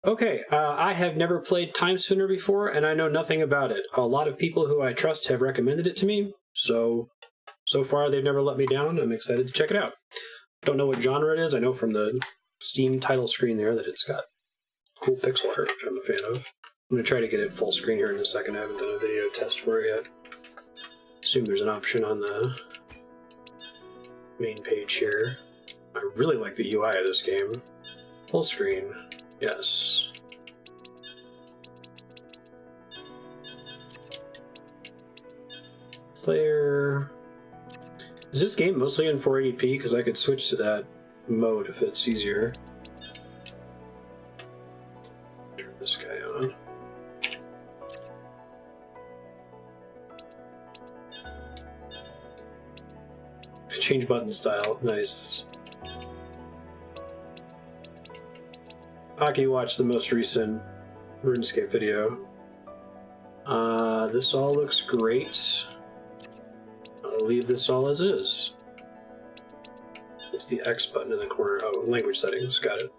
Okay, I have never played Timespinner before, and I know nothing about it. A lot of people who I trust have recommended it to me, so far they've never let me down. I'm excited to check it out. Don't know what genre it is. I know from the Steam title screen there that it's got cool pixel art, which I'm a fan of. I'm going to try to get it full screen here in a second. I haven't done a video test for it yet. Assume there's an option on the main page here. I really like the UI of this game. Full screen. Yes. Player. Is this game mostly in 480p? Because I could switch to that mode if it's easier. Turn this guy on. Change button style. Nice. Aki watched the most recent RuneScape video. This all looks great. I'll leave this all as is. It's the X button in the corner. Oh, language settings. Got it.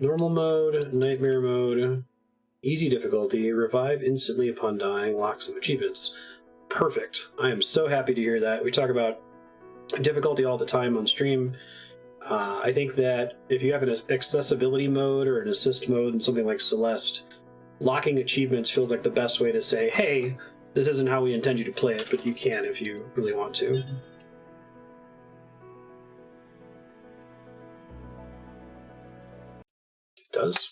Normal mode, nightmare mode, easy difficulty, revive instantly upon dying, lock some achievements. Perfect. I am so happy to hear that. We talk about difficulty all the time on stream. I think that if you have an accessibility mode or an assist mode in something like Celeste, locking achievements feels like the best way to say, hey, this isn't how we intend you to play it, but you can if you really want to. It does?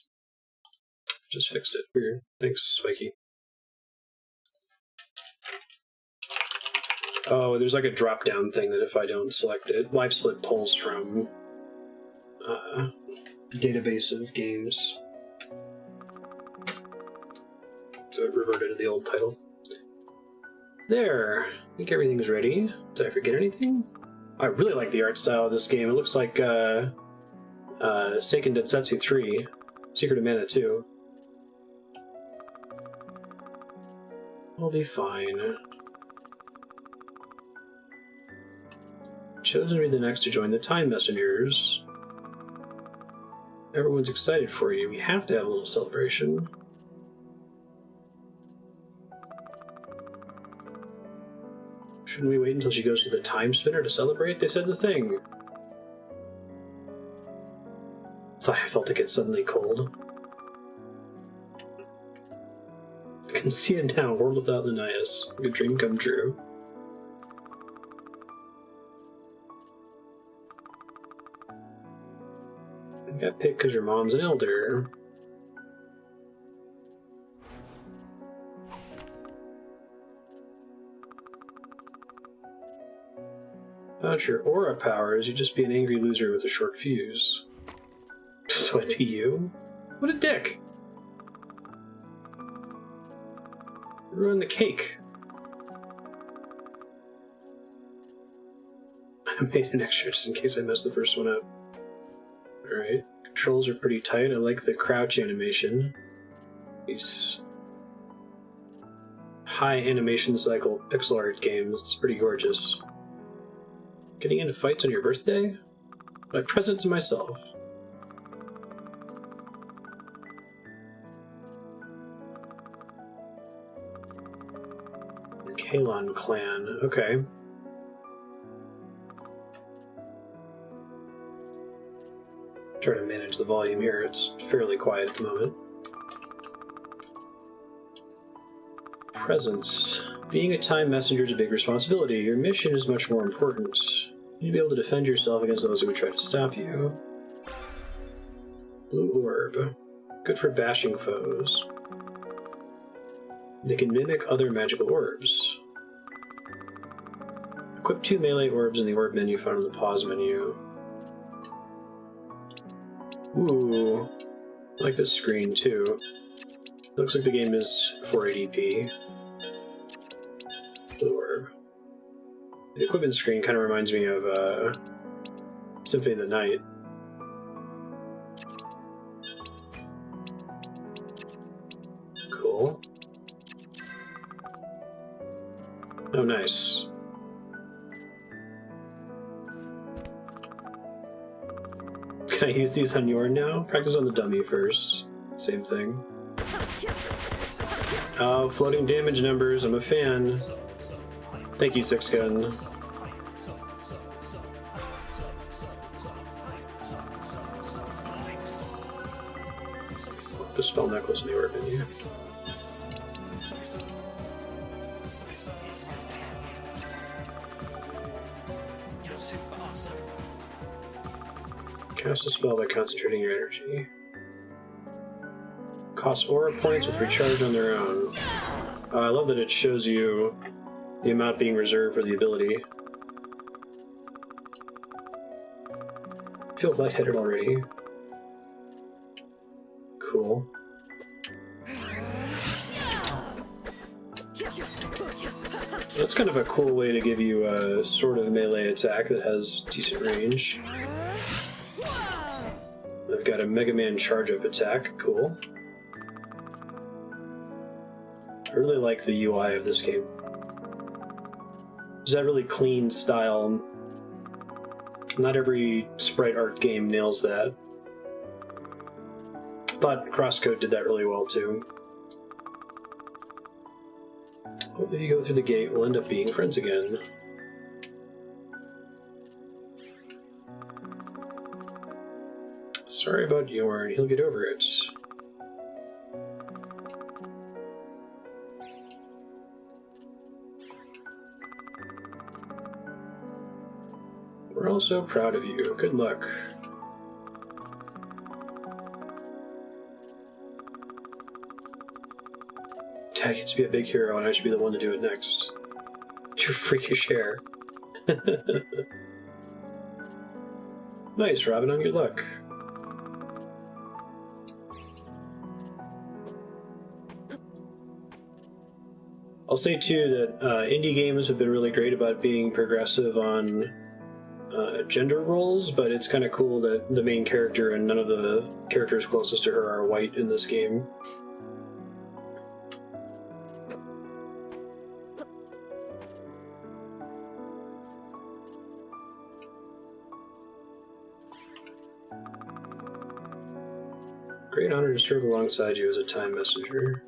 Just fixed it. Weird. Thanks, Spiky. Oh, there's like a drop-down thing that if I don't select it, LiveSplit pulls from database of games. So it reverted to the old title. There. I think everything's ready. Did I forget anything? I really like the art style of this game. It looks like Seiken Densetsu 3, Secret of Mana 2. I'll be fine. Chosen to be the next to join the Time Messengers. Everyone's excited for you. We have to have a little celebration. Shouldn't we wait until she goes to the Timespinner to celebrate? They said the thing. Thought I felt it get suddenly cold. I can see it now. World without Linnaeus. Like a dream come true. You got picked because your mom's an elder. Without your aura powers, you'd just be an angry loser with a short fuse. So it'd be you? What a dick! Ruin the cake. I made an extra just in case I messed the first one up. Alright, controls are pretty tight. I like the crouch animation. These high animation cycle pixel art games. It's pretty gorgeous. Getting into fights on your birthday? My present to myself. Kalon clan. Okay. Try to manage the volume here. It's fairly quiet at the moment. Presence. Being a time messenger is a big responsibility. Your mission is much more important. You need to be able to defend yourself against those who would try to stop you. Blue orb. Good for bashing foes. They can mimic other magical orbs. Equip 2 melee orbs in the orb menu found on the pause menu. Ooh, I like this screen too. Looks like the game is 480p. Blue orb. The equipment screen kind of reminds me of Symphony of the Night. Cool. Oh, nice. Can I use these on your now? Practice on the dummy first. Same thing. Oh, floating damage numbers. I'm a fan. Thank you, Six Gun. The spell necklace in the orb menu. Cast a spell by concentrating your energy. Costs aura points with recharge on their own. I love that it shows you the amount being reserved for the ability. I feel lightheaded already. Cool. That's kind of a cool way to give you a sort of melee attack that has decent range. I've got a Mega Man charge-up attack. Cool. I really like the UI of this game. There's that really clean style. Not every sprite art game nails that. Thought Crosscode did that really well too. Hope if you go through the gate, we'll end up being friends again. Sorry about Yorn, he'll get over it. We're all so proud of you. Good luck. I get to be a big hero, and I should be the one to do it next. Your freakish hair. Nice, Robin, on your luck. I'll say, too, that indie games have been really great about being progressive on gender roles, but it's kind of cool that the main character and none of the characters closest to her are white in this game. Great honor to serve alongside you as a time messenger.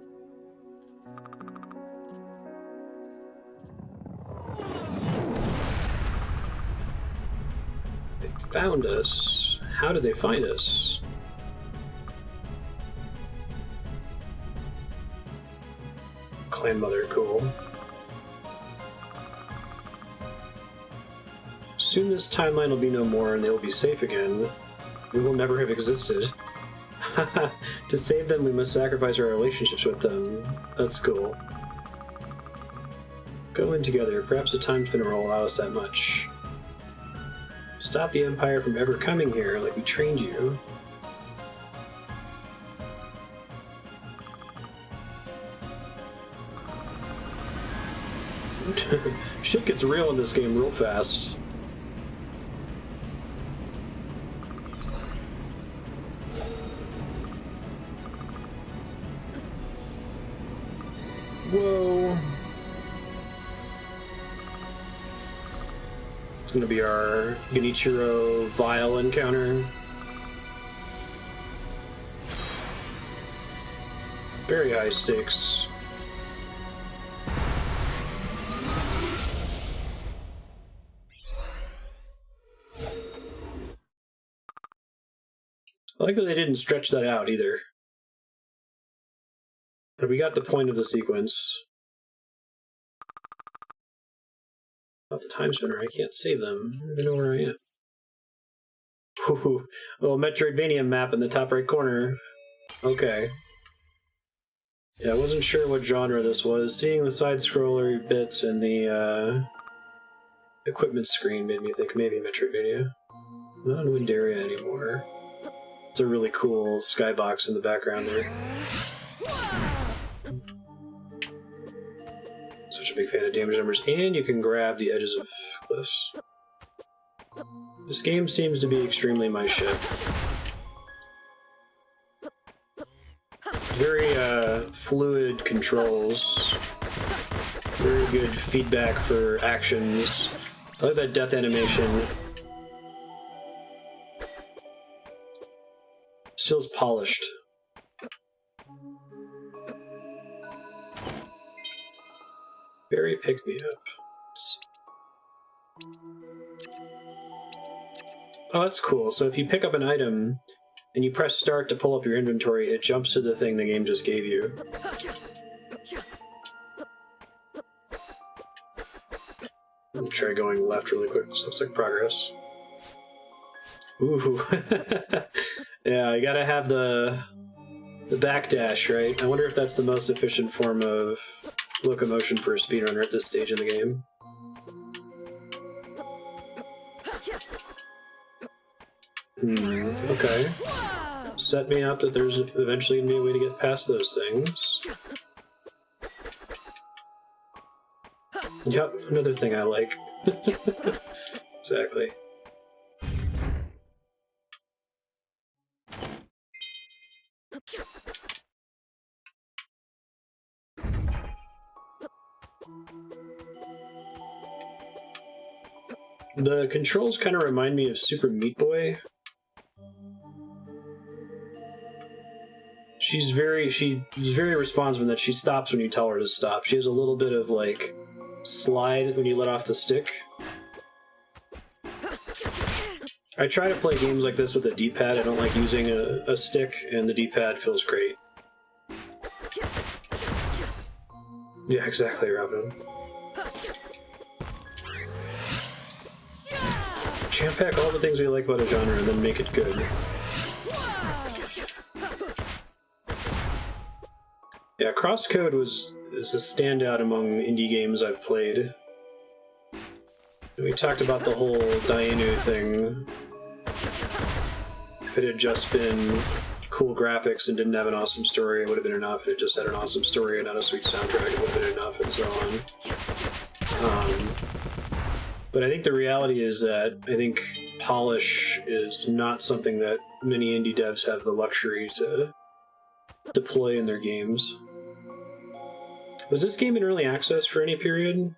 They found us. How did they find us? Clan Mother, cool. Soon this timeline will be no more and they will be safe again. We will never have existed. To save them, we must sacrifice our relationships with them. That's cool. Go in together. Perhaps a Timespinner will allow us that much. Stop the Empire from ever coming here, like we trained you. Shit gets real in this game real fast. Whoa. It's gonna be our Genichiro Vile encounter. Very high stakes. I like that they didn't stretch that out either. But we got the point of the sequence. Off the Timespinner, I can't save them. I don't even know where I am. Ooh, little Metroidvania map in the top right corner. Okay. Yeah, I wasn't sure what genre this was. Seeing the side-scroller bits and the equipment screen made me think maybe Metroidvania. Not in Windaria anymore. It's a really cool skybox in the background there. Such a big fan of damage numbers, and you can grab the edges of cliffs. This game seems to be extremely my shit. Very fluid controls. Very good feedback for actions. I like that death animation. feels polished. Very pick-me-up. Oh, that's cool. So if you pick up an item and you press start to pull up your inventory, it jumps to the thing the game just gave you. I'll try going left really quick. This looks like progress. Ooh. Yeah, you gotta have the backdash, right? I wonder if that's the most efficient form of locomotion for a speedrunner at this stage in the game. Okay. Set me up that there's eventually gonna be a way to get past those things. Yep, another thing I like. Exactly. The controls kind of remind me of Super Meat Boy. She's very responsive in that she stops when you tell her to stop. She has a little bit of, like, slide when you let off the stick. I try to play games like this with a D-pad. I don't like using a stick, and the D-pad feels great. Yeah, exactly, Robin. Jam-pack all the things we like about a genre and then make it good. Yeah, Crosscode is a standout among indie games I've played. We talked about the whole Dainu thing. If it had just been cool graphics and didn't have an awesome story, it would have been enough. If it just had an awesome story and not a sweet soundtrack, it would have been enough, and so on. But I think the reality is that I think polish is not something that many indie devs have the luxury to deploy in their games. Was this game in early access for any period?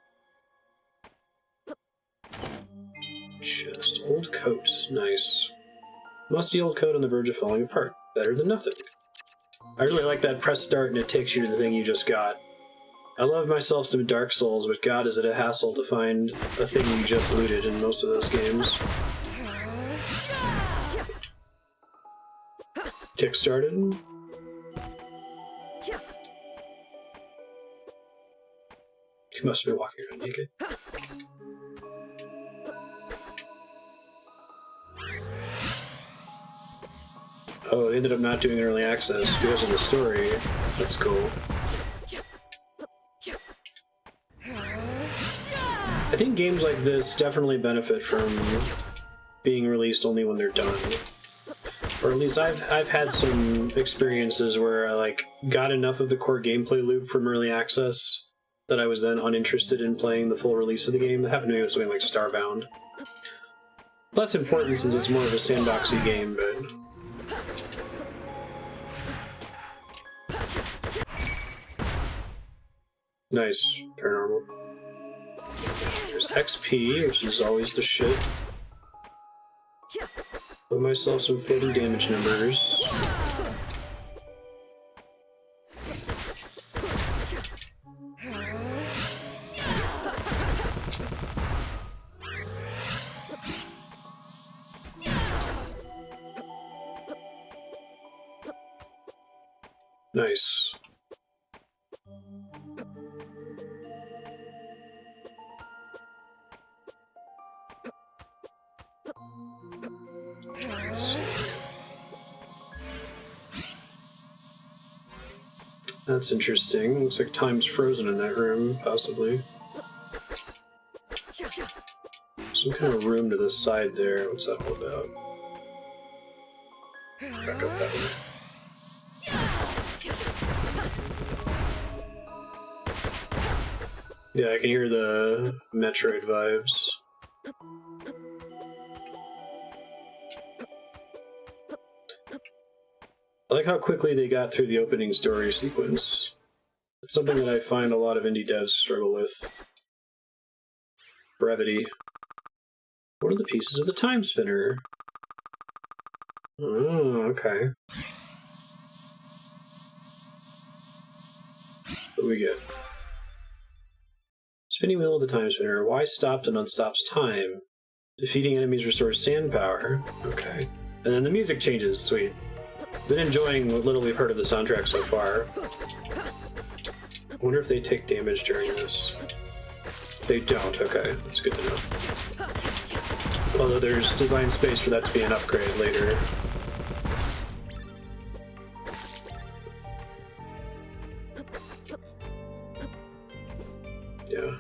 Just old coat. Nice. Musty old coat on the verge of falling apart. Better than nothing. I really like that press start and it takes you to the thing you just got. I love myself some Dark Souls, but god is it a hassle to find a thing you just looted in most of those games. Kickstarted? He must have been walking around naked. Oh, they ended up not doing early access because of the story. That's cool. I think games like this definitely benefit from being released only when they're done. Or at least I've had some experiences where I like got enough of the core gameplay loop from early access that I was then uninterested in playing the full release of the game. That happened to me with something like Starbound. Less important since it's more of a sandboxy game, but... Nice. Paranormal. There's XP, which is always the shit. Put myself some floating damage numbers. Nice. Let's see. That's interesting. Looks like time's frozen in that room, possibly. Some kind of room to the side there. What's that all about? Back up that way. Yeah, I can hear the Metroid vibes. I like how quickly they got through the opening story sequence. It's something that I find a lot of indie devs struggle with. Brevity. What are the pieces of the Timespinner? Oh, okay. What do we get? Spinning wheel of the time spinner. Y stopped and unstops time. Defeating enemies restores sand power. Okay. And then the music changes. Sweet. Been enjoying what little we've heard of the soundtrack so far. I wonder if they take damage during this. They don't. Okay. That's good to know. Although there's design space for that to be an upgrade later. Yeah.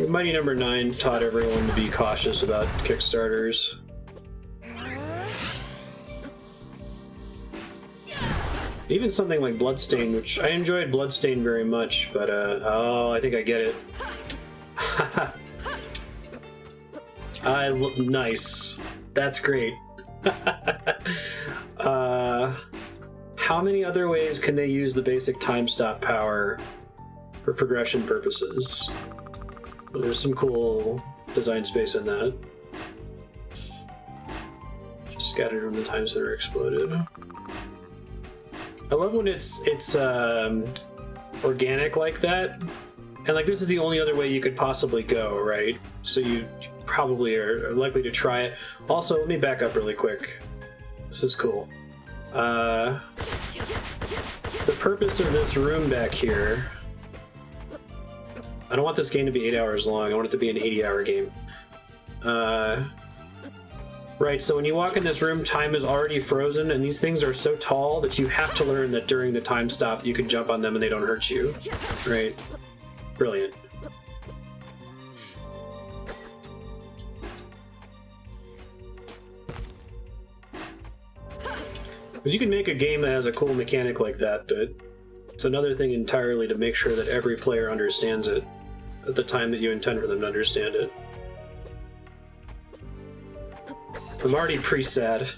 Mighty Number 9 taught everyone to be cautious about Kickstarters. Even something like Bloodstained, which I enjoyed Bloodstained very much, but oh, I think I get it. Nice. That's great. How many other ways can they use the basic time stop power for progression purposes? There's some cool design space in that. Scattered when the time center exploded. I love when it's organic like that, and like this is the only other way you could possibly go, right? So you probably are likely to try it. Also, let me back up really quick. This is cool. The purpose of this room back here. I don't want this game to be 8 hours long. I want it to be an 80-hour game. Right, so when you walk in this room, time is already frozen, and these things are so tall that you have to learn that during the time stop, you can jump on them and they don't hurt you. Right? Brilliant. But you can make a game that has a cool mechanic like that, but it's another thing entirely to make sure that every player understands it at the time that you intend for them to understand it. I'm already pre-sad.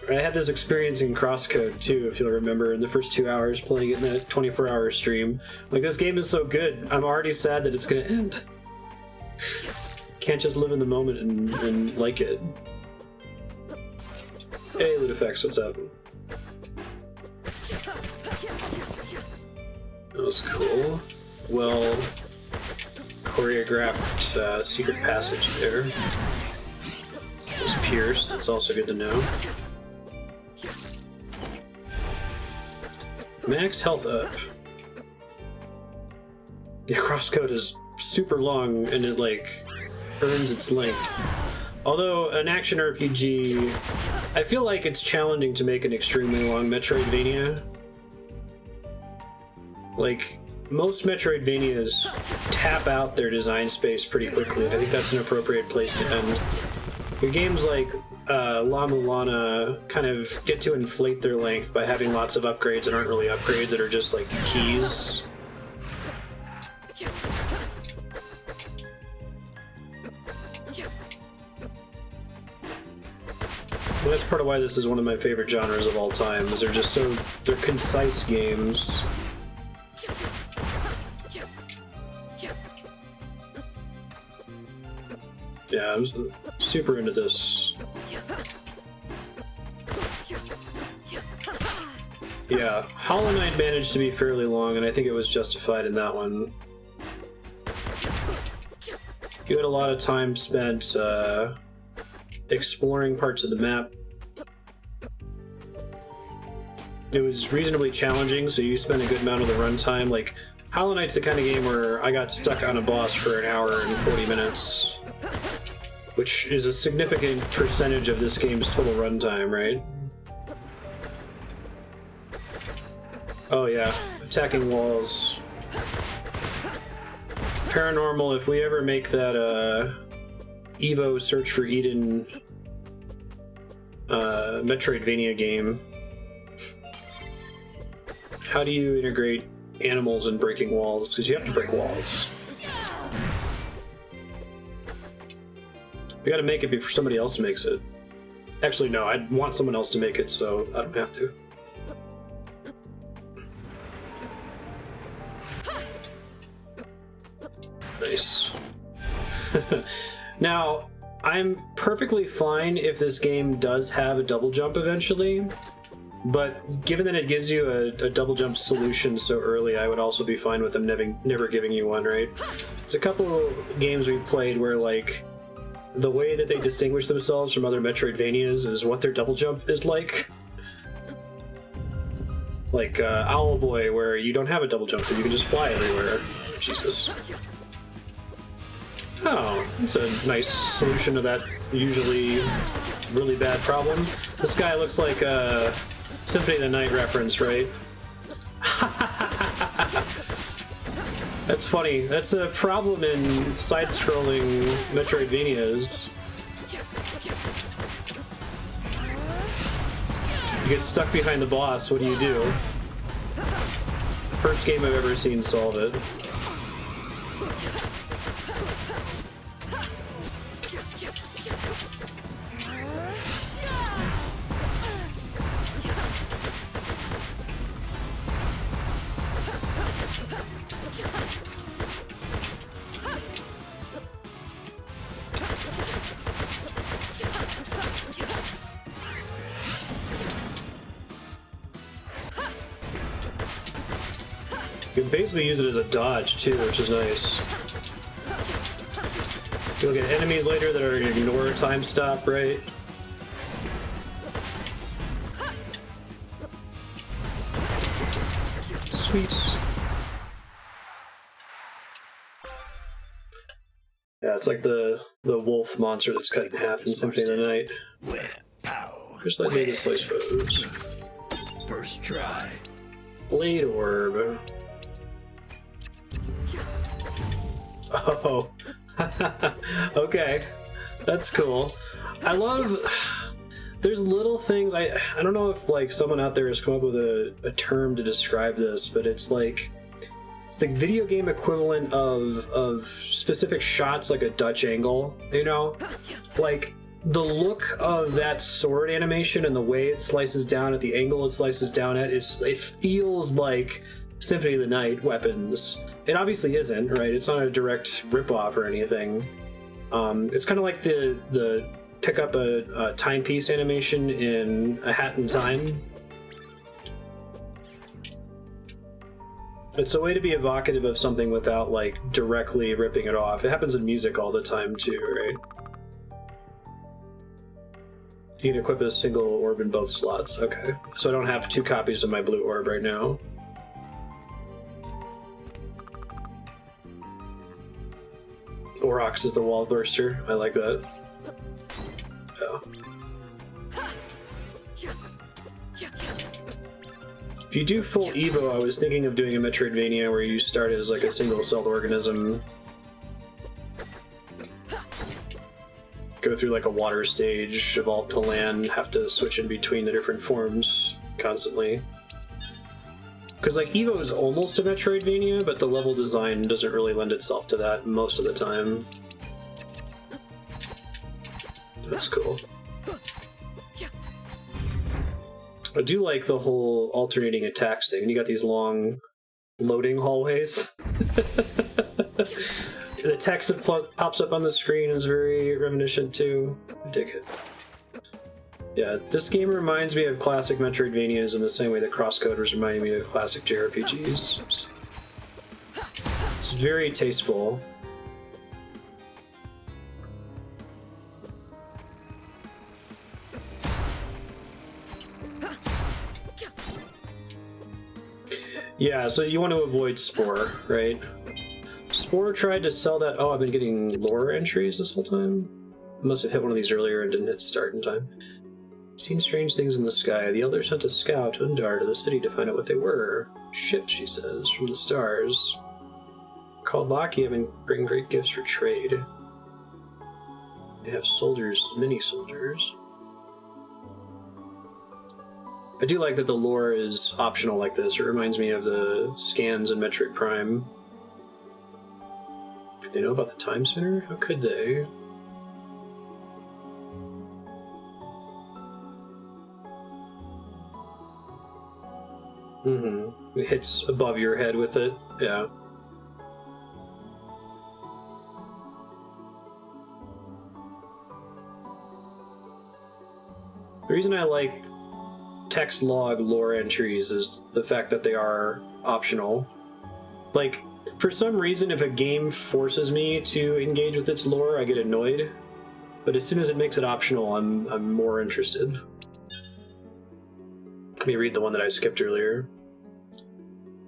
I had this experience in Crosscode too, if you'll remember, in the first 2 hours playing it in that 24-hour stream. Like, this game is so good, I'm already sad that it's gonna end. Can't just live in the moment and like it. Hey, Ludifex, what's up? That was cool. Well choreographed secret passage there. It was pierced, it's also good to know. Max health up. Yeah, Crosscode is super long and it like earns its length. Although an action RPG, I feel like it's challenging to make an extremely long Metroidvania. Like, most Metroidvanias tap out their design space pretty quickly. I think that's an appropriate place to end. Your games like La Mulana kind of get to inflate their length by having lots of upgrades that aren't really upgrades, that are just like keys. Well, that's part of why this is one of my favorite genres of all time, is they're concise games. Yeah, I'm super into this. Yeah, Hollow Knight managed to be fairly long, and I think it was justified in that one. You had a lot of time spent exploring parts of the map. It was reasonably challenging, so you spent a good amount of the runtime. Like, Hollow Knight's the kind of game where I got stuck on a boss for an hour and 40 minutes. Which is a significant percentage of this game's total runtime, right? Oh yeah, attacking walls. Paranormal, if we ever make that Evo Search for Eden Metroidvania game, how do you integrate animals in breaking walls? Because you have to break walls. We gotta make it before somebody else makes it. Actually, no, I want someone else to make it, so I don't have to. Nice. Now, I'm perfectly fine if this game does have a double jump eventually, but given that it gives you a double jump solution so early, I would also be fine with them never giving you one, right? There's a couple of games we've played where, like, the way that they distinguish themselves from other Metroidvanias is what their double jump is like. Like Owlboy, where you don't have a double jump, but you can just fly everywhere. Jesus. Oh, that's a nice solution to that usually really bad problem. This guy looks like a Symphony of the Night reference, right? That's funny. That's a problem in side-scrolling Metroidvanias. You get stuck behind the boss, what do you do? First game I've ever seen solve it. You can basically use it as a dodge too, which is nice. You'll get enemies later that are going to ignore time stop, right? Sweet. Yeah, it's like the wolf monster that's cut in half in Symphony of the Night. Just like mega slice foes. First try. Blade orb. Oh. Okay. That's cool. I love... There's little things... I don't know if, like, someone out there has come up with a term to describe this, but it's like... It's the video game equivalent of specific shots, like a Dutch angle, you know? Like, the look of that sword animation and the way it slices down at the angle it slices down at, it feels like Symphony of the Night weapons. It obviously isn't, right? It's not a direct ripoff or anything. It's kind of like the pick up a timepiece animation in A Hat in Time. It's a way to be evocative of something without, like, directly ripping it off. It happens in music all the time, too, right? You can equip a single orb in both slots. Okay. So I don't have 2 copies of my blue orb right now. Aurochs is the wall burster. I like that. Yeah. If you do full Evo, I was thinking of doing a Metroidvania where you start as like a single-celled organism. Go through like a water stage, evolve to land, have to switch in between the different forms constantly. Because like Evo is almost a Metroidvania, but the level design doesn't really lend itself to that most of the time. That's cool. I do like the whole alternating attacks thing. You got these long loading hallways. The text that pops up on the screen is very reminiscent too. I dig it. Yeah, this game reminds me of classic Metroidvanias in the same way that Crosscoders reminded me of classic JRPGs. It's very tasteful. Yeah, so you want to avoid Spore, right? Spore tried to sell that... Oh, I've been getting lore entries this whole time? I must have hit one of these earlier and didn't hit start in time. Seen strange things in the sky. The elder sent a scout, Undar, to the city to find out what they were. Ships, she says, from the stars. Called Lachiam and bring great gifts for trade. They have soldiers, mini soldiers. I do like that the lore is optional like this. It reminds me of the scans in Metroid Prime. Could they know about the Timespinner? How could they? It hits above your head with it. Yeah. The reason I like text log lore entries is the fact that they are optional. Like, for some reason, if a game forces me to engage with its lore, I get annoyed. But as soon as it makes it optional, I'm more interested. Let me read the one that I skipped earlier.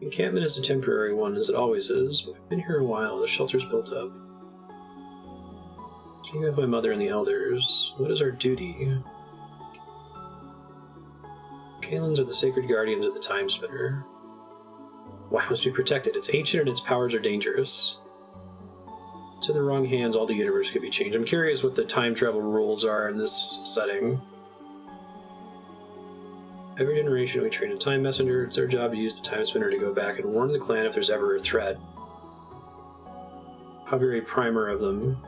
Encampment is a temporary one, as it always is. We've been here a while. The shelter's built up. Taking with my mother and the elders. What is our duty? Kalins are the sacred guardians of the Timespinner. Why must be protected? It's ancient and its powers are dangerous. It's in the wrong hands, all the universe could be changed. I'm curious what the time travel rules are in this setting. Every generation we train a time messenger. It's their job to use the Timespinner to go back and warn the clan if there's ever a threat. How very primer of them.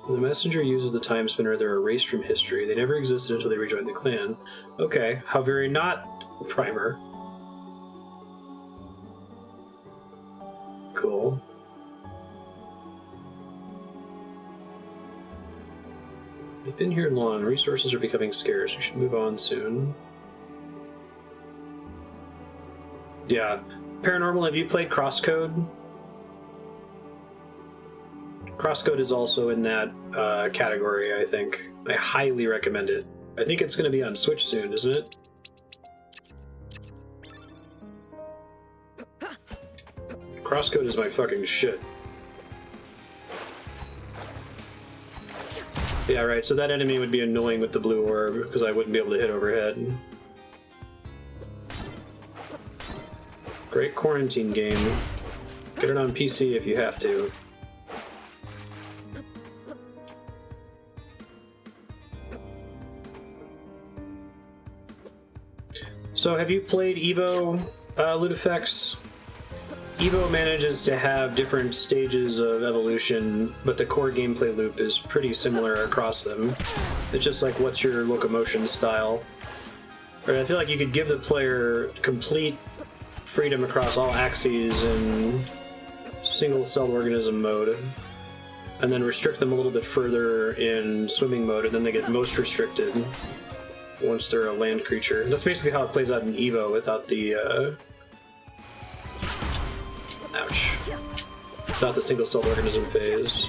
When the messenger uses the Timespinner, they're erased from history. They never existed until they rejoined the clan. Okay, how very not primer. Cool. We've been here long. Resources are becoming scarce. We should move on soon. Yeah. Paranormal, have you played Crosscode? Crosscode is also in that category, I think. I highly recommend it. I think it's going to be on Switch soon, isn't it? Crosscode is my fucking shit. Yeah, right, so that enemy would be annoying with the blue orb, because I wouldn't be able to hit overhead. Great quarantine game. Get it on PC if you have to. So have you played Evo, Ludifex? Evo manages to have different stages of evolution, but the core gameplay loop is pretty similar across them. It's just like, what's your locomotion style? Or I feel like you could give the player complete freedom across all axes in single-celled organism mode, and then restrict them a little bit further in swimming mode, and then they get most restricted once they're a land creature. That's basically how it plays out in Evo without the, ouch. Without the single-celled organism phase.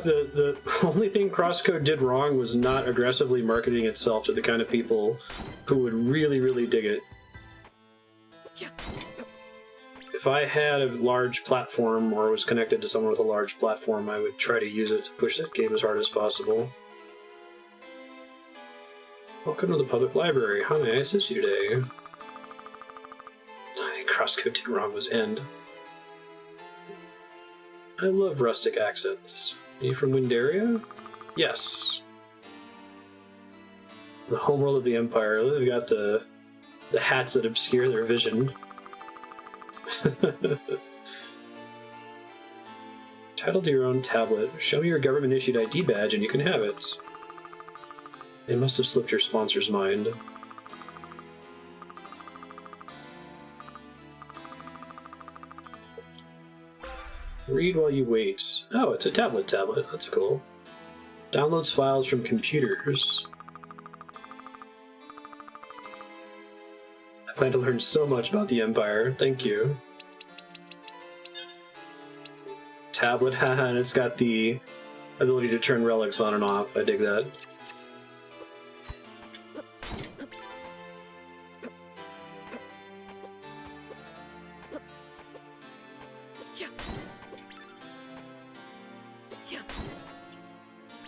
The only thing Crosscode did wrong was not aggressively marketing itself to the kind of people who would really, really dig it. If I had a large platform or was connected to someone with a large platform, I would try to use it to push that game as hard as possible. Welcome to the public library. How may I assist you today? I think Crosscode did wrong was end. I love rustic accents. Are you from Windaria? Yes. The homeworld of the Empire. They've got the hats that obscure their vision. Title to your own tablet. Show me your government-issued ID badge and you can have it. They must have slipped your sponsor's mind. Read while you wait. Oh, it's a tablet. That's cool. Downloads files from computers. I plan to learn so much about the Empire. Thank you. Tablet, haha, and it's got the ability to turn relics on and off. I dig that.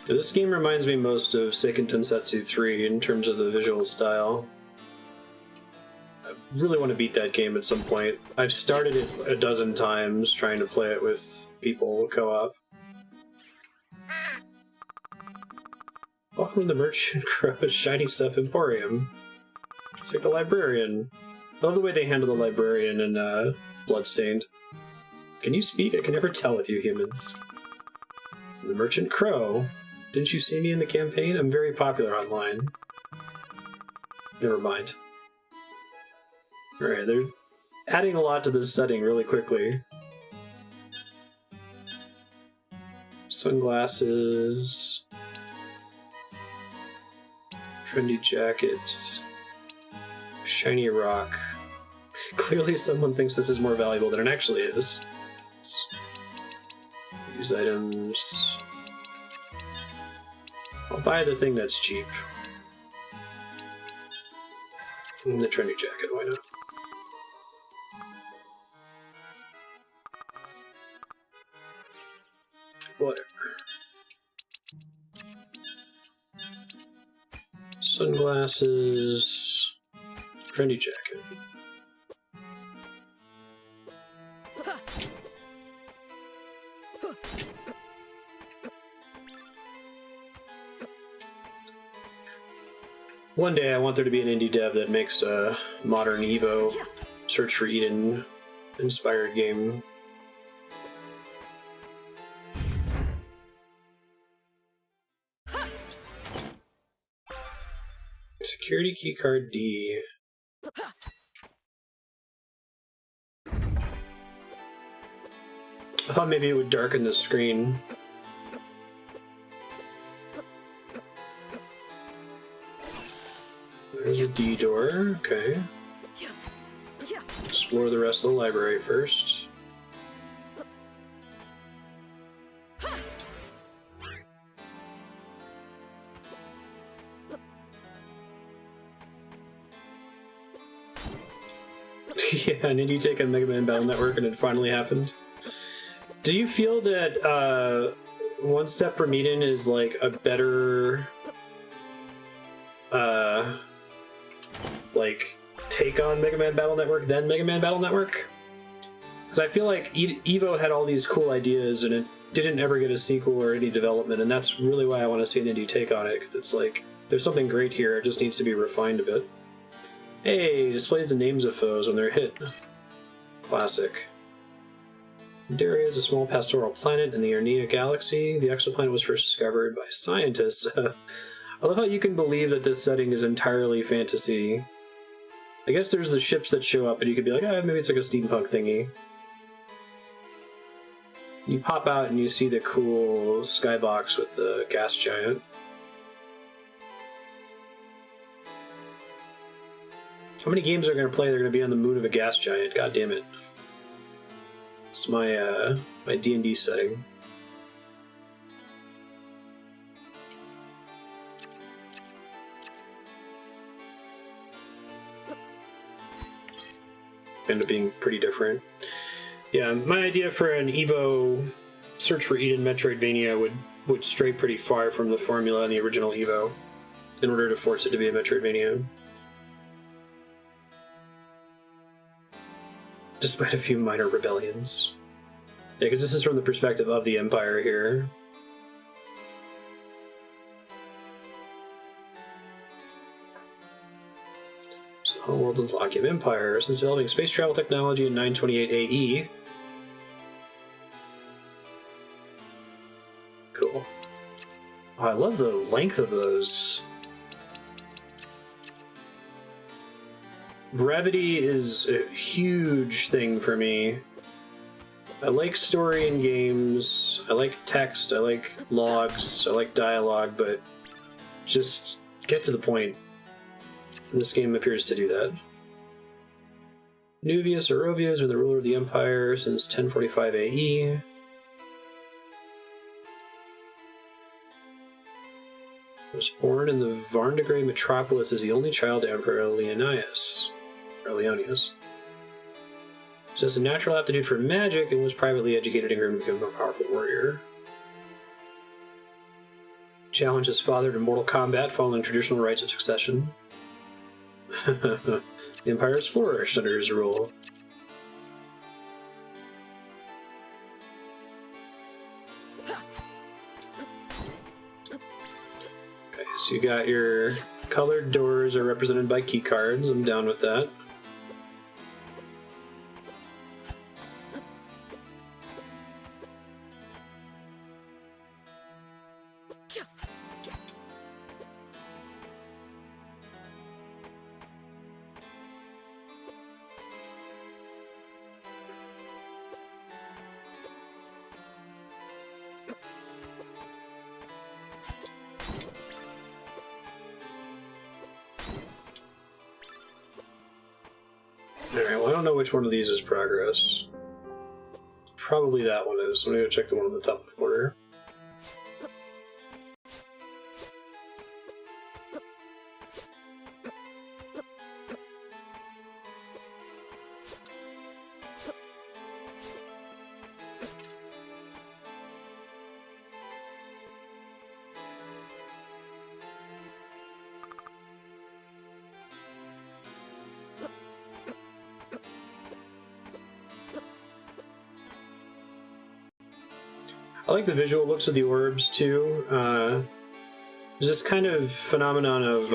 This game reminds me most of Seiken Densetsu 3 in terms of the visual style. I really want to beat that game at some point. I've started it a dozen times trying to play it with people co-op. Welcome to the Merchant Crow's Shiny Stuff Emporium. It's like the librarian. I love the way they handle the librarian in Bloodstained. Can you speak? I can never tell with you humans. The Merchant Crow. Didn't you see me in the campaign? I'm very popular online. Never mind. Alright, they're adding a lot to this setting really quickly. Sunglasses. Trendy jackets. Shiny rock. Clearly someone thinks this is more valuable than it actually is. Use items. I'll buy the thing that's cheap. And the trendy jacket, why not? Whatever. Sunglasses. Trendy jacket. One day I want there to be an indie dev that makes a modern Evo Search for Eden inspired game. Security keycard D. I thought maybe it would darken the screen. There's a D door, okay. Explore the rest of the library first. Yeah, and did you take a Mega Man Battle Network and it finally happened? Do you feel that One Step from Eden is like a better like take on Mega Man Battle Network than Mega Man Battle Network? Because I feel like Evo had all these cool ideas and it didn't ever get a sequel or any development, and that's really why I want to see an indie take on it, because it's like there's something great here, it just needs to be refined a bit. Hey, displays the names of foes when they're hit. Classic. Daria is a small pastoral planet in the Arnea galaxy. The exoplanet was first discovered by scientists. I love how you can believe that this setting is entirely fantasy. I guess there's the ships that show up and you could be like, ah, maybe it's like a steampunk thingy. You pop out and you see the cool skybox with the gas giant. How many games are going to play they're going to be on the moon of a gas giant? God damn it. It's my my D&D setting. End up being pretty different. Yeah, my idea for an Evo Search for Eden Metroidvania would stray pretty far from the formula in the original Evo in order to force it to be a Metroidvania. Despite a few minor rebellions. Yeah, because this is from the perspective of the Empire here. So, the world of the Lockheed Empire, since developing space travel technology in 928 AE. Cool. Oh, I love the length of those. Brevity is a huge thing for me. I like story in games, I like text, I like logs, I like dialogue, but just get to the point. This game appears to do that. Nuvius Arovia has been the ruler of the Empire since 1045 AE. Was born in the Varndegrade metropolis as the only child to Emperor Leonidas. Possessed a natural aptitude for magic and was privately educated and grew to become a powerful warrior. Challenged his father to mortal combat following traditional rites of succession. The Empire has flourished under his rule. Okay, so you got your colored doors are represented by key cards. I'm down with that. Alright, well I don't know which one of these is progress. Probably that one is. I'm gonna go check the one on the top left corner. I like the visual looks of the orbs too. There's this kind of phenomenon of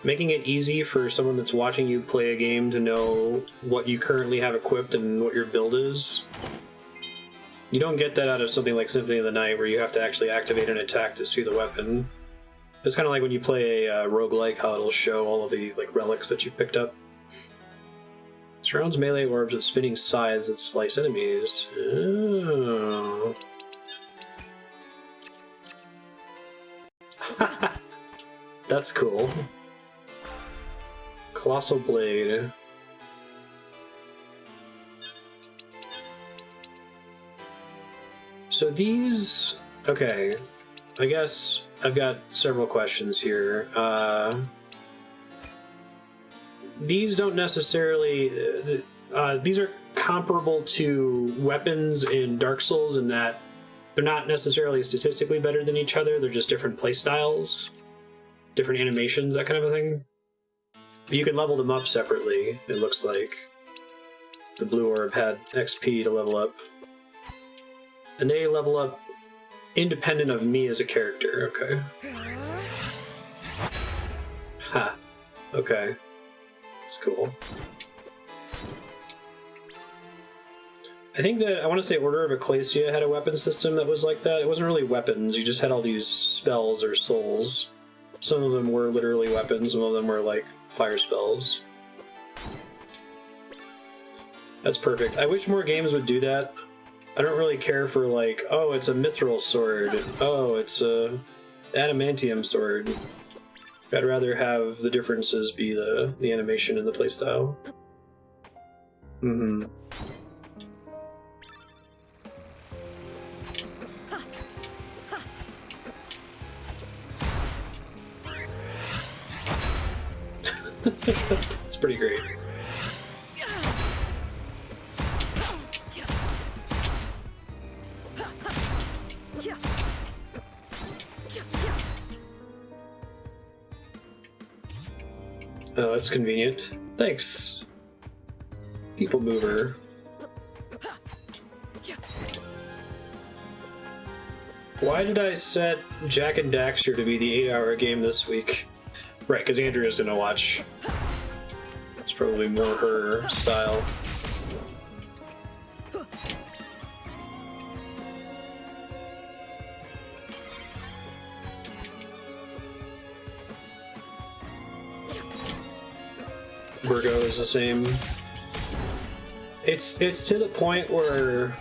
making it easy for someone that's watching you play a game to know what you currently have equipped and what your build is. You don't get that out of something like Symphony of the Night, where you have to actually activate an attack to see the weapon. It's kind of like when you play a roguelike, how it'll show all of the relics that you picked up. Surrounds melee orbs with spinning scythes that slice enemies. Oh. That's cool. Colossal blade. So these... Okay. I guess I've got several questions here. These don't necessarily... these are comparable to weapons in Dark Souls in that they're not necessarily statistically better than each other, they're just different playstyles, different animations, that kind of a thing. But you can level them up separately, it looks like. The blue orb had XP to level up. And they level up independent of me as a character, okay. Ha. Okay. That's cool. I think that, I want to say Order of Ecclesia had a weapon system that was like that. It wasn't really weapons, you just had all these spells or souls. Some of them were literally weapons, some of them were like fire spells. That's perfect. I wish more games would do that. I don't really care for like, oh, it's a mithril sword. Oh, it's a adamantium sword. I'd rather have the differences be the animation and the playstyle. Mm-hmm. It's pretty great. Oh, that's convenient. Thanks, People Mover. Why did I set Jak and Daxter to be the 8-hour game this week? Right, because Andrea's gonna watch. It's probably more her style. Virgo is the same. It's to the point where,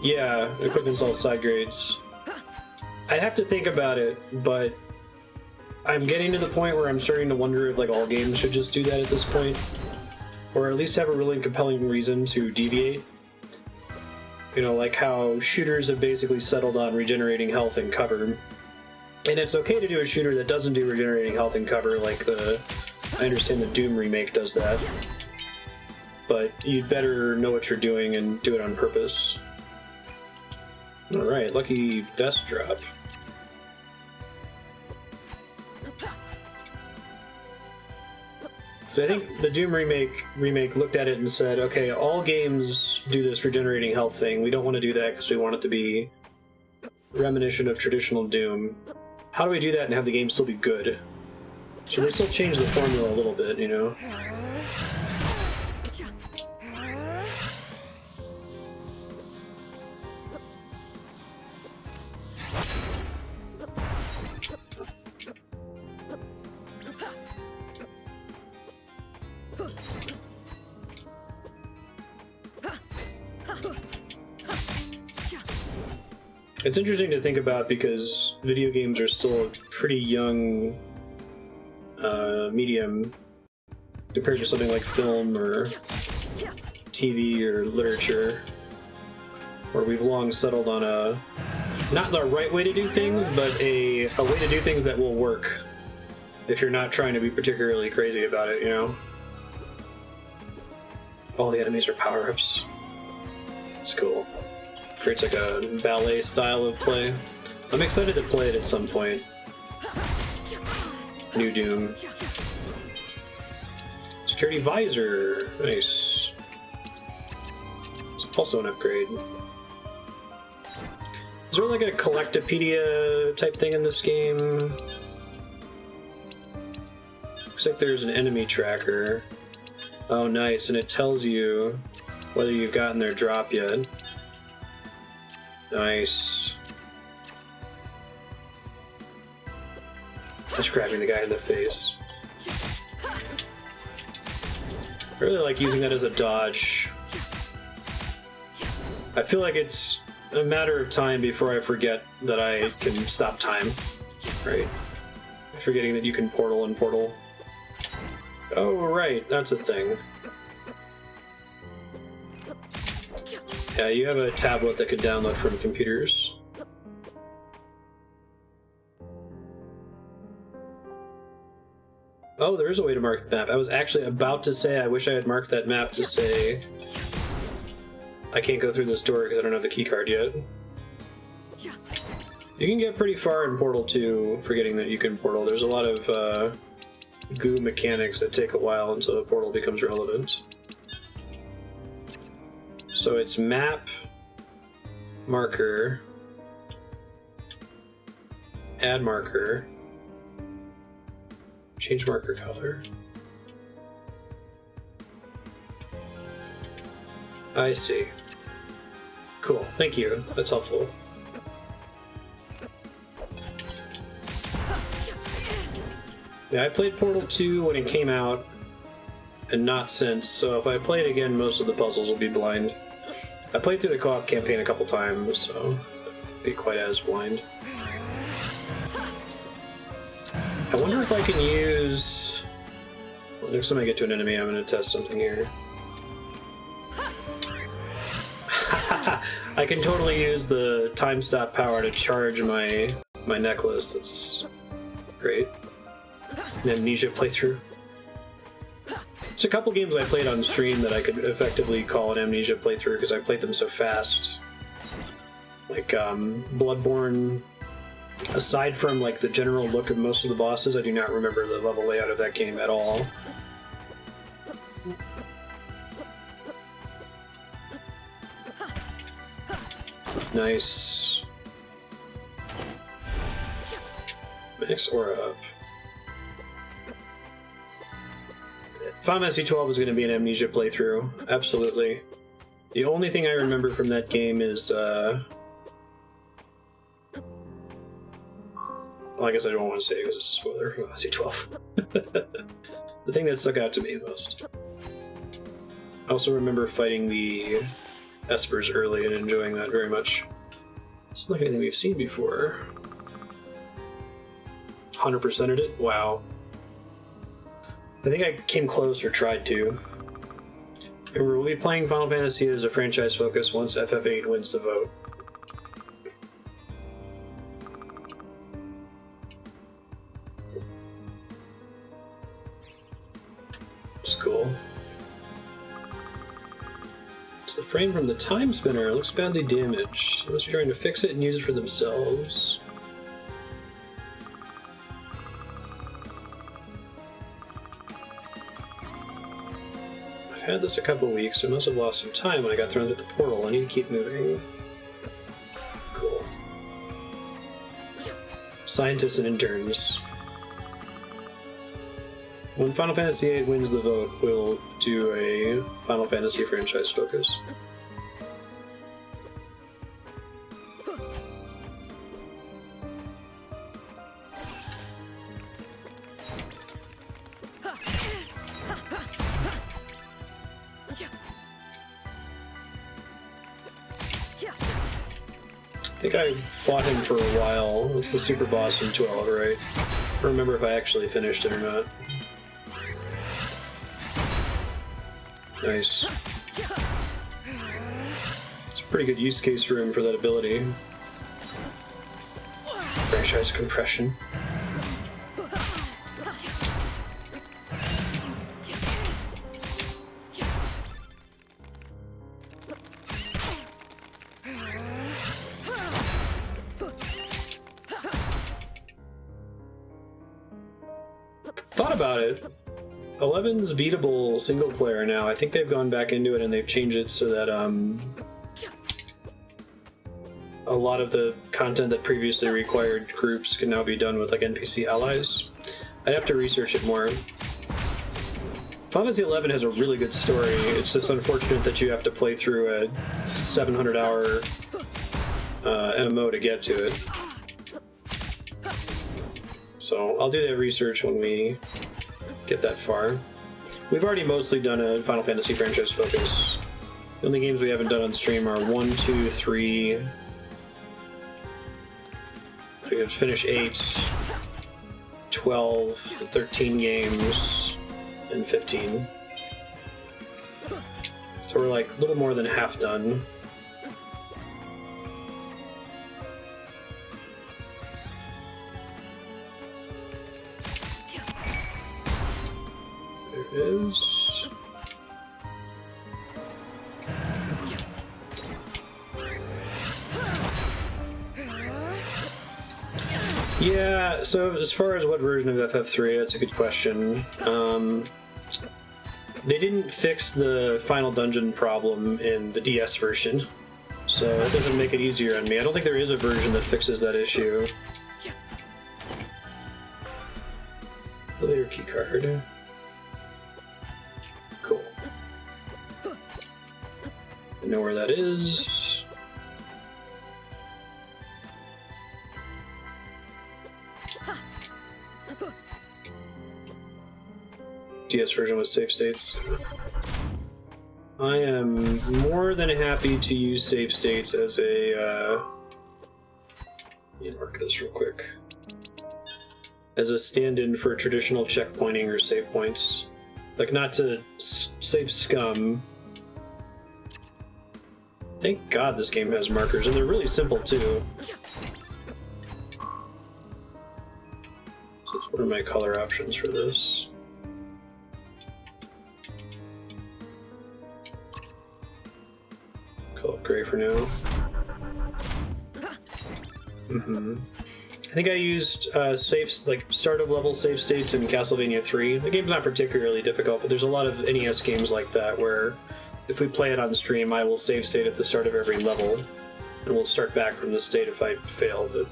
yeah, equipment's all side grades. I have to think about it, but I'm getting to the point where I'm starting to wonder if like all games should just do that at this point, or at least have a really compelling reason to deviate. You know, like how shooters have basically settled on regenerating health and cover, and it's okay to do a shooter that doesn't do regenerating health and cover, like I understand the Doom remake does that, but you'd better know what you're doing and do it on purpose. Alright, lucky vest drop. So I think the Doom remake looked at it and said, okay, all games do this regenerating health thing. We don't want to do that because we want it to be reminiscent of traditional Doom. How do we do that and have the game still be good? So they still change the formula a little bit, you know? It's interesting to think about because video games are still a pretty young medium, compared to something like film or TV or literature, where we've long settled on a not the right way to do things, but a way to do things that will work if you're not trying to be particularly crazy about it, you know? All the enemies are power-ups. It's cool. Creates like a ballet style of play. I'm excited to play it at some point. New Doom. Security visor. Nice. It's also an upgrade. Is there like a collectopedia type thing in this game? Looks like there's an enemy tracker. Oh, nice, and it tells you whether you've gotten their drop yet. Nice. Just grabbing the guy in the face. I really like using that as a dodge. I feel like it's a matter of time before I forget that I can stop time. Right? Forgetting that you can portal and portal. Oh, right, that's a thing. Yeah, you have a tablet that could download from computers. Oh, there is a way to mark the map. I was actually about to say I wish I had marked that map to say I can't go through this door because I don't have the keycard yet. You can get pretty far in Portal 2 forgetting that you can portal. There's a lot of goo mechanics that take a while until the portal becomes relevant. So it's map, marker, add marker, change marker color. I see. Cool, thank you. That's helpful. Yeah, I played Portal 2 when it came out, and not since, so if I play it again, most of the puzzles will be blind. I played through the co-op campaign a couple times, so I'll be quite as blind. I wonder if I can use... Well, next time I get to an enemy, I'm going to test something here. I can totally use the time stop power to charge my necklace. That's great. An Amnesia playthrough. There's a couple games I played on stream that I could effectively call an Amnesia playthrough because I played them so fast. Like Bloodborne. Aside from like the general look of most of the bosses, I do not remember the level layout of that game at all. Nice. Max aura up. Final Fantasy 12 is going to be an Amnesia playthrough. Absolutely. The only thing I remember from that game is, well, I guess I don't want to say it because it's a spoiler for Final Fantasy 12. The thing that stuck out to me the most. I also remember fighting the Espers early and enjoying that very much. It's not like anything we've seen before. 100%ed it? Wow. I think I came close or tried to. Remember, we'll be playing Final Fantasy as a franchise focus once FF8 wins the vote. It's cool. It's the frame from the Timespinner. It looks badly damaged. They must be trying to fix it and use it for themselves. I've had this a couple weeks, so I must have lost some time when I got thrown through the portal. I need to keep moving. Cool. Scientists and interns. When Final Fantasy VIII wins the vote, we'll do a Final Fantasy franchise focus. I think I fought him for a while. It's the super boss in 12, right? I don't remember if I actually finished it or not. Nice. It's a pretty good use case for him for that ability. Franchise compression. Thought about it. 11's beatable single player now. I think they've gone back into it and they've changed it so that a lot of the content that previously required groups can now be done with like NPC allies. I'd have to research it more. Final Fantasy 11 has a really good story. It's just unfortunate that you have to play through a 700-hour MMO to get to it. So I'll do that research when we get that far. We've already mostly done a Final Fantasy franchise focus. The only games we haven't done on stream are 1, 2, 3. We have finished 8, 12, 13 games, and 15. So we're like a little more than half done. Is yeah, so as far as what version of FF3, that's a good question. They didn't fix the final dungeon problem in the DS version, so it doesn't make it easier on me. I don't think there is a version that fixes that issue. The later keycard. Cool. I know where that is. DS version with save states. I am more than happy to use save states as a let me mark this real quick. As a stand-in for traditional checkpointing or save points. Like, not to save scum. Thank God this game has markers, and they're really simple too. So what are my color options for this? Call it gray for now. I think I used start of level save states in Castlevania 3. The game's not particularly difficult, but there's a lot of NES games like that where if we play it on stream, I will save state at the start of every level, and we'll start back from the state if I fail. But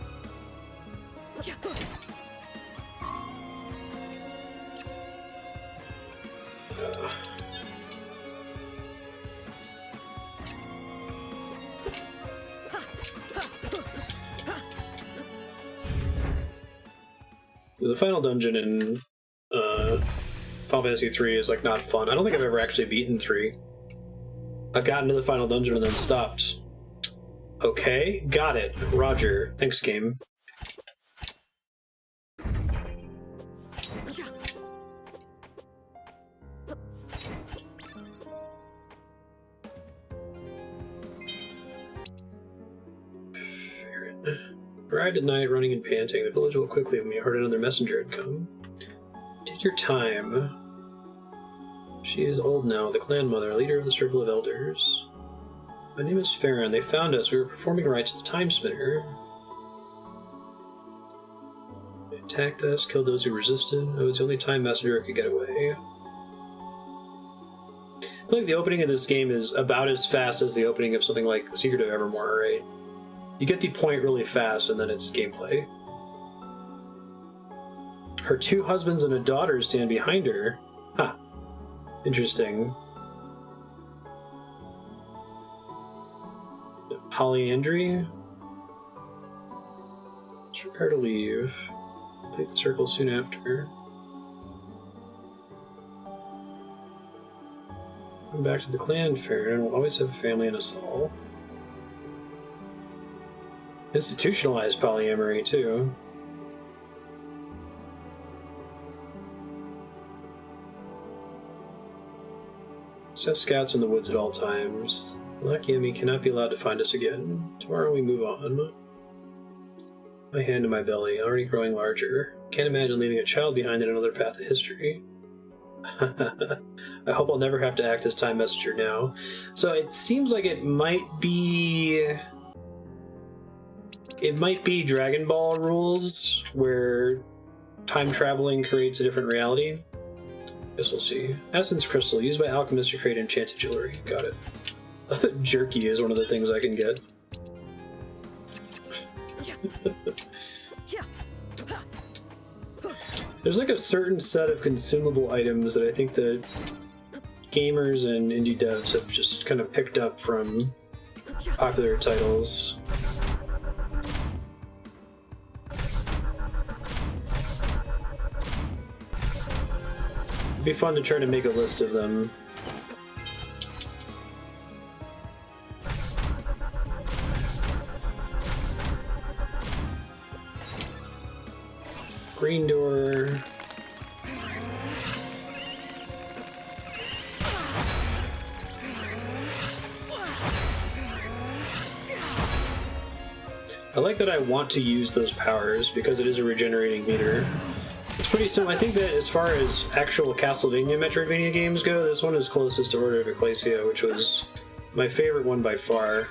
the final dungeon in Final Fantasy 3 is like not fun. I don't think I've ever actually beaten 3. I've gotten to the final dungeon and then stopped. Okay, got it. Roger. Thanks, game. Arrived at night, running and panting. The village woke quickly when we heard another messenger had come. Take your time. She is old now, the clan mother, leader of the circle of elders. My name is Farron. They found us. We were performing rites at the Timespinner. They attacked us, killed those who resisted. I was the only time messenger who could get away. I feel like the opening of this game is about as fast as the opening of something like Secret of Evermore, right? You get the point really fast, and then it's gameplay. Her 2 husbands and a daughter stand behind her. Huh. Interesting. Polyandry? Prepare to leave. Take the circle soon after. Come back to the clan fair, and we'll always have a family in us all. Institutionalized polyamory, too. Set scouts in the woods at all times. The lucky enemy cannot be allowed to find us again. Tomorrow we move on. My hand to my belly, already growing larger. Can't imagine leaving a child behind in another path of history. I hope I'll never have to act as time messenger now. So it seems like it might be Dragon Ball rules where time traveling creates a different reality. Guess we'll see. Essence crystal used by alchemists to create enchanted jewelry. Got it. Jerky is one of the things I can get. There's like a certain set of consumable items that I think that gamers and indie devs have just kind of picked up from popular titles. It'd be fun to try to make a list of them. Green door. I like that I want to use those powers because it is a regenerating meter. It's pretty simple. I think that as far as actual Castlevania Metroidvania games go, this one is closest to Order of Ecclesia, which was my favorite one by far.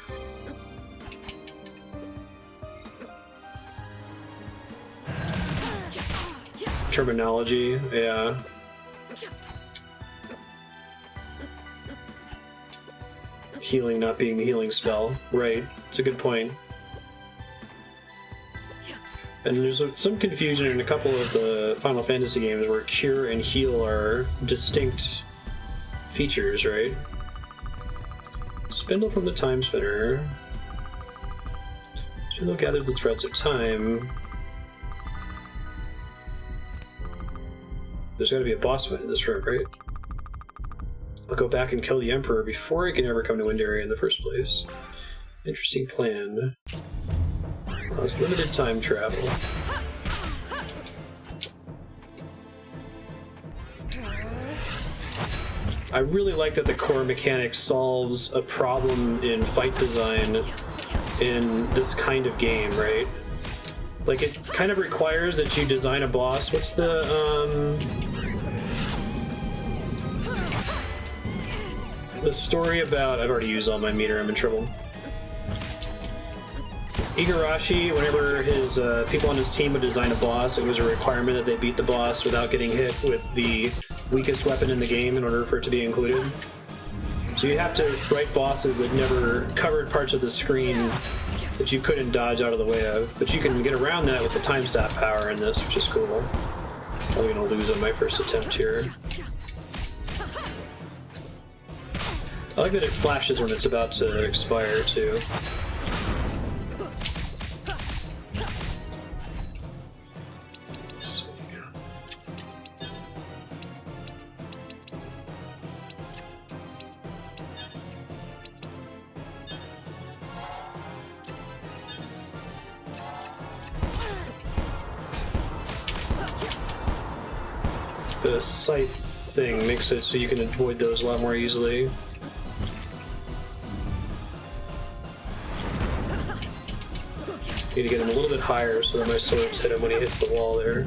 Terminology, yeah. Healing not being the healing spell. Right, it's a good point. And there's some confusion in a couple of the Final Fantasy games where cure and heal are distinct features, right? Spindle from the Timespinner. Spindle gathered the threads of time. There's gotta be a boss fight in this room, right? I'll go back and kill the Emperor before I can ever come to Windaria in the first place. Interesting plan. Oh, it's limited time travel. I really like that the core mechanic solves a problem in fight design in this kind of game, right? Like, it kind of requires that you design a boss. What's the story about... I've already used all my meter, I'm in trouble. Igarashi, whenever his people on his team would design a boss, it was a requirement that they beat the boss without getting hit with the weakest weapon in the game in order for it to be included. So you have to write bosses that never covered parts of the screen that you couldn't dodge out of the way of. But you can get around that with the time stop power in this, which is cool. I'm gonna lose on my first attempt here. I like that it flashes when it's about to expire, too. The scythe thing makes it so you can avoid those a lot more easily. Need to get him a little bit higher so that my swords hit him when he hits the wall there.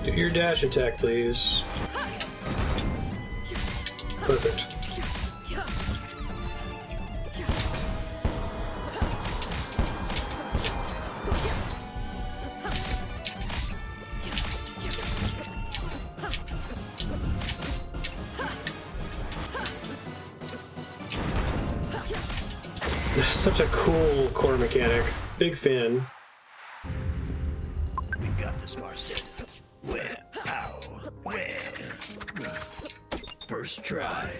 Do your dash attack, please. Perfect. Such a cool core mechanic. Big fan. We got this, Marstead. Where? How? Where? First try.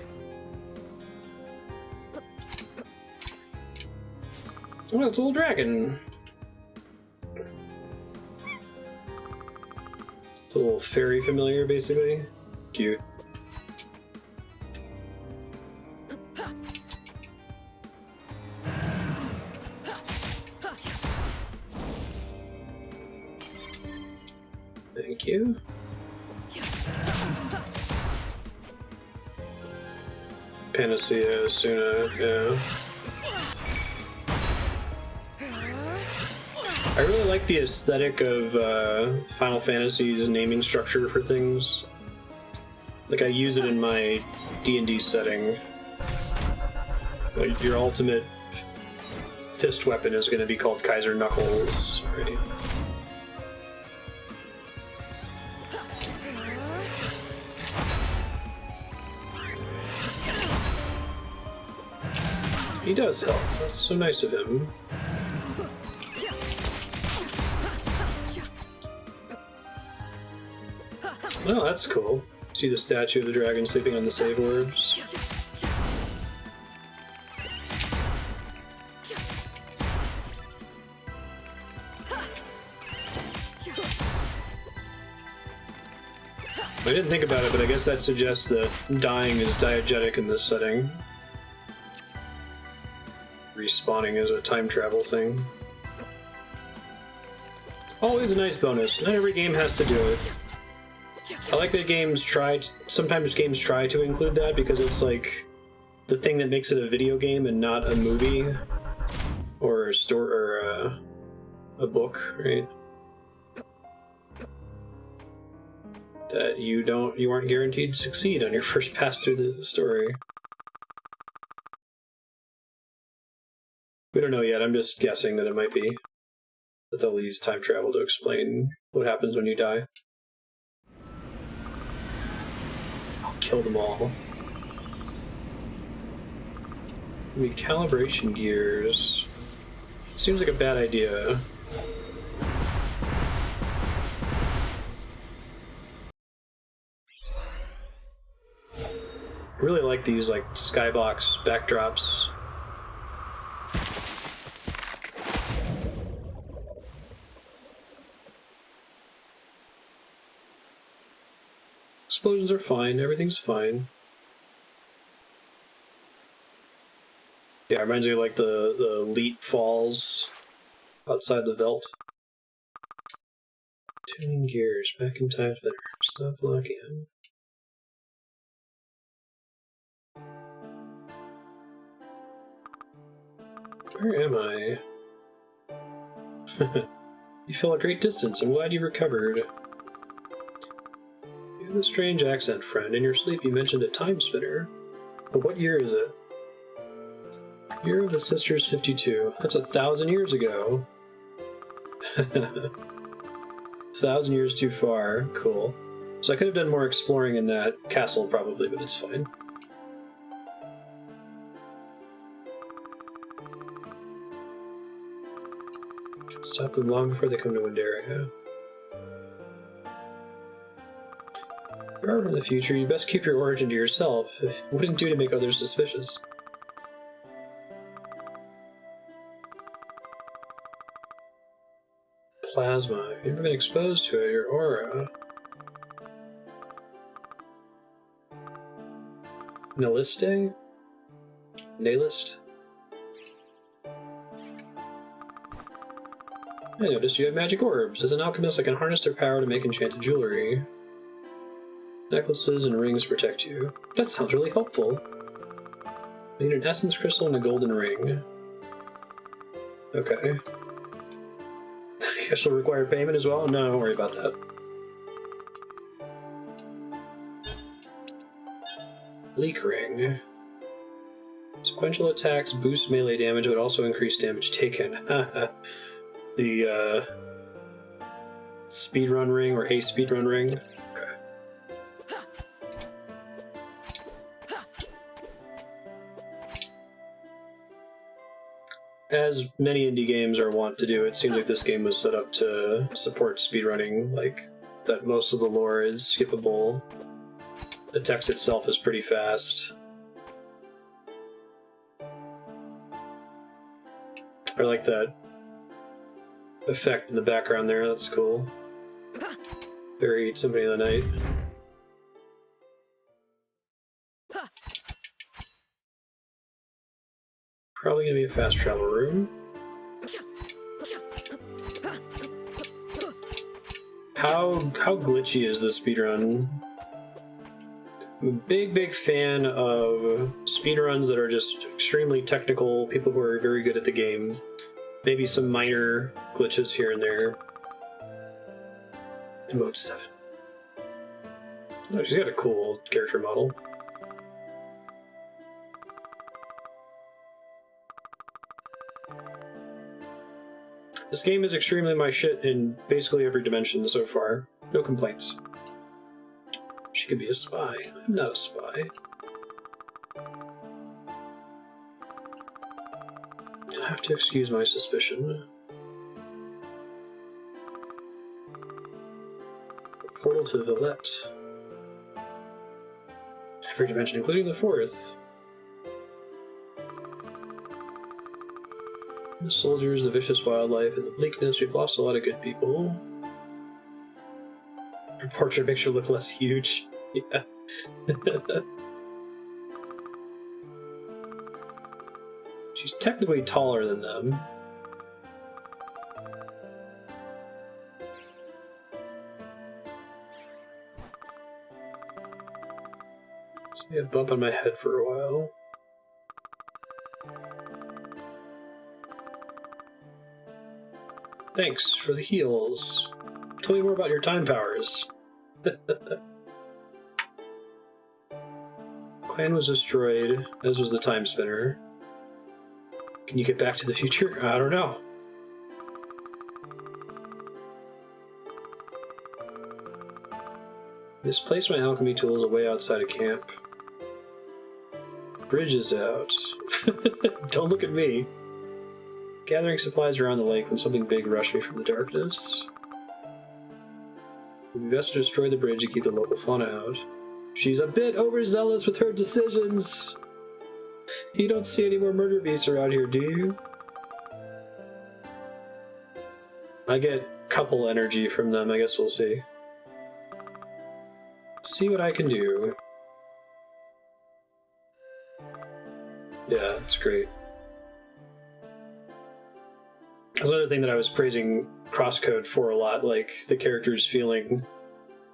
Oh, it's a little dragon. It's a little fairy familiar, basically. Cute. Thank you. Panacea, Asuna, yeah. I really like the aesthetic of Final Fantasy's naming structure for things. Like, I use it in my D&D setting. Like, your ultimate fist weapon is going to be called Kaiser Knuckles, right? He does help. That's so nice of him. Oh, that's cool. See the statue of the dragon sleeping on the save orbs. I didn't think about it, but I guess that suggests that dying is diegetic in this setting. Respawning is a time travel thing. Always a nice bonus. Not every game has to do it. I like that sometimes games try to include that because it's like the thing that makes it a video game and not a movie or a book, right? That you aren't guaranteed to succeed on your first pass through the story. We don't know yet. I'm just guessing that it might be that they'll use time travel to explain what happens when you die. I'll kill them all. Recalibration gears. Seems like a bad idea. I really like these like skybox backdrops. Explosions are fine, everything's fine. Yeah, it reminds me of like the Leet Falls outside the Veld. Tuning gears, back in Timespinner. Stop locking. Where am I? You fell a great distance. I'm glad you recovered. You have a strange accent, friend. In your sleep you mentioned a Timespinner. But what year is it? Year of the Sisters 52. That's 1,000 years ago. 1,000 years too far. Cool. So I could have done more exploring in that castle probably, but it's fine. Stop them long before they come to Windaria. If you are from the future, you best keep your origin to yourself. It wouldn't do to make others suspicious. Plasma. If you've ever been exposed to it, your aura. Nihiliste? Nihilist? I noticed you have magic orbs. As an alchemist, I can harness their power to make enchanted jewelry. Necklaces and rings protect you. That sounds really helpful. I need an essence crystal and a golden ring. Okay. I guess will require payment as well? No, don't worry about that. Leak ring. Sequential attacks boost melee damage, but also increase damage taken. The speedrun ring or a speedrun ring. Okay. As many indie games are wont to do, it seems like this game was set up to support speedrunning, like that most of the lore is skippable. The text itself is pretty fast. I like that effect in the background there, that's cool. Buried Symphony of the Night. Probably gonna be a fast travel room. How glitchy is this speedrun? I'm a big fan of speedruns that are just extremely technical, people who are very good at the game. Maybe some minor glitches here and there. In mode 7. Oh, she's got a cool character model. This game is extremely my shit in basically every dimension so far. No complaints. She could be a spy. I'm not a spy. You'll have to excuse my suspicion. Portal to Villette. Every dimension, including the fourth. The soldiers, the vicious wildlife, and the bleakness. We've lost a lot of good people. Her portrait makes her look less huge. Yeah. She's technically taller than them. So we have a bump on my head for a while. Thanks for the heals. Tell me more about your time powers. Clan was destroyed, as was the Timespinner. Can you get back to the future? I don't know. Misplaced my alchemy tools away outside of camp. Bridge is out. Don't look at me. Gathering supplies around the lake when something big rushed me from the darkness. It would be best to destroy the bridge to keep the local fauna out. She's a bit overzealous with her decisions. You don't see any more murder beasts around here, do you? I get couple energy from them, I guess we'll see. See what I can do. Yeah, it's great. That's another thing that I was praising Crosscode for a lot, like the characters feeling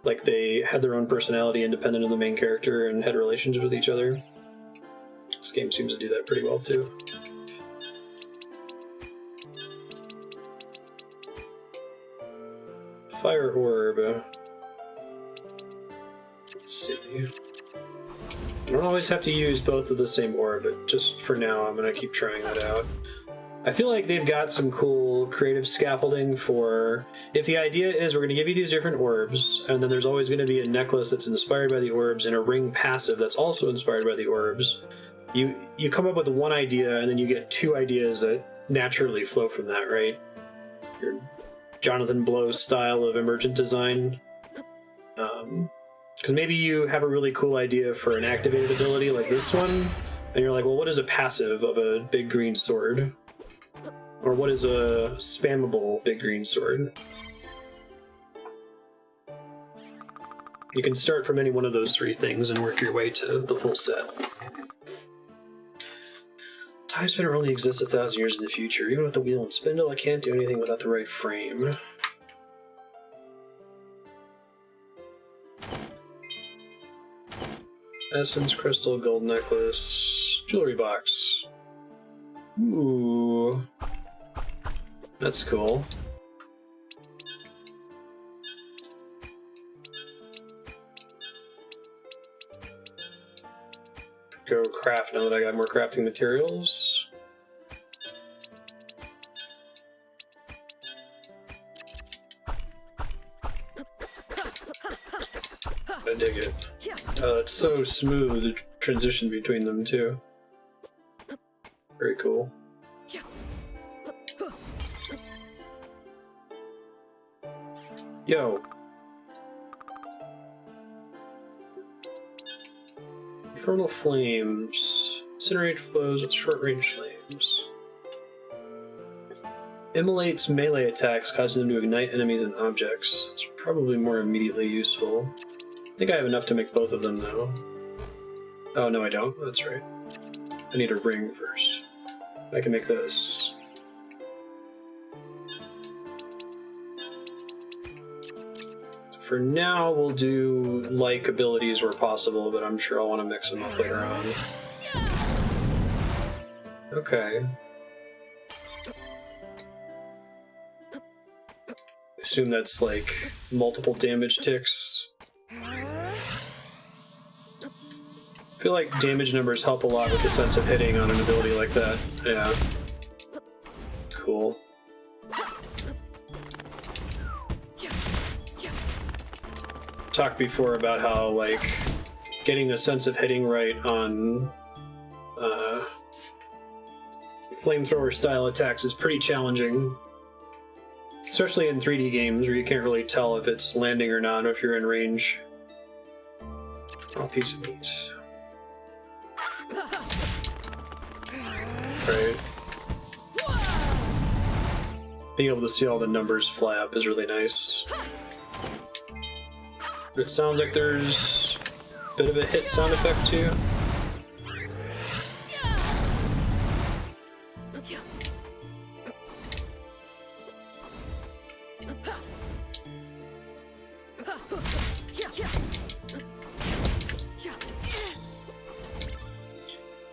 like they had their own personality independent of the main character and had relationships with each other. This game seems to do that pretty well too. Fire orb. Let's see. I don't always have to use both of the same orb, but just for now I'm going to keep trying that out. I feel like they've got some cool creative scaffolding for... If the idea is we're going to give you these different orbs, and then there's always going to be a necklace that's inspired by the orbs and a ring passive that's also inspired by the orbs, you come up with one idea, and then you get two ideas that naturally flow from that, right? Your Jonathan Blow style of emergent design. Because maybe you have a really cool idea for an activated ability like this one, and you're like, well, what is a passive of a big green sword? Or what is a spammable big green sword? You can start from any one of those three things and work your way to the full set. Timespinner only exists 1,000 years in the future. Even with the wheel and spindle, I can't do anything without the right frame. Essence, crystal, gold necklace, jewelry box. Ooh. That's cool. Go craft now that I got more crafting materials. I dig it. It's so smooth, the transition between them too. Very cool. Yo. Infernal flames. Incinerate flows with short-range flames. Immolates melee attacks, causing them to ignite enemies and objects. It's probably more immediately useful. I think I have enough to make both of them now. Oh, no I don't. That's right. I need a ring first. I can make this. For now, we'll do like abilities where possible, but I'm sure I'll want to mix them up later on. Okay. Assume that's like multiple damage ticks. I feel like damage numbers help a lot with the sense of hitting on an ability like that. Yeah. Cool. Talked before about how, like, getting the sense of hitting right on flamethrower style attacks is pretty challenging. Especially in 3D games where you can't really tell if it's landing or not, or if you're in range. Oh, piece of meat. Right. Being able to see all the numbers fly up is really nice. It sounds like there's a bit of a hit sound effect too.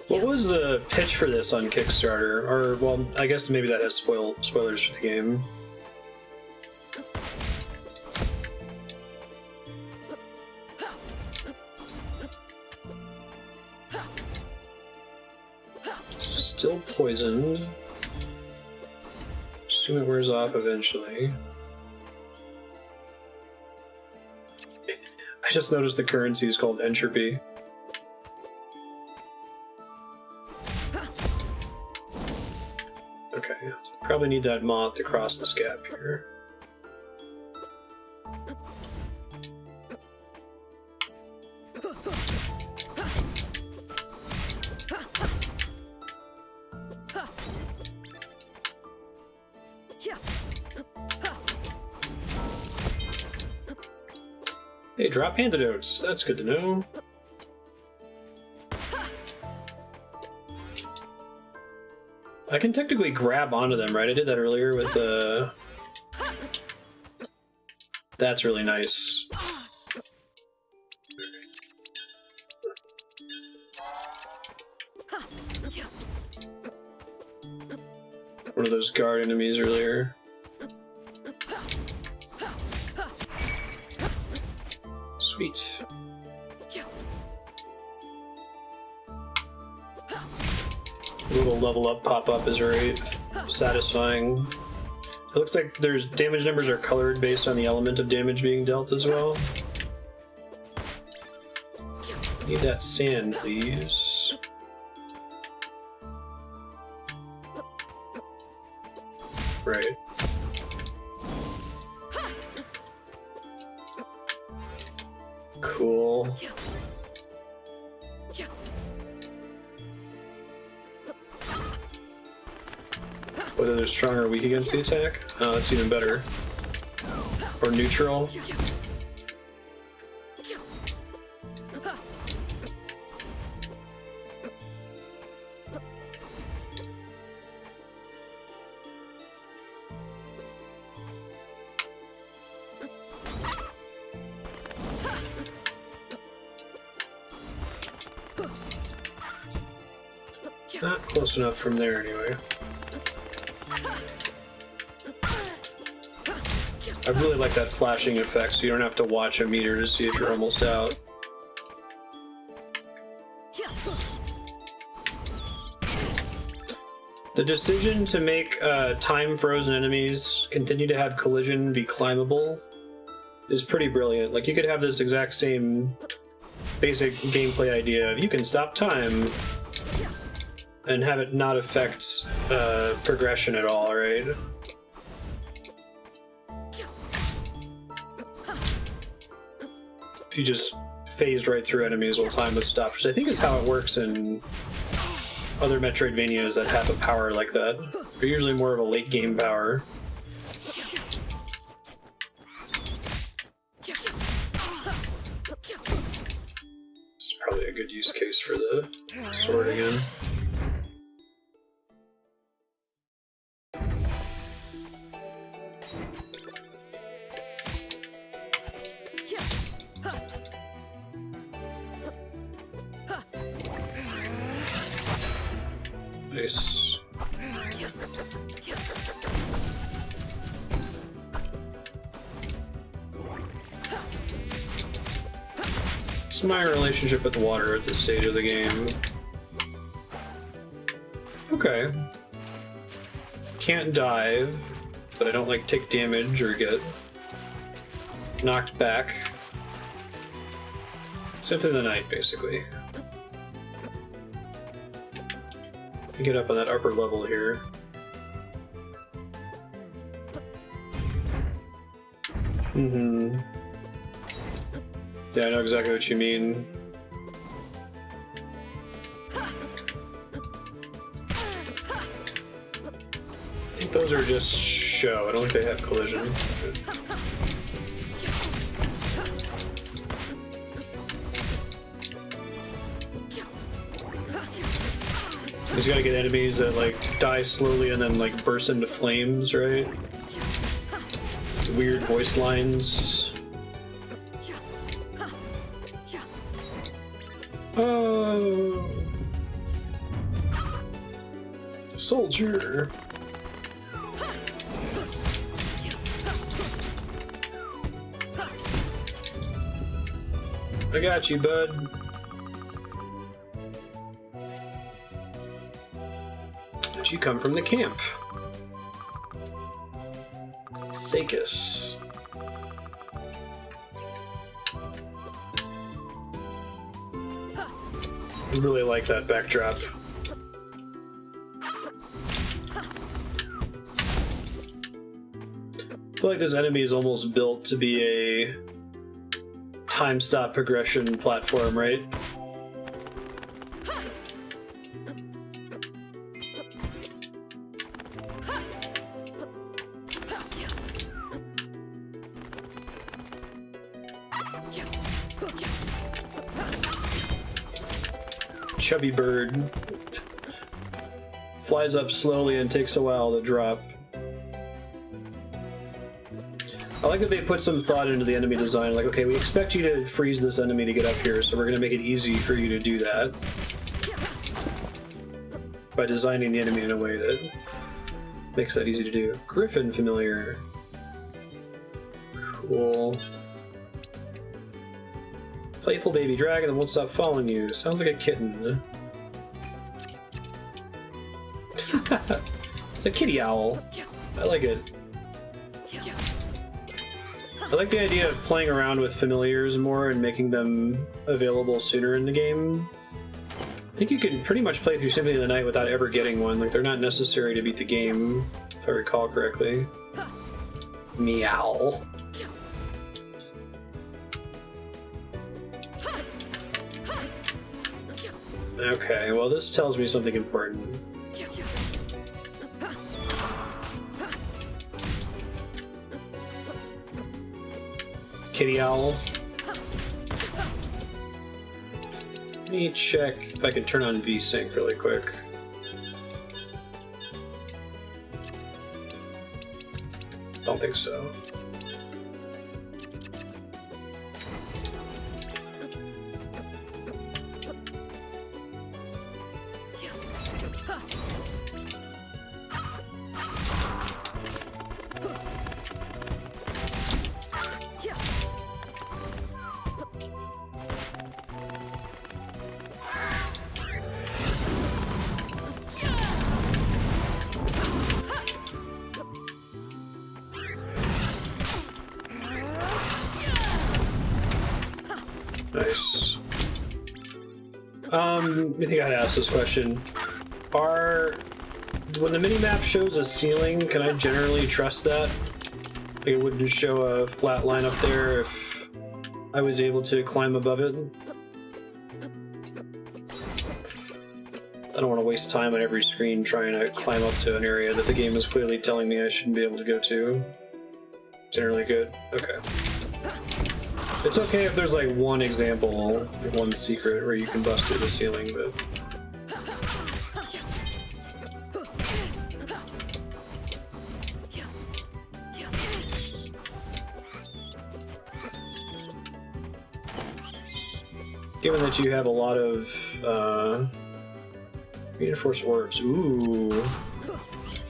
What was the pitch for this on Kickstarter? Or, well, I guess maybe that has spoilers for the game. Still poisoned. Assume it wears off eventually. I just noticed the currency is called entropy. Okay, so probably need that moth to cross this gap here. Hey, drop antidotes. That's good to know. I can technically grab onto them, right? I did that earlier with the... That's really nice. One of those guard enemies earlier. Sweet. A little level up pop-up is very satisfying. It looks like there's damage numbers are colored based on the element of damage being dealt as well. Need that sand, please. Right. Cool. Whether they're strong or weak against the attack? Oh, that's even better. Or neutral. Not close enough from there anyway. I really like that flashing effect, so you don't have to watch a meter to see if you're almost out. The decision to make time-frozen enemies continue to have collision be climbable is pretty brilliant. Like, you could have this exact same basic gameplay idea of you can stop time and have it not affect progression at all, right? If you just phased right through enemies while time would stop, which I think is how it works in other Metroidvanias that have a power like that. They're usually more of a late game power. It's probably a good use case for the sword again. Nice. What's my relationship with water at this stage of the game? Okay. Can't dive, but I don't like take damage or get knocked back. Symphony of the Night, basically. Get up on that upper level here. Mm-hmm. Yeah, I know exactly what you mean. I think those are just show. I don't think they have collision. You gotta get enemies that like die slowly and then like burst into flames, right? Weird voice lines. Oh, soldier. I got you, bud. You come from the camp. Sakis. I really like that backdrop. I feel like this enemy is almost built to be a time stop progression platform, right? Chubby bird. Flies up slowly and takes a while to drop. I like that they put some thought into the enemy design. Like, okay, we expect you to freeze this enemy to get up here, so we're going to make it easy for you to do that. By designing the enemy in a way that makes that easy to do. Griffin familiar. Cool. Playful baby dragon that won't stop following you. Sounds like a kitten. It's a kitty owl. I like it. I like the idea of playing around with familiars more and making them available sooner in the game. I think you can pretty much play through Symphony of the Night without ever getting one. Like, they're not necessary to beat the game, if I recall correctly. Meow. Okay, well this tells me something important. Kitty owl. Let me check if I can turn on VSync really quick. Don't think so. Nice. I think I'd ask this question. When the minimap shows a ceiling, can I generally trust that? Like, it wouldn't show a flat line up there if I was able to climb above it? I don't want to waste time on every screen trying to climb up to an area that the game is clearly telling me I shouldn't be able to go to. Generally good. Okay. It's okay if there's like one example, one secret where you can bust through the ceiling, but... Given that you have a lot of Reinforced orbs. Ooh.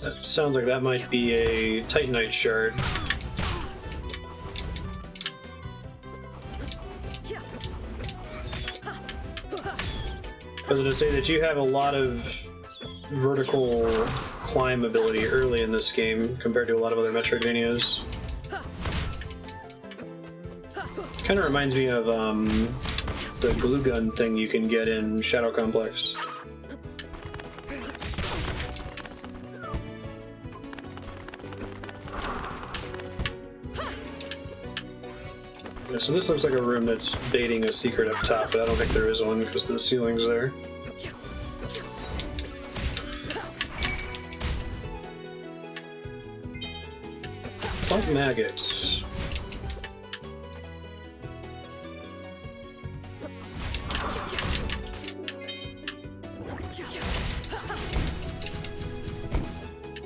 That sounds like that might be a Titanite shard. I was going to say that you have a lot of vertical climb ability early in this game compared to a lot of other Metroidvanias. Kind of reminds me of the glue gun thing you can get in Shadow Complex. Yeah, so this looks like a room that's baiting a secret up top, but I don't think there is one because the ceiling's there. Plant maggots.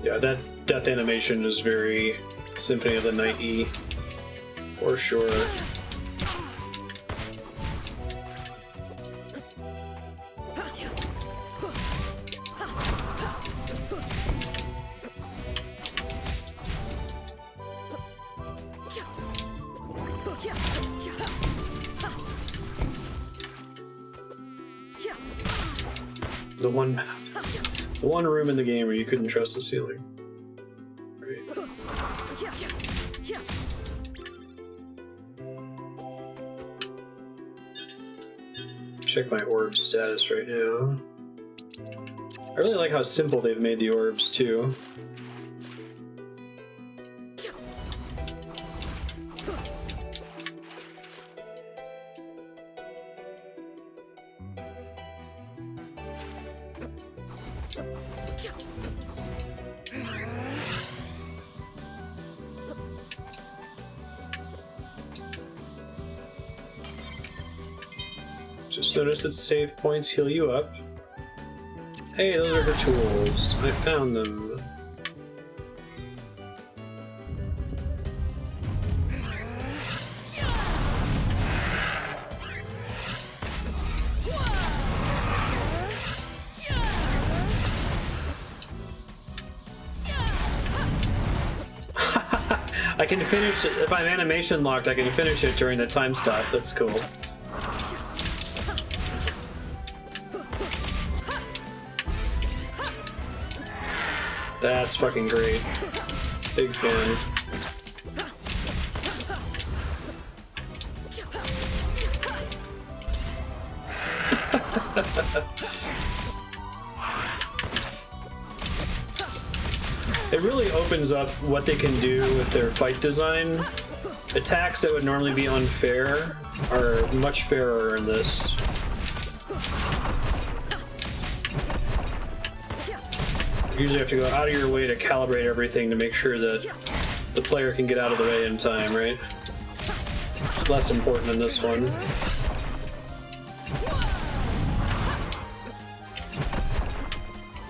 Yeah, that death animation is very Symphony of the Night-y, for sure. The one room in the game where you couldn't trust the ceiling. Right. Check my orb status right now. I really like how simple they've made the orbs too. Just notice that save points heal you up. Hey, those are the tools. I found them. I can finish it. If I'm animation locked, I can finish it during the time stop. That's cool. That's fucking great. Big fan. It really opens up what they can do with their fight design. Attacks that would normally be unfair are much fairer in this. You usually have to go out of your way to calibrate everything to make sure that the player can get out of the way in time, right? It's less important in this one.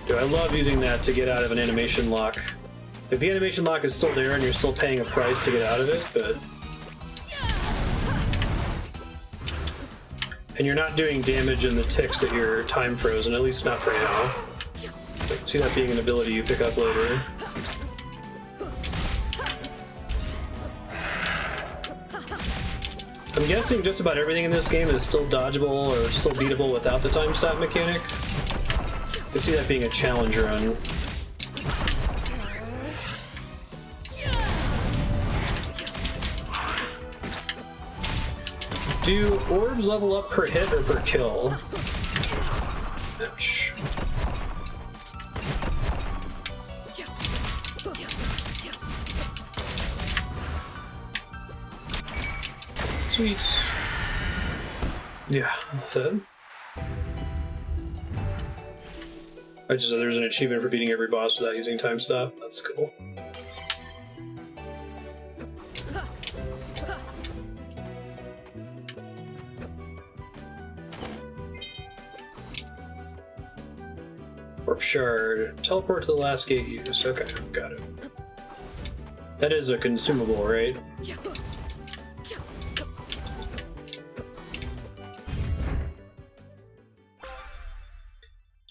Dude, I love using that to get out of an animation lock. If the animation lock is still there and you're still paying a price to get out of it, but... And you're not doing damage in the ticks that you're time frozen, at least not for now. I can see that being an ability you pick up later. I'm guessing just about everything in this game is still dodgeable or still beatable without the time stop mechanic. I can see that being a challenge run. Do orbs level up per hit or per kill? Ouch. Sweet. Yeah, that. There's an achievement for beating every boss without using time stop. That's cool. Warp shard. Teleport to the last gate used. Okay, got it. That is a consumable, right?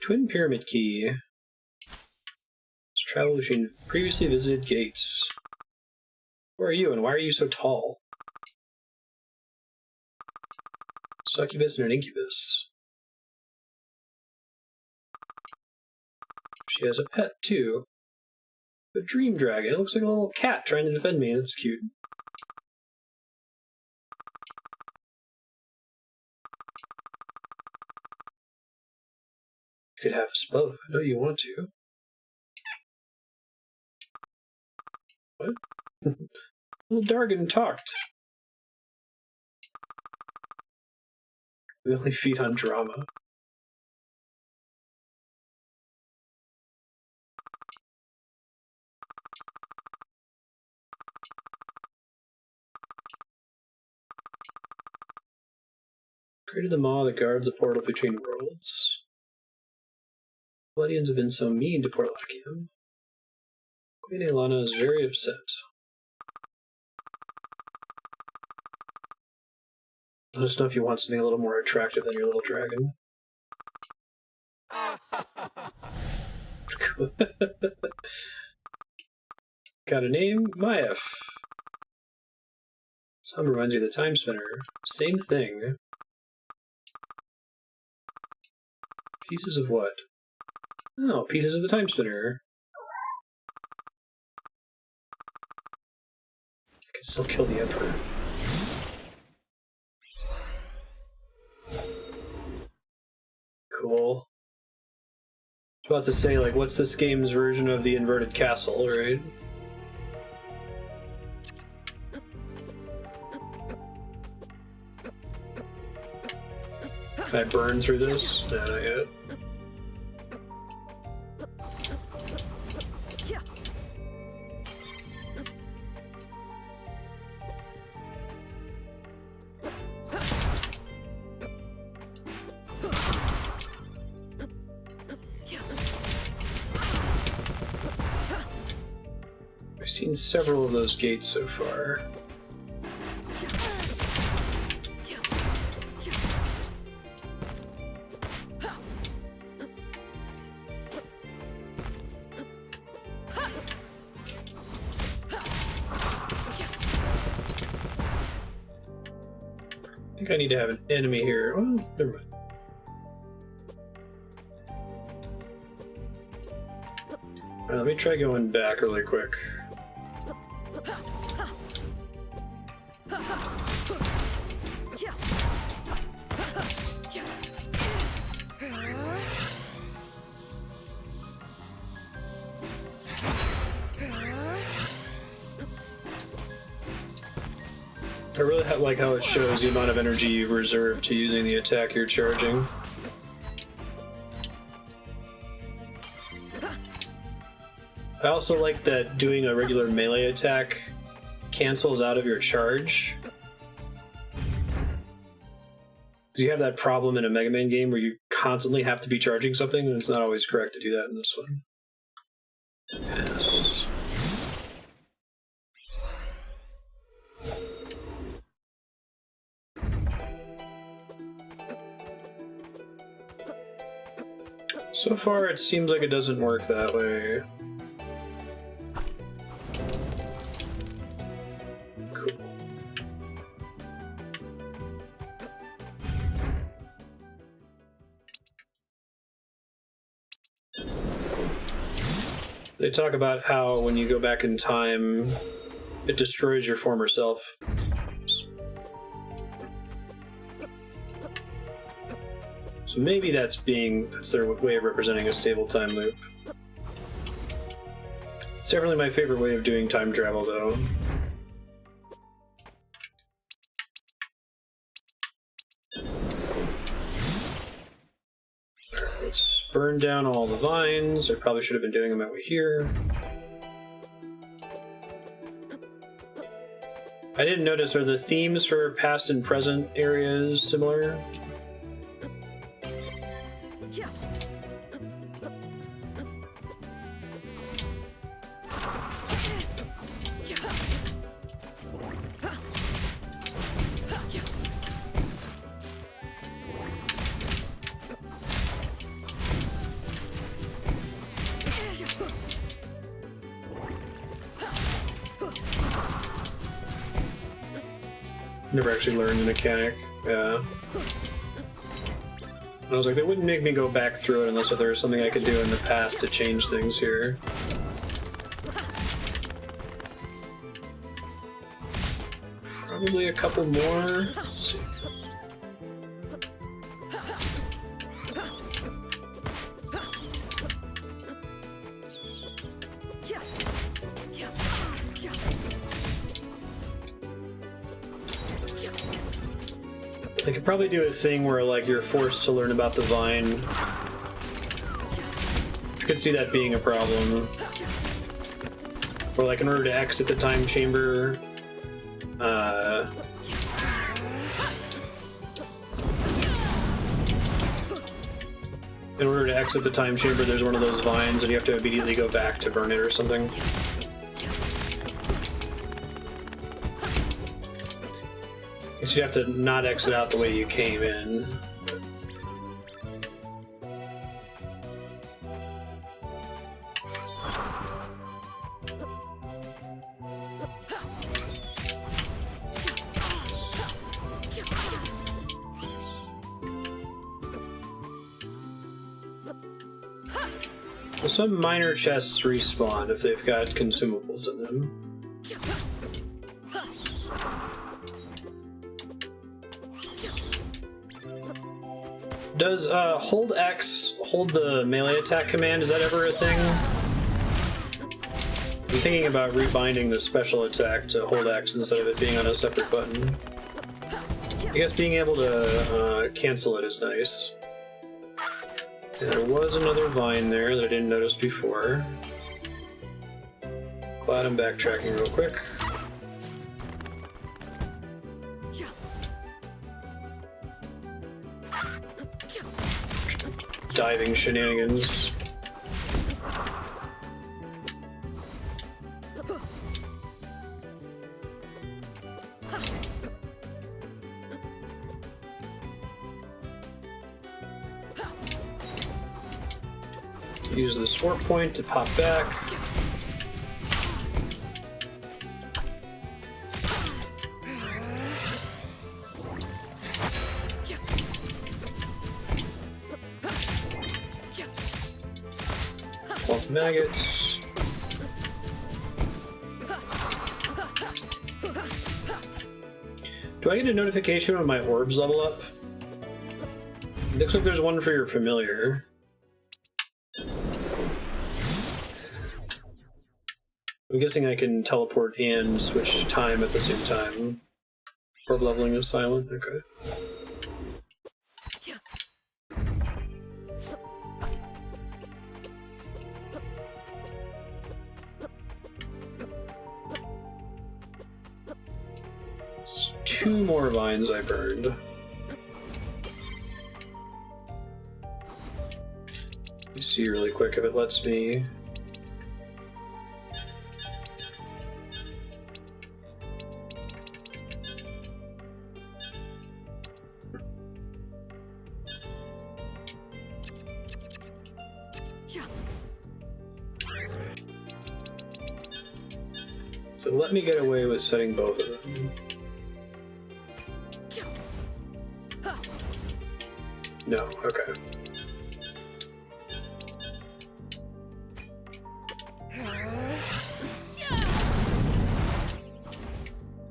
Twin Pyramid Key. Let's travel between previously visited gates. Who are you, and why are you so tall? Succubus and an incubus. She has a pet, too. A dream dragon. It looks like a little cat trying to defend me. That's cute. You could have us both. I know you want to. What? Little Dargan talked. We only feed on drama. Created the maw that guards the portal between worlds. Palladians have been so mean to poor Lachium. Queen Elana is very upset. Let us know if you want something a little more attractive than your little dragon. Got a name? Maef. Some reminds you of the Timespinner. Same thing. Pieces of what? Oh, pieces of the Timespinner. I can still kill the Emperor. Cool. I was about to say, like, what's this game's version of the inverted castle, right? Can I burn through this? No, not yet. I've seen several of those gates so far. I think I need to have an enemy here. Oh, never mind. Alright, let me try going back really quick. I really like how it shows the amount of energy you've reserved to using the attack you're charging. I also like that doing a regular melee attack cancels out of your charge. Because you have that problem in a Mega Man game where you constantly have to be charging something, and it's not always correct to do that in this one. Yes. So far, it seems like it doesn't work that way. Cool. They talk about how when you go back in time, it destroys your former self. So maybe that's their way of representing a stable time loop. It's definitely my favorite way of doing time travel, though. Alright, let's burn down all the vines. I probably should have been doing them over here. I didn't notice, are the themes for past and present areas similar? Never actually learned the mechanic. Yeah. I was like, they wouldn't make me go back through it unless there was something I could do in the past to change things here. Probably a couple more. Let's see. I could probably do a thing where, like, you're forced to learn about the vine. I could see that being a problem. Or, like, in order to exit the time chamber, there's one of those vines and you have to immediately go back to burn it or something. I guess you have to not exit out the way you came in. Some minor chests respawn if they've got consumables in them. Does hold X hold the melee attack command? Is that ever a thing? I'm thinking about rebinding the special attack to hold X instead of it being on a separate button. I guess being able to cancel it is nice. There was another vine there that I didn't notice before. Glad I'm backtracking real quick. Diving shenanigans. Use the sword point to pop back. Maggots. Do I get a notification when my orbs level up? It looks like there's one for your familiar. I'm guessing I can teleport and switch time at the same time. Orb leveling is silent, okay. Two more vines I burned. Let me see really quick if it lets me. So let me get away with setting both of them. No, okay.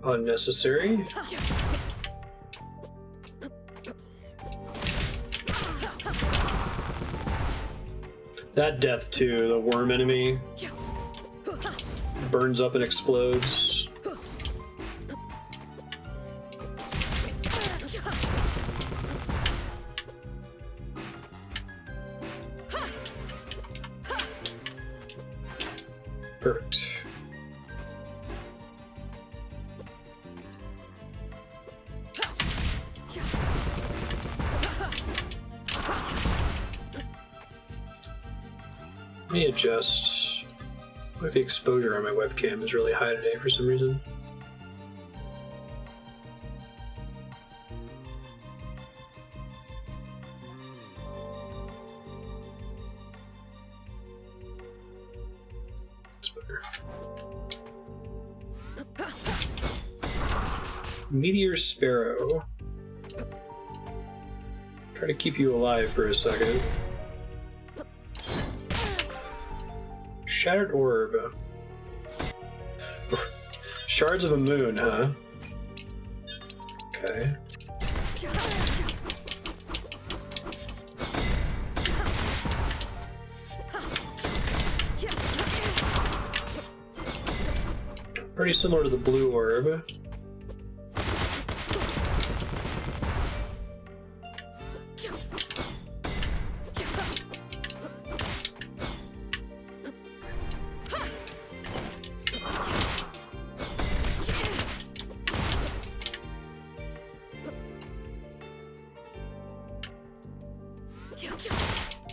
Unnecessary. That death too, the worm enemy. Burns up and explodes. Perfect. Let me adjust. What if the exposure on my webcam is really high today for some reason? That's better. Meteor Sparrow. Try to keep you alive for a second. Shattered Orb. Shards of a Moon, huh? Okay. Pretty similar to the Blue Orb.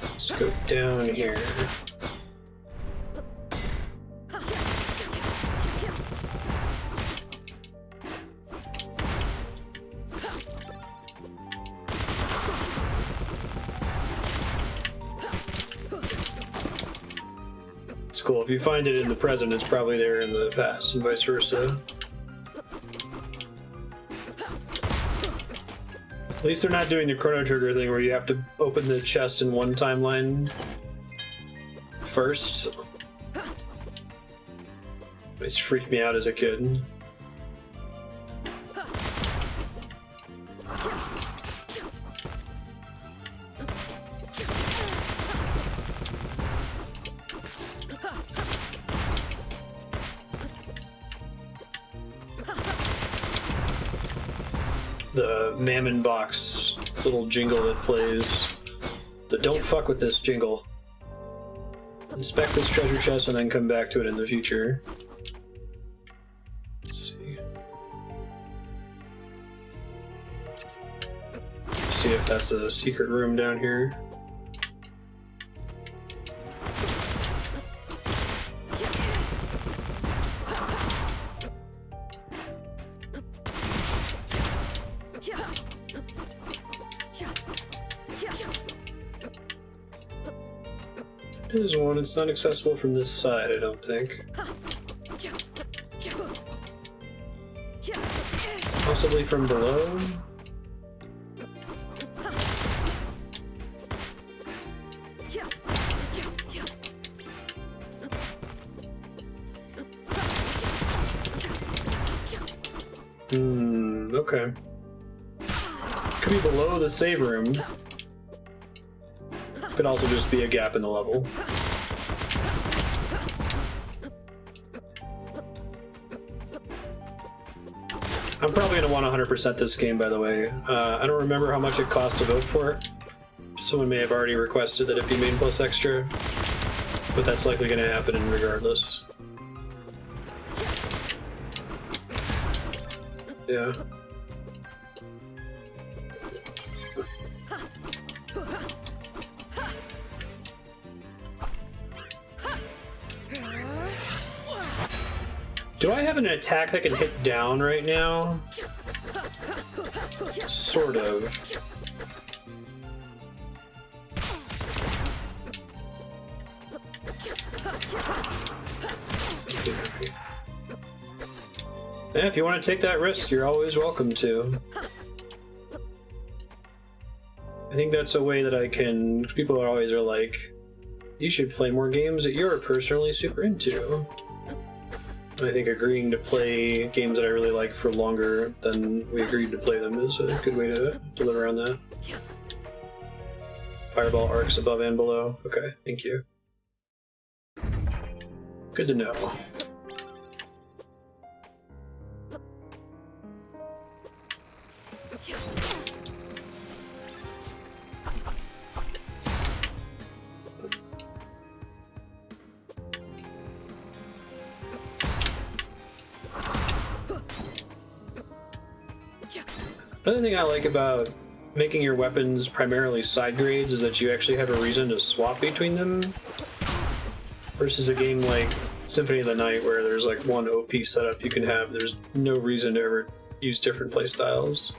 Let's go down here. It's cool. If you find it in the present, it's probably there in the past, and vice versa. At least they're not doing the Chrono Trigger thing where you have to open the chest in one timeline first. It's freaked me out as a kid. The Mammon Box little jingle that plays. The don't fuck with this jingle. Inspect this treasure chest and then come back to it in the future. Let's see. Let's see if that's a secret room down here. There's one, it's not accessible from this side, I don't think. Possibly from below? Okay. Could be below the save room. Could also just be a gap in the level. I'm probably going to want 100% this game, by the way. I don't remember how much it cost to vote for it. Someone may have already requested that it be main plus extra, but that's likely going to happen regardless. Yeah. Do I have an attack that can hit down right now? Sort of. Yeah, if you want to take that risk, you're always welcome to. I think that's a way that I can... People are always like, you should play more games that you're personally super into. I think agreeing to play games that I really like for longer than we agreed to play them is a good way to deliver on that. Fireball arcs above and below. Okay, thank you. Good to know. Another thing I like about making your weapons primarily side grades is that you actually have a reason to swap between them, versus a game like Symphony of the Night where there's like one OP setup you can have. There's no reason to ever use different playstyles.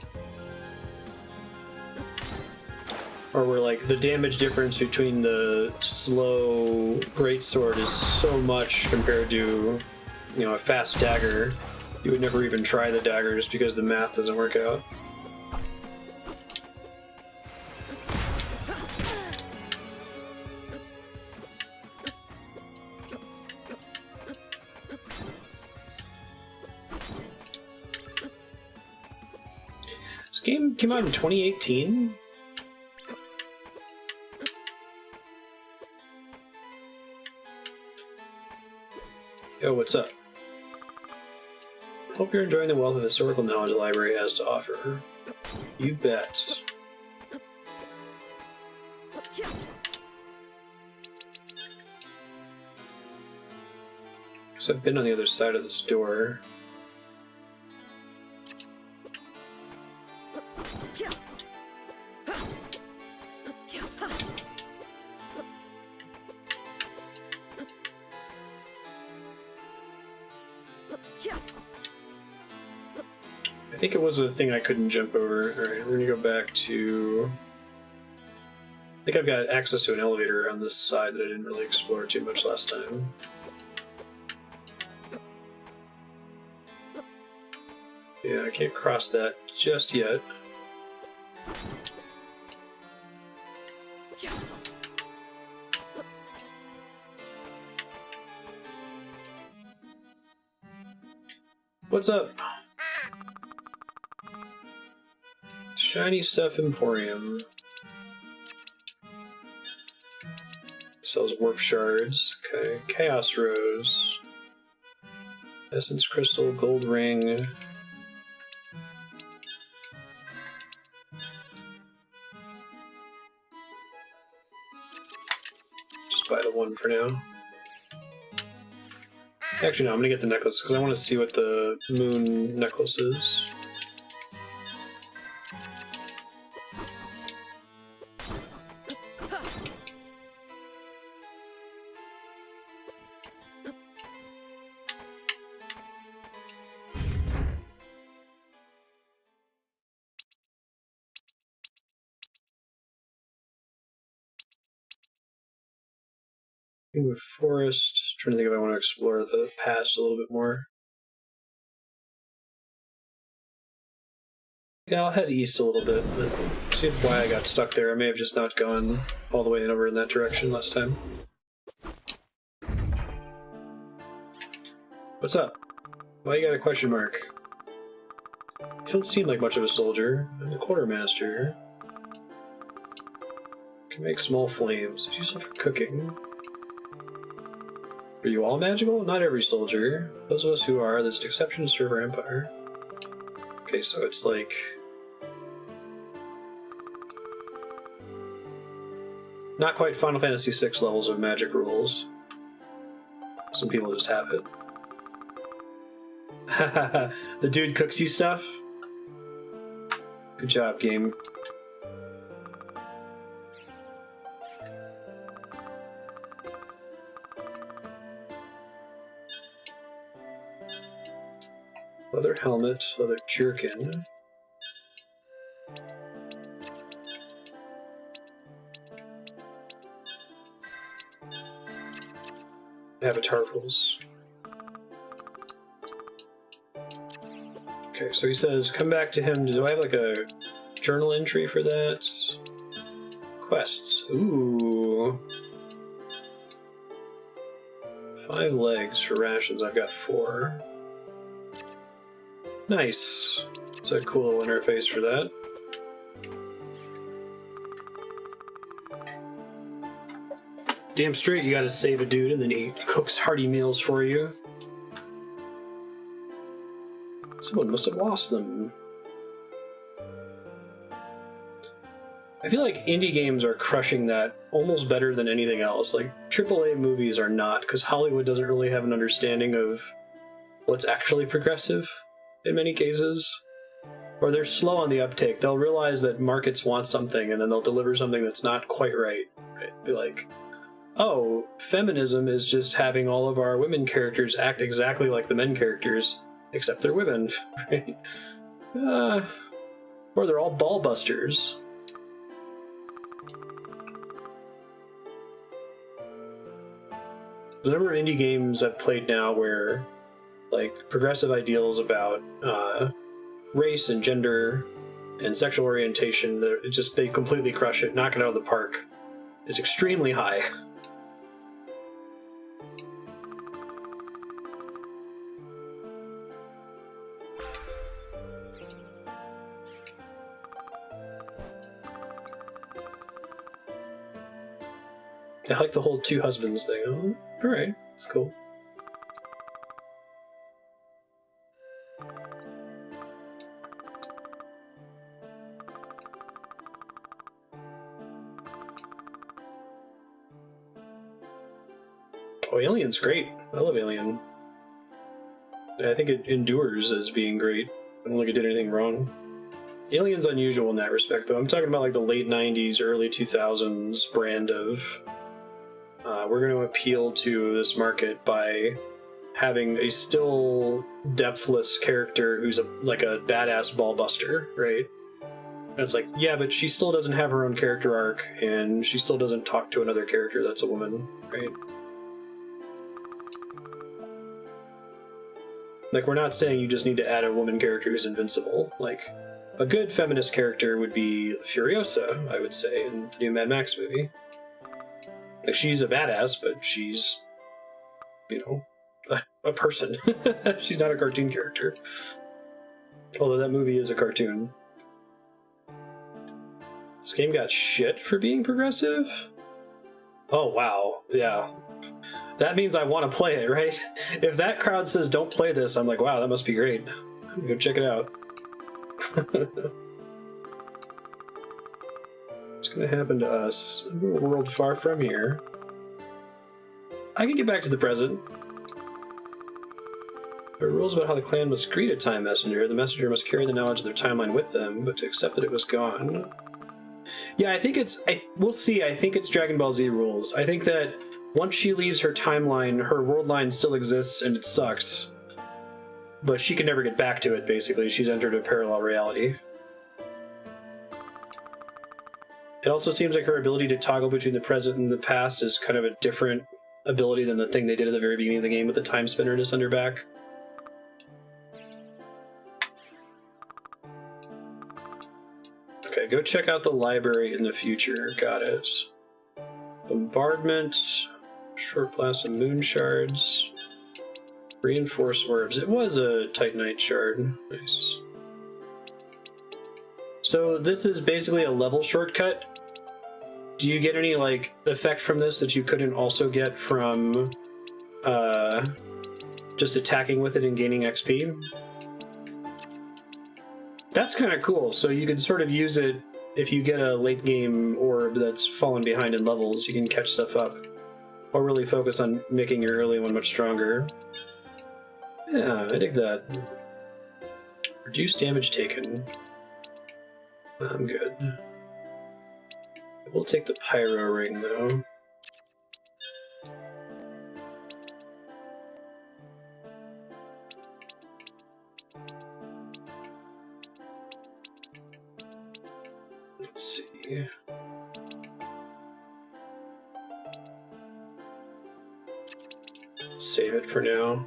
Or where like the damage difference between the slow greatsword is so much compared to, you know, a fast dagger. You would never even try the dagger just because the math doesn't work out. This game came out in 2018? Yo, what's up? Hope you're enjoying the wealth of historical knowledge the library has to offer. You bet. Guess I've been on the other side of this door. I think it was a thing I couldn't jump over. Alright, we're gonna go back to... I think I've got access to an elevator on this side that I didn't really explore too much last time. Yeah, I can't cross that just yet. What's up? Shiny Stuff Emporium. Sells warp shards. Okay. Chaos Rose. Essence Crystal, Gold Ring. Just buy the one for now. Actually, no, I'm gonna get the necklace because I want to see what the moon necklace is. With forest, trying to think if I want to explore the past a little bit more. Yeah, I'll head east a little bit, but see why I got stuck there. I may have just not gone all the way over in that direction last time. What's up? Why you got a question mark? You don't seem like much of a soldier. I'm a quartermaster. Can make small flames. It's useful for cooking. Are you all magical? Not every soldier. Those of us who are, there's an exception to serve our empire. Okay, so it's like... not quite Final Fantasy VI levels of magic rules. Some people just have it. The dude cooks you stuff? Good job, game. Leather helmet, leather jerkin. Avatar rules. Okay, so he says, come back to him. Do I have like a journal entry for that? Quests. Ooh. 5 legs for rations. I've got 4. Nice. It's a cool little interface for that. Damn straight you gotta save a dude and then he cooks hearty meals for you. Someone must have lost them. I feel like indie games are crushing that almost better than anything else. Like, AAA movies are not, because Hollywood doesn't really have an understanding of what's actually progressive in many cases. Or they're slow on the uptake. They'll realize that markets want something and then they'll deliver something that's not quite right. Be like, oh, feminism is just having all of our women characters act exactly like the men characters, except they're women, right? Or they're all ball busters. The number of indie games I've played now where like progressive ideals about race and gender and sexual orientation. They completely crush it, knock it out of the park. It's extremely high. I like the whole two husbands thing. Oh, all right, that's cool. Oh, Alien's great. I love Alien. I think it endures as being great. I don't think it did anything wrong. Alien's unusual in that respect, though. I'm talking about like the late 90s, early 2000s brand of we're going to appeal to this market by having a still depthless character who's like a badass ball buster, right? And it's like, yeah, but she still doesn't have her own character arc, and she still doesn't talk to another character that's a woman, right? Like, we're not saying you just need to add a woman character who's invincible. Like, a good feminist character would be Furiosa, I would say, in the new Mad Max movie. Like, she's a badass, but she's, you know, a person. She's not a cartoon character. Although that movie is a cartoon. This game got shit for being progressive? Oh, wow. Yeah. That means I want to play it, right? If that crowd says don't play this, I'm like, wow, that must be great. Go check it out. What's going to happen to us? A world far from here. I can get back to the present. There are rules about how the clan must greet a time messenger. The messenger must carry the knowledge of their timeline with them, but to accept that it was gone. Yeah, I think it's... we'll see. I think it's Dragon Ball Z rules. I think that once she leaves her timeline, her world line still exists, and it sucks. But she can never get back to it, basically. She's entered a parallel reality. It also seems like her ability to toggle between the present and the past is kind of a different ability than the thing they did at the very beginning of the game with the Timespinner to send her back. Okay, go check out the library in the future. Got it. Bombardment. Short blast of moon shards. Reinforced orbs. It was a Titanite shard. Nice. So this is basically a level shortcut. Do you get any, like, effect from this that you couldn't also get from just attacking with it and gaining XP? That's kind of cool. So you can sort of use it if you get a late game orb that's fallen behind in levels. You can catch stuff up, or really focus on making your early one much stronger. Yeah, I dig that. Reduce damage taken. I'm good. We'll take the Pyro Ring, though. Let's see. Save it for now.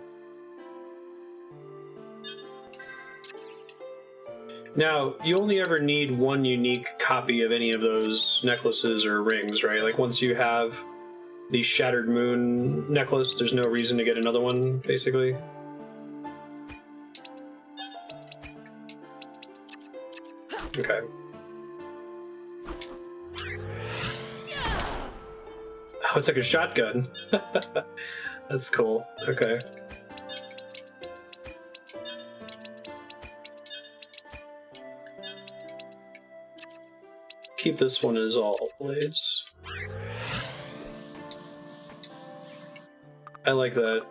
Now, you only ever need one unique copy of any of those necklaces or rings, right? Like, once you have the Shattered Moon necklace, there's no reason to get another one, basically. Okay. Oh, it's like a shotgun. That's cool. Okay. Keep this one as all blades. I like that.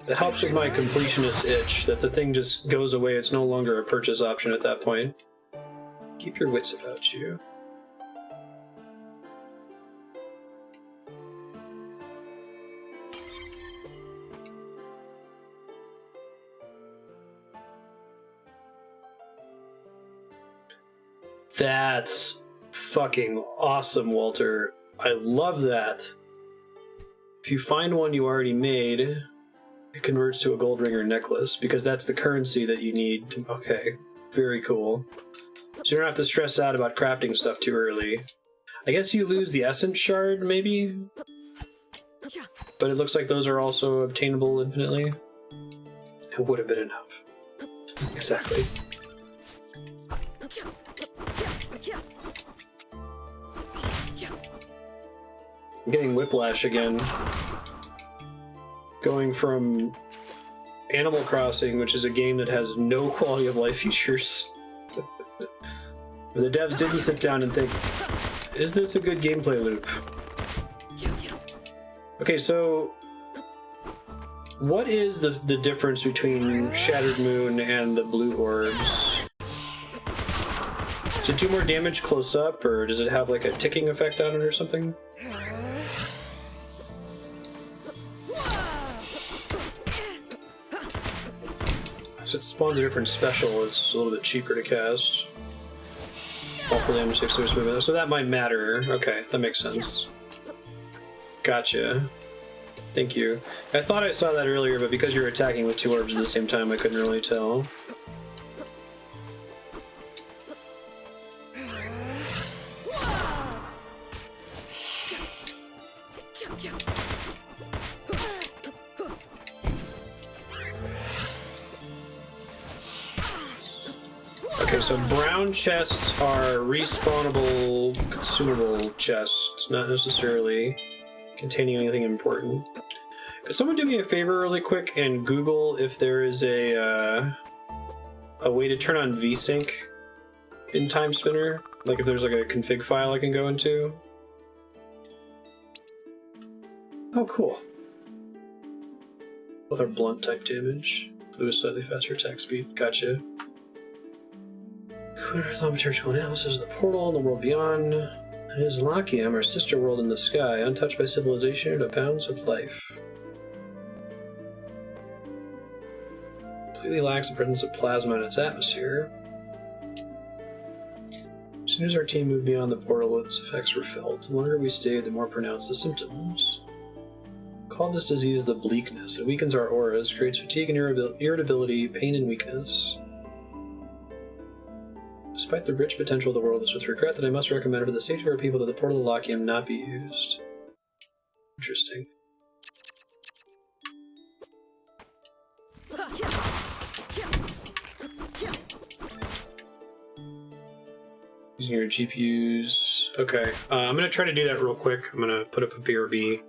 It helps with my completionist itch, that the thing just goes away. It's no longer a purchase option at that point. Keep your wits about you. That's fucking awesome, Walter. I love that. If you find one you already made, It converts to a gold ring or necklace because that's the currency that you need to... Okay, very cool. So you don't have to stress out about crafting stuff too early. I guess you lose the essence shard, maybe? But it looks like those are also obtainable infinitely. It would have been enough. Exactly. I'm getting whiplash again. Going from Animal Crossing, which is a game that has no quality of life features. The devs didn't sit down and think, is this a good gameplay loop? Okay, so what is the difference between Shattered Moon and the blue orbs? Does it do more damage close up, or does it have like a ticking effect on it or something? So it spawns a different special, it's a little bit cheaper to cast. All for damage, 6 movement. So that might matter. Okay, that makes sense. Gotcha. Thank you. I thought I saw that earlier, but because you're attacking with 2 orbs at the same time, I couldn't really tell. Okay, so brown chests are respawnable, consumable chests, not necessarily containing anything important. Could someone do me a favor really quick and Google if there is a way to turn on VSync in Timespinner? Like if there's like a config file I can go into? Oh, cool. Both are blunt type damage. Blue is slightly faster attack speed. Gotcha. Clear thaumaturgical analysis of the portal in the world beyond. It is Lachiam, our sister world in the sky, untouched by civilization and abounds with life. Completely lacks the presence of plasma in its atmosphere. As soon as our team moved beyond the portal, its effects were felt. The longer we stayed, the more pronounced the symptoms. Call this disease the bleakness. It weakens our auras, creates fatigue and irritability, pain and weakness. Despite the rich potential of the world, it's with regret that I must recommend for the safety of our people that the portal of Lachiam not be used. Interesting. Using your GPUs. Okay, I'm going to try to do that real quick. I'm going to put up a BRB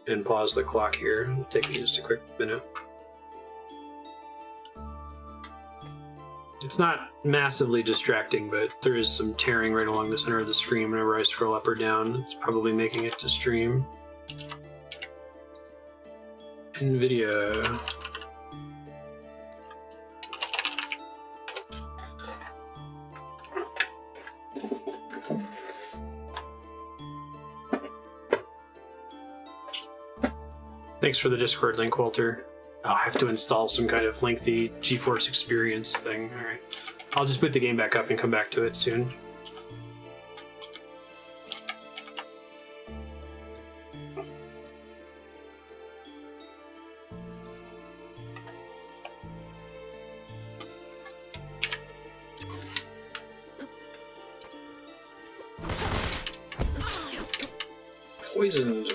and pause the clock here. It'll take me just a quick minute. It's not massively distracting, but there is some tearing right along the center of the screen whenever I scroll up or down. It's probably making it to stream. NVIDIA. Thanks for the Discord link, Walter. I'll have to install some kind of lengthy GeForce Experience thing. Alright. I'll just boot the game back up and come back to it soon. Poisoned.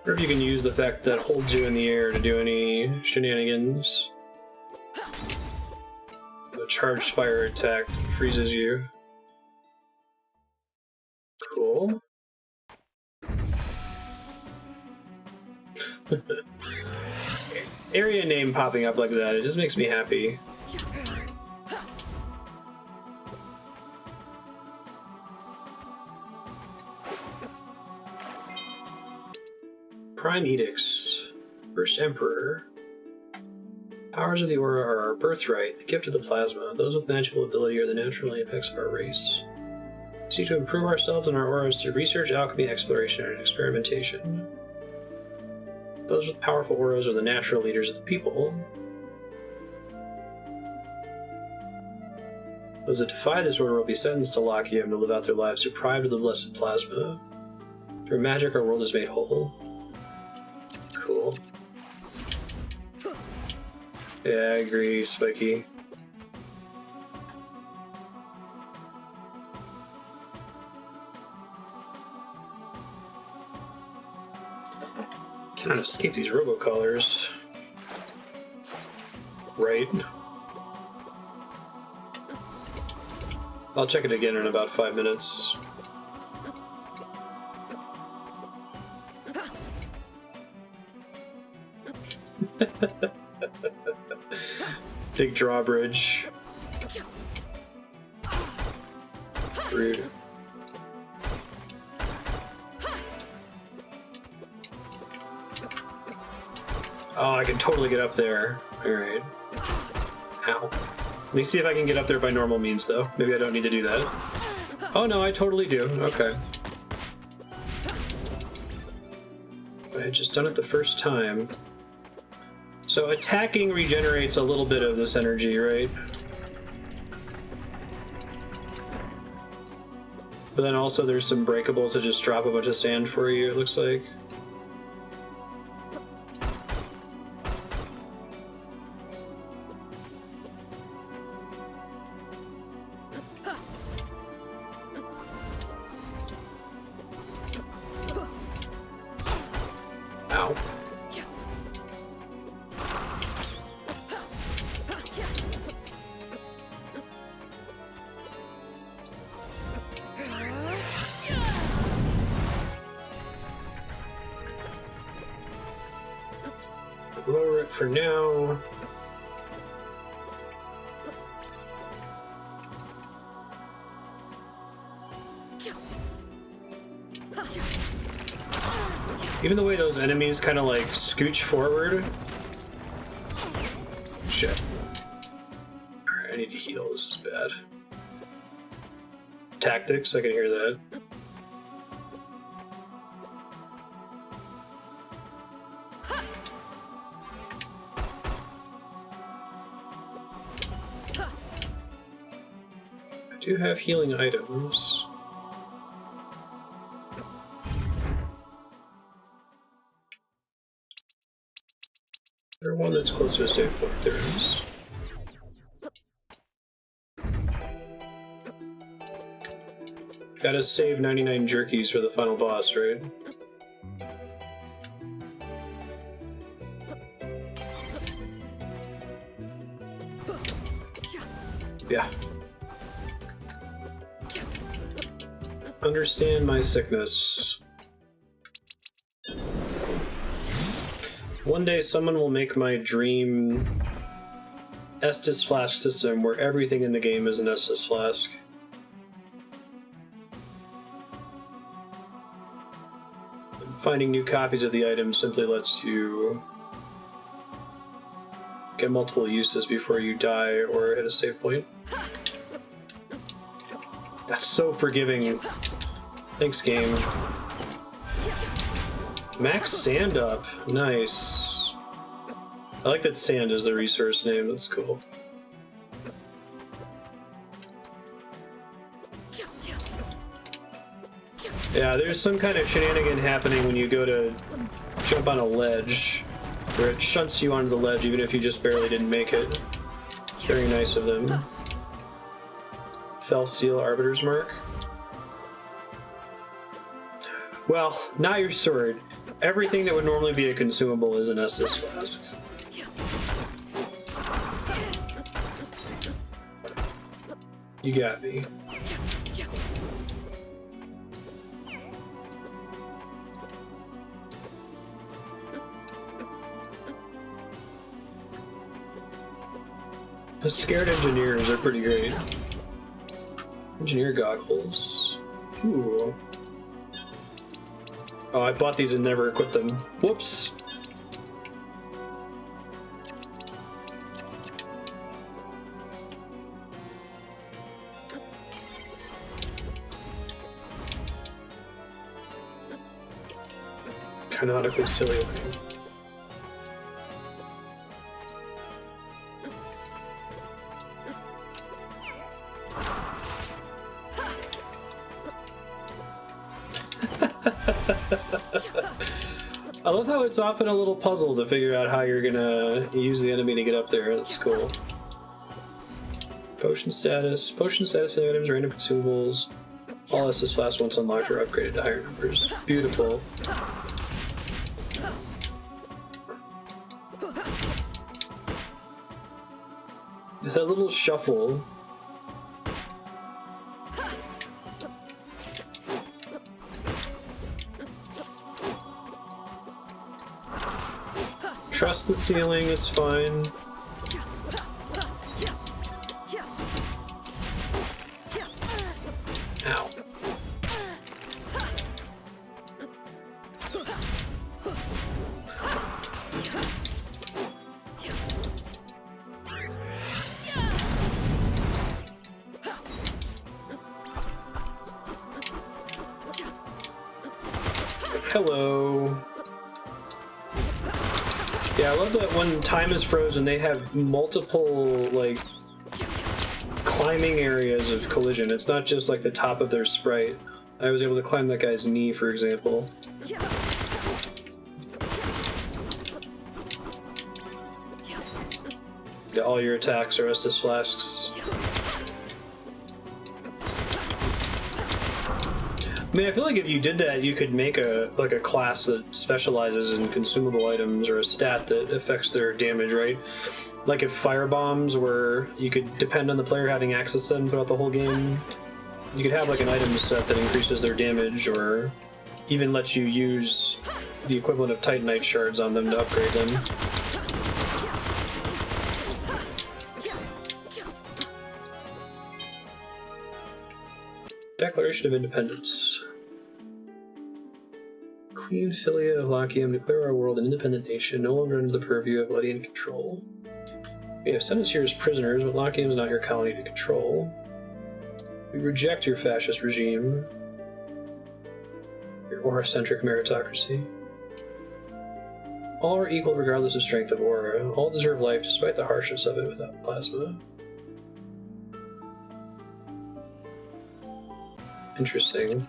Or if you can use the fact that holds you in the air to do any shenanigans. A charged fire attack freezes you. Cool. Area name popping up like that, it just makes me happy. Prime Edicts. First Emperor. Powers of the aura are our birthright, the gift of the plasma. Those with magical ability are the natural apex of our race. We seek to improve ourselves and our auras through research, alchemy, exploration, and experimentation. Those with powerful auras are the natural leaders of the people. Those that defy this order will be sentenced to Lachium to live out their lives deprived of the blessed plasma. Through magic, our world is made whole. Cool. Yeah, I agree, Spiky. Cannot escape these robocallers. Right. I'll check it again in about 5 minutes. Big drawbridge. Rude. Oh, I can totally get up there. Alright. Ow. Let me see if I can get up there by normal means, though. Maybe I don't need to do that. Oh no, I totally do. Okay. I had just done it the first time. So attacking regenerates a little bit of this energy, right? But then also there's some breakables that just drop a bunch of sand for you, it looks like. Ow. Lower it for now. Even the way those enemies kind of like scooch forward. Shit. Alright, I need to heal. This is bad. Tactics, I can hear that. I do have healing items. Is there one that's close to a save point? There is. Gotta save 99 jerkies for the final boss, right? Yeah. Understand my sickness. One day someone will make my dream Estus Flask system where everything in the game is an Estus Flask. Finding new copies of the item simply lets you get multiple uses before you die or hit a save point. That's so forgiving. Thanks, game. Max Sand up. Nice. I like that Sand is the resource name. That's cool. Yeah, there's some kind of shenanigan happening when you go to jump on a ledge, where it shunts you onto the ledge even if you just barely didn't make it. It's very nice of them. Fell Seal Arbiter's Mark. Well, not your sword. Everything that would normally be a consumable is an Estus Flask. You got me. The scared engineers are pretty great. Engineer goggles. Ooh. Oh, I bought these and never equipped them. Whoops. Canonically silly looking. I love how it's often a little puzzle to figure out how you're gonna use the enemy to get up there. That's cool. Potion status items, random consumables. All SS flasks once unlocked are upgraded to higher numbers. Beautiful. With that little shuffle. Trust the ceiling, it's fine. Ow. Hello. Yeah, I love that when time is frozen, they have multiple, like, climbing areas of collision. It's not just, like, the top of their sprite. I was able to climb that guy's knee, for example. Yeah, all your attacks are Estus flasks. I mean, I feel like if you did that, you could make a class that specializes in consumable items or a stat that affects their damage, right? Like if fire bombs were, you could depend on the player having access to them throughout the whole game. You could have like an item set that increases their damage, or even lets you use the equivalent of Titanite shards on them to upgrade them. Declaration of Independence. Queen Philia of Latium, declare our world an independent nation, no longer under the purview of Lydian control. We have sent us here as prisoners, but Latium is not your colony to control. We reject your fascist regime, your aura-centric meritocracy. All are equal regardless of strength of aura. All deserve life despite the harshness of it without plasma. Interesting.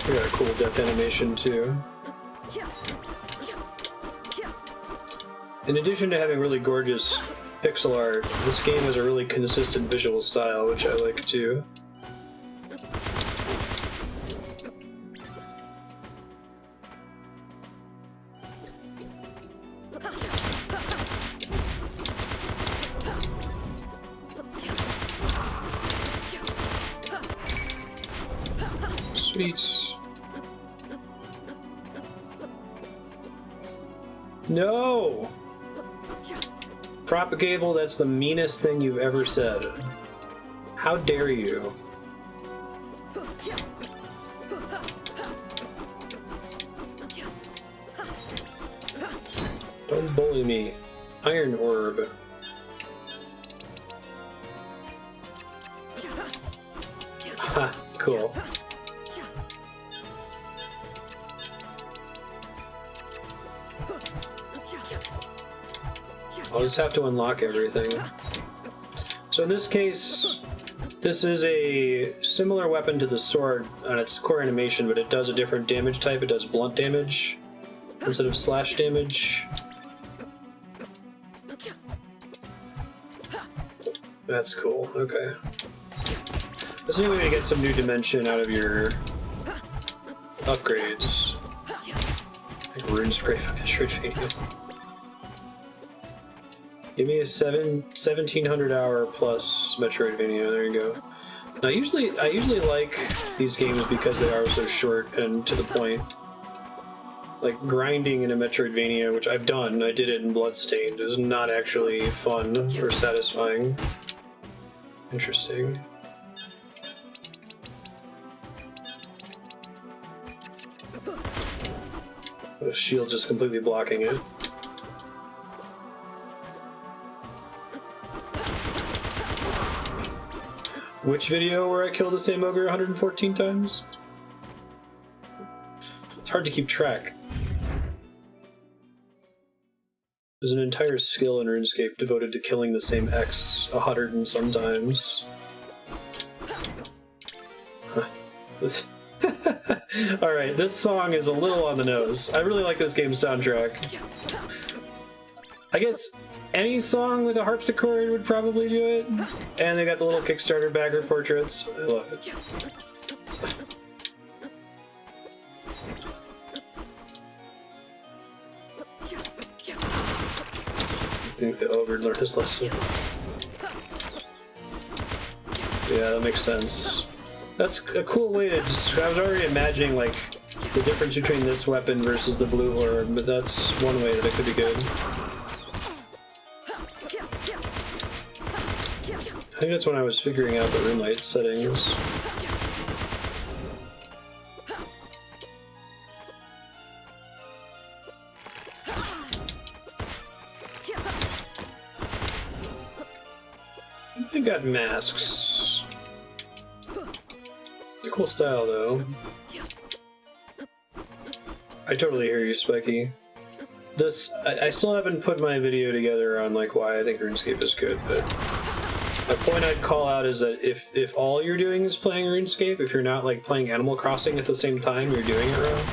We got a cool death animation too. In addition to having really gorgeous pixel art, this game has a really consistent visual style, which I like too. Sweets. No! Propagable, that's the meanest thing you've ever said. How dare you? Don't bully me. Iron Orb. Ha, cool. I'll just have to unlock everything. So in this case, this is a similar weapon to the sword on its core animation, but it does a different damage type. It does blunt damage instead of slash damage. That's cool, okay. That's a new way to get some new dimension out of your upgrades. Like Rune Scrape on Metroidvania. Give me a 1700 hour plus Metroidvania, there you go. I usually like these games because they are so short and to the point. Like grinding in a Metroidvania, which I've done, I did it in Bloodstained, is not actually fun or satisfying. Interesting. The shield just completely blocking it. Which video where I kill the same ogre 114 times? It's hard to keep track. There's an entire skill in RuneScape devoted to killing the same X 100 and sometimes. Alright, this song is a little on the nose. I really like this game's soundtrack. I guess any song with a harpsichord would probably do it. And they got the little Kickstarter backer portraits. I love it. I think the ogre learned his lesson. Yeah, that makes sense. That's a cool way to just... I was already imagining, like, the difference between this weapon versus the blue orb, but that's one way that it could be good. I think that's when I was figuring out the room light settings. I got masks. It's a cool style, though. I totally hear you, Spiky. I still haven't put my video together on like why I think RuneScape is good, but a point I'd call out is that if all you're doing is playing RuneScape, if you're not like playing Animal Crossing at the same time, you're doing it wrong.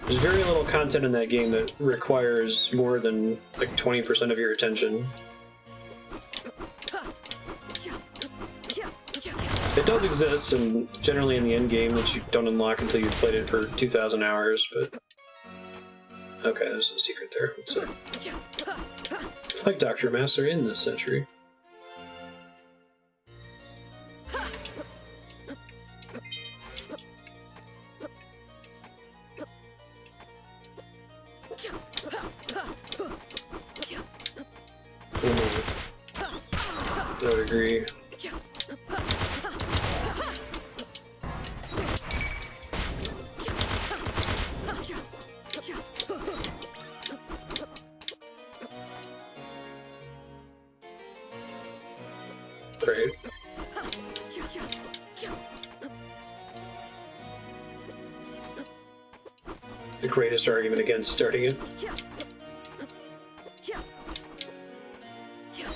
There's very little content in that game that requires more than like 20% of your attention. It does exist, and generally in the end game, which you don't unlock until you've played it for 2,000 hours, but... Okay, there's a secret there. What's up? Like Dr. Master in this century. I would agree. Great. The greatest argument against starting it.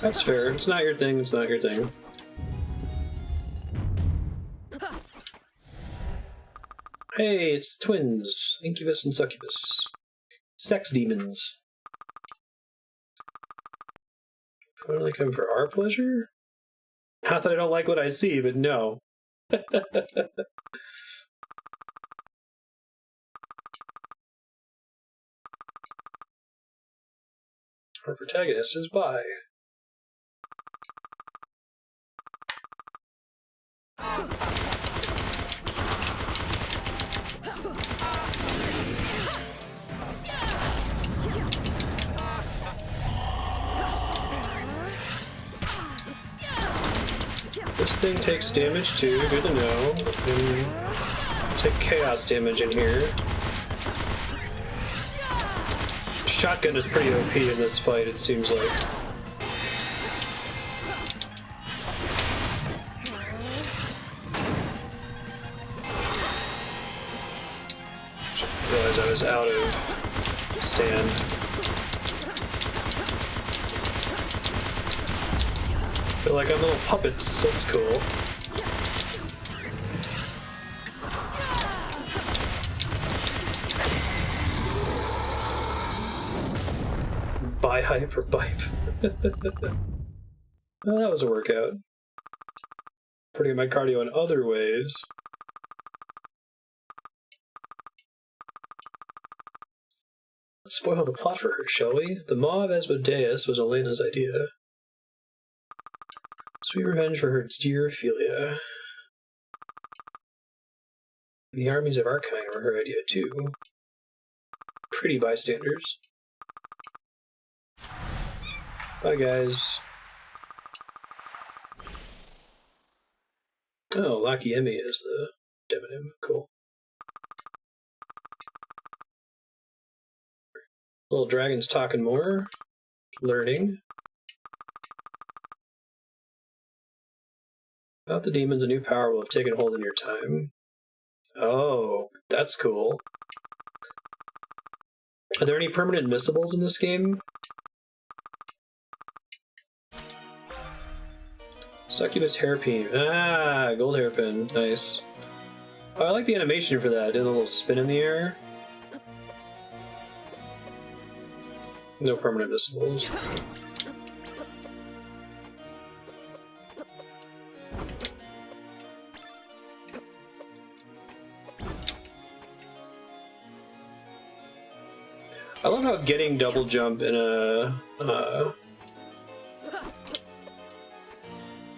That's fair. It's not your thing, it's not your thing. Hey, it's the twins. Incubus and Succubus. Sex demons. Finally come for our pleasure? Not that I don't like what I see, but no. Our protagonist is bi. This thing takes damage too, good to know. And take chaos damage in here. Shotgun is pretty OP in this fight, it seems like. Realized I was out of sand. They're like I'm little puppets, that's cool. Bi-hype or bipe. Well, that was a workout. Putting my cardio in other ways. Let's spoil the plot for her, shall we? The Maw of Asmodeus was Elena's idea. Sweet revenge for her dear Ophelia. The armies of our kind were her idea too. Pretty bystanders. Bye, guys. Oh, Lakiemi is the demonym. Cool. Little dragon's talking more. Learning. About the demons, a new power will have taken hold in your time. Oh, that's cool. Are there any permanent missables in this game? Succubus hairpin. Ah, gold hairpin. Nice. Oh, I like the animation for that. Did a little spin in the air. No permanent missables. I love how getting double jump in a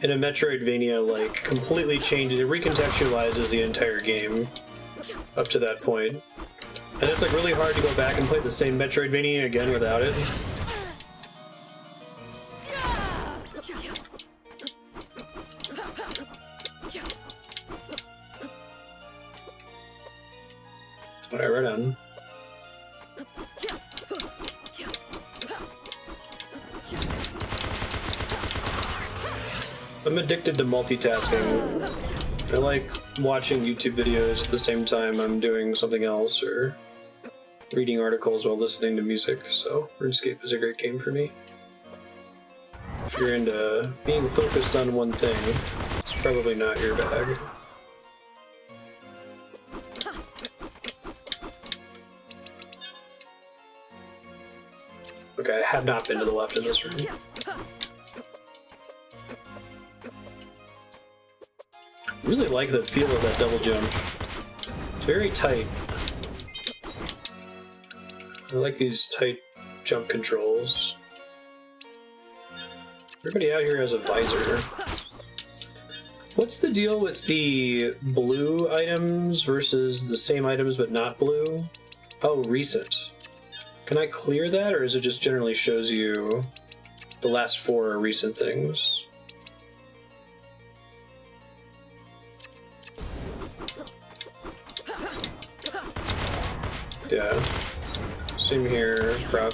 Metroidvania like completely changes, it recontextualizes the entire game up to that point. And it's like really hard to go back and play the same Metroidvania again without it. Alright, right on. I'm addicted to multitasking. I like watching YouTube videos at the same time I'm doing something else or reading articles while listening to music, so RuneScape is a great game for me. If you're into being focused on one thing, it's probably not your bag. Okay, I have not been to the left in this room. Really like the feel of that double jump. It's very tight. I like these tight jump controls. Everybody out here has a visor. What's the deal with the blue items versus the same items but not blue? Oh, recent. Can I clear that, or is it just generally shows you the last 4 recent things? Yeah. Same here, prop.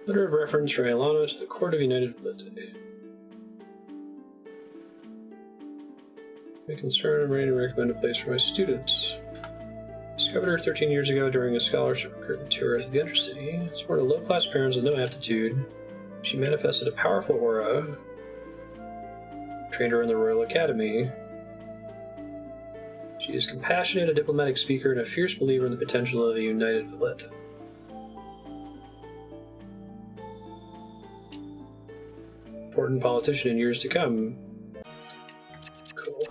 Letter of reference from Alana to the Court of United Validity. My concern, I'm ready to recommend a place for my students. Discovered her 13 years ago during a scholarship recruitment tour at the Intercity. Sworn to low-class parents with no aptitude. She manifested a powerful aura. Trained her in the Royal Academy. She is compassionate, a diplomatic speaker, and a fierce believer in the potential of a united Valette. Important politician in years to come. Cool.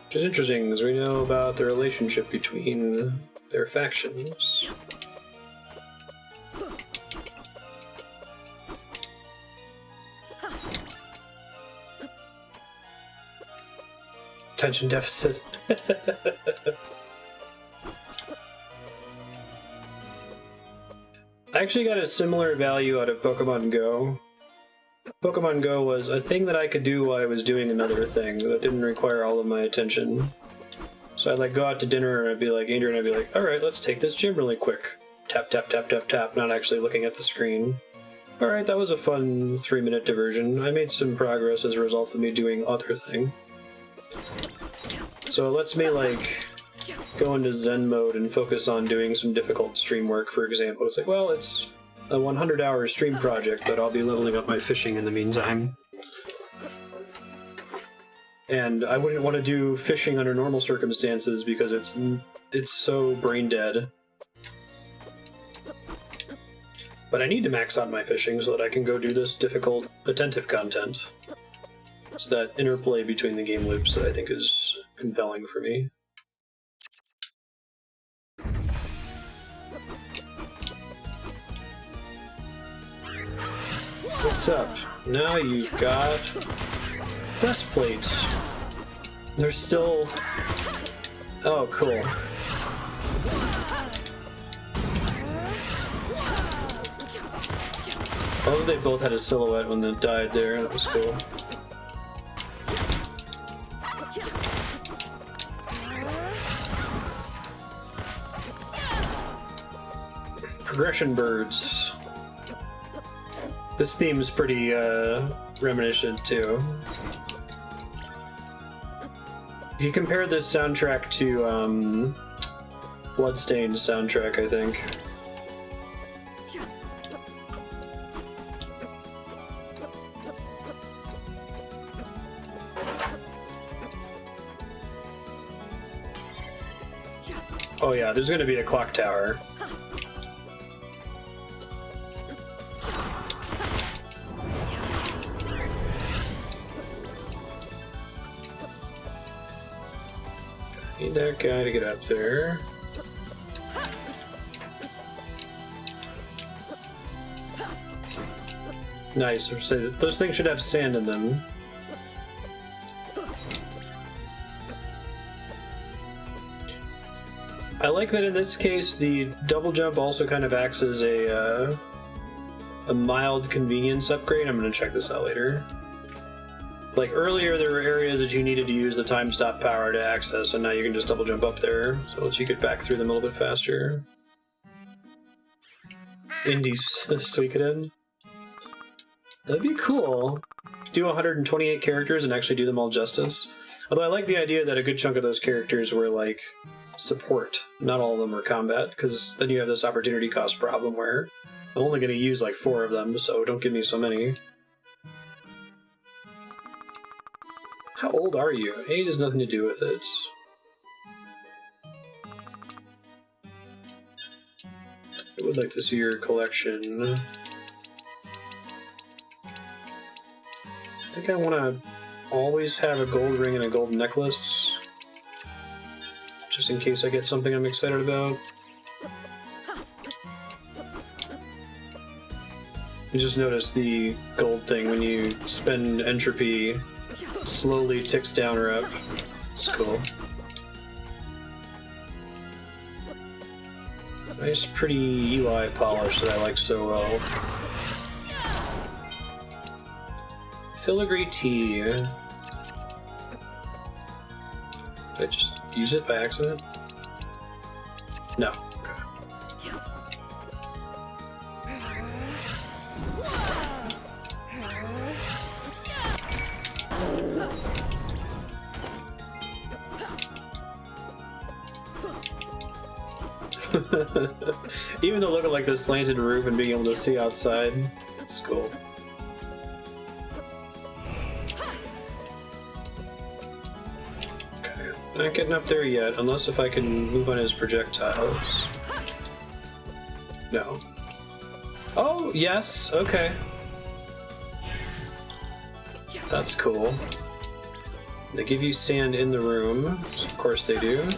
Which is interesting, because we know about the relationship between their factions. Attention deficit. I actually got a similar value out of Pokemon Go. Pokemon Go was a thing that I could do while I was doing another thing that didn't require all of my attention. So I'd like go out to dinner and I'd be like, Adrian, I'd be like, alright, let's take this gym really quick. Tap, tap, tap, tap, tap, not actually looking at the screen. Alright, that was a fun 3-minute diversion. I made some progress as a result of me doing other thing. So it lets me, like, go into Zen mode and focus on doing some difficult stream work, for example. It's like, well, it's a 100-hour stream project, but I'll be leveling up my fishing in the meantime. And I wouldn't want to do fishing under normal circumstances because it's so brain dead. But I need to max out my fishing so that I can go do this difficult, attentive content. It's that interplay between the game loops that I think is compelling for me. What's up? Now you've got breastplates. They're still... Oh, cool. Oh, they both had a silhouette when they died there. That was cool. Progression birds. This theme's pretty reminiscent too. If you compare this soundtrack to Bloodstained's soundtrack, I think. Oh yeah, there's gonna be a clock tower. Need that guy to get up there. Nice. So those things should have sand in them. I like that in this case the double jump also kind of acts as a mild convenience upgrade. I'm going to check this out later. Like earlier there were areas that you needed to use the time stop power to access, and now you can just double jump up there, so it lets you get back through them a little bit faster. Indies Suikoden. That'd be cool. Do 128 characters and actually do them all justice. Although I like the idea that a good chunk of those characters were like support, not all of them were combat, because then you have this opportunity cost problem where I'm only going to use like 4 of them, so don't give me so many. How old are you? Age has nothing to do with it. I would like to see your collection. I think I want to always have a gold ring and a gold necklace, just in case I get something I'm excited about. You just notice the gold thing when you spend entropy slowly ticks down or up. It's cool. Nice, pretty UI polish that I like so well. Filigree tea. Did I just use it by accident? No. Even though looking like this slanted roof and being able to see outside, it's cool. Okay, not getting up there yet, unless if I can move on his projectiles. No. Oh, yes, okay. That's cool. They give you sand in the room, so of course they do.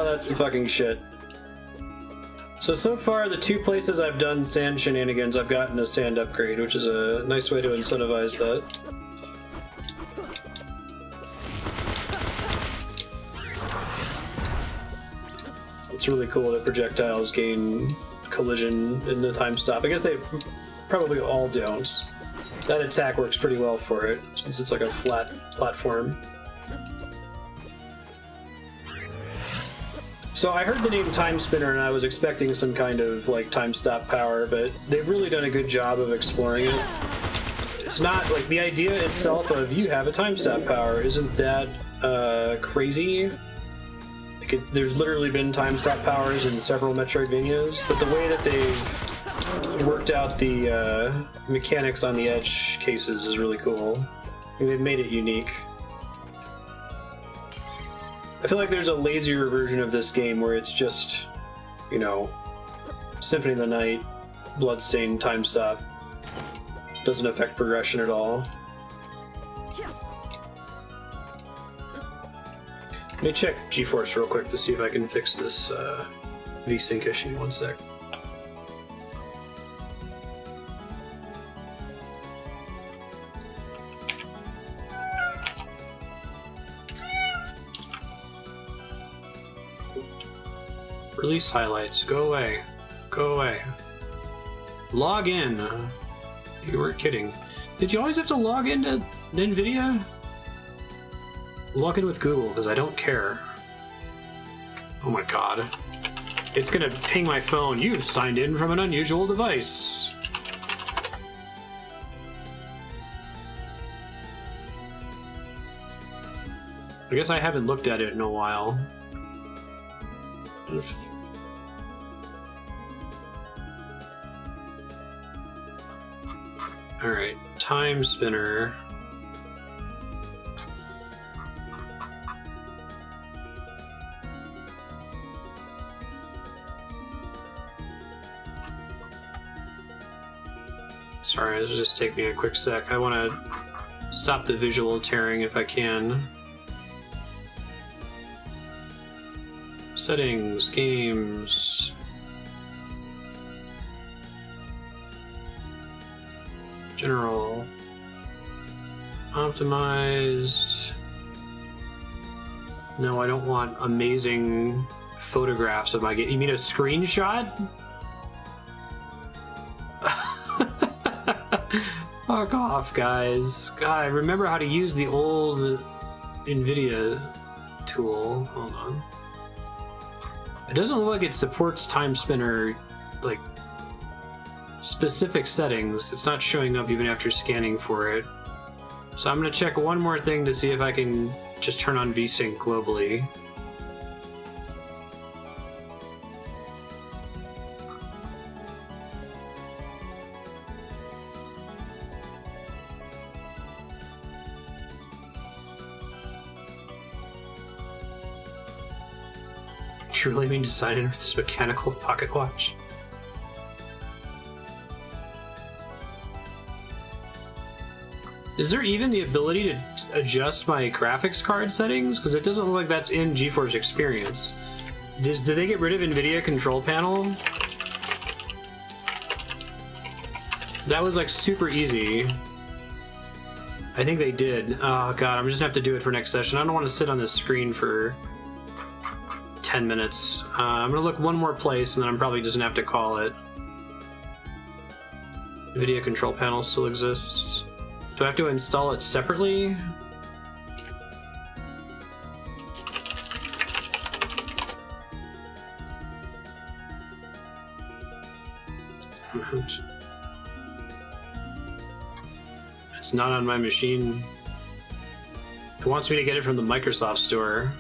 That's the fucking shit. So far, the 2 places I've done sand shenanigans, I've gotten a sand upgrade, which is a nice way to incentivize that. it's really cool that projectiles gain collision in the time stop. I guess they probably all don't. That attack works pretty well for it, since it's like a flat platform. So I heard the name Timespinner and I was expecting some kind of like time stop power, but they've really done a good job of exploring it. It's not like the idea itself of you have a time stop power isn't that crazy. Like there's literally been time stop powers in several Metroidvanias, but the way that they've worked out the mechanics on the edge cases is really cool. I mean, they've made it unique. I feel like there's a lazier version of this game where it's just, you know, Symphony of the Night, Bloodstained, time stop. Doesn't affect progression at all. Let me check GeForce real quick to see if I can fix this VSync issue. One sec. Release highlights. Go away. Go away. Log in. You weren't kidding. Did you always have to log into NVIDIA? Log in with Google, because I don't care. Oh my god. It's gonna ping my phone. You've signed in from an unusual device. I guess I haven't looked at it in a while. Alright, Timespinner. Sorry, this will just take me a quick sec. I want to stop the visual tearing if I can. Settings, games. General. Optimized. No, I don't want amazing photographs of my game. You mean a screenshot? Fuck off, guys. God, I remember how to use the old NVIDIA tool. Hold on. It doesn't look like it supports Timespinner, like, specific settings. It's not showing up even after scanning for it. So I'm going to check one more thing to see if I can just turn on VSync globally. Do you really mean to sign in with this mechanical pocket watch? Is there even the ability to adjust my graphics card settings? Because it doesn't look like that's in GeForce Experience. Did they get rid of NVIDIA Control Panel? That was like super easy. I think they did. Oh god, I'm just gonna have to do it for next session. I don't want to sit on this screen for 10 minutes. I'm gonna look one more place and then I'm probably just gonna have to call it. NVIDIA Control Panel still exists. Do I have to install it separately? It's not on my machine. It wants me to get it from the Microsoft Store.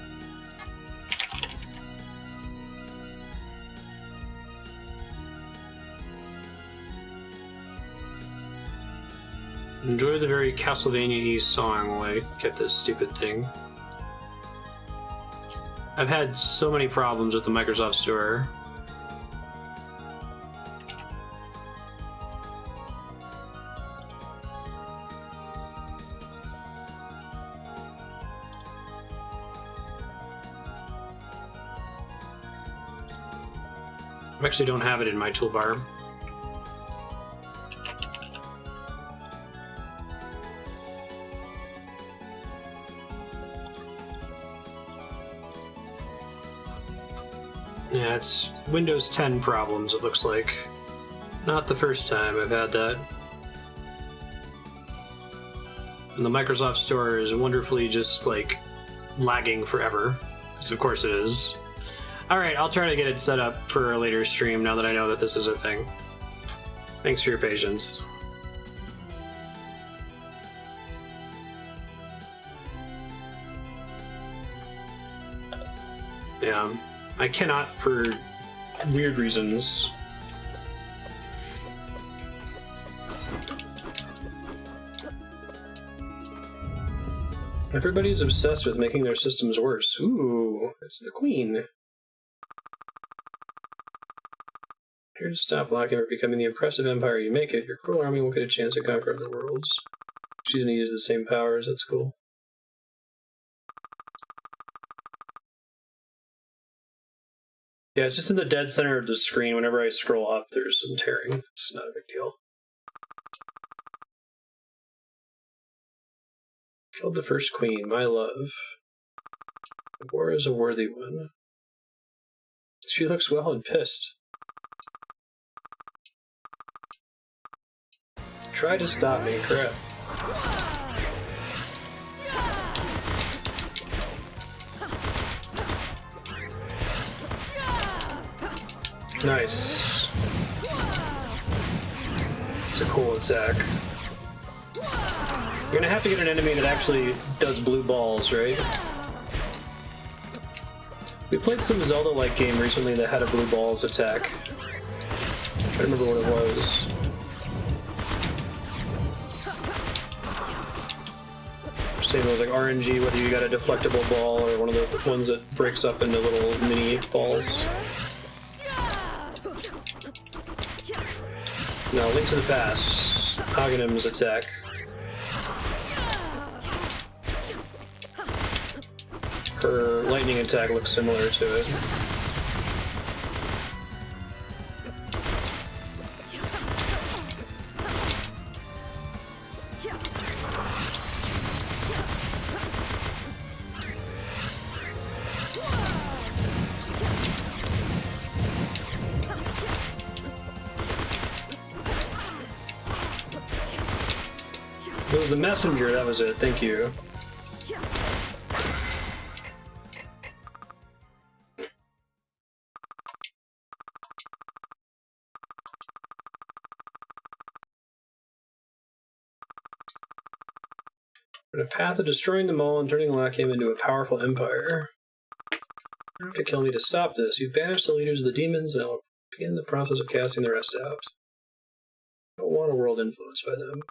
Enjoy the very Castlevania-y song while I get this stupid thing. I've had so many problems with the Microsoft Store. I actually don't have it in my toolbar. Yeah, it's Windows 10 problems, it looks like. Not the first time I've had that. And the Microsoft Store is wonderfully just, like, lagging forever. Because of course it is. Alright, I'll try to get it set up for a later stream now that I know that this is a thing. Thanks for your patience. Yeah, I cannot, for weird reasons. Everybody's obsessed with making their systems worse. Ooh, it's the Queen. Here to stop lacking or becoming the impressive empire you make it, your cruel army won't get a chance to conquer other worlds. She's gonna use the same powers, that's cool. Yeah, it's just in the dead center of the screen. Whenever I scroll up, there's some tearing. It's not a big deal. Killed the first queen, my love. The war is a worthy one. She looks well and pissed. Try to stop me, crap. Nice. It's a cool attack. You're gonna have to get an enemy that actually does blue balls, right? We played some Zelda-like game recently that had a blue balls attack. I can't remember what it was. Same as like RNG, whether you got a deflectable ball or one of the ones that breaks up into little mini balls. No, Link to the Past. Aghanim's attack. Her lightning attack looks similar to it. It was the messenger, that was it, thank you. On a path of destroying them all and turning Lakim into a powerful empire. You have to kill me to stop this. You banish the leaders of the demons and I will begin the process of casting the rest out. I don't want a world influenced by them.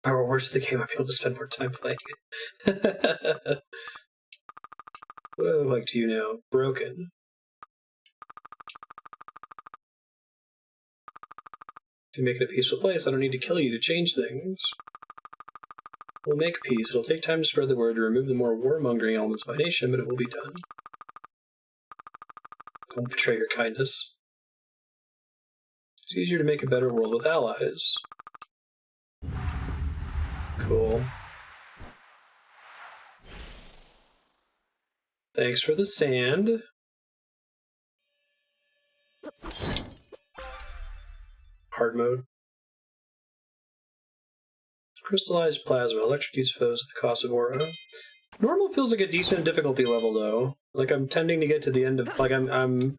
If I were worse at the game, I'd be able to spend more time playing it. What do I look like to you now? Broken. To make it a peaceful place, I don't need to kill you to change things. We'll make peace. It'll take time to spread the word to remove the more warmongering elements of my nation, but it will be done. Don't betray your kindness. It's easier to make a better world with allies. Cool. Thanks for the sand. Hard mode. Crystallized plasma electrocutes foes at the cost of aura. Normal feels like a decent difficulty level though. Like I'm tending to get to the end of I'm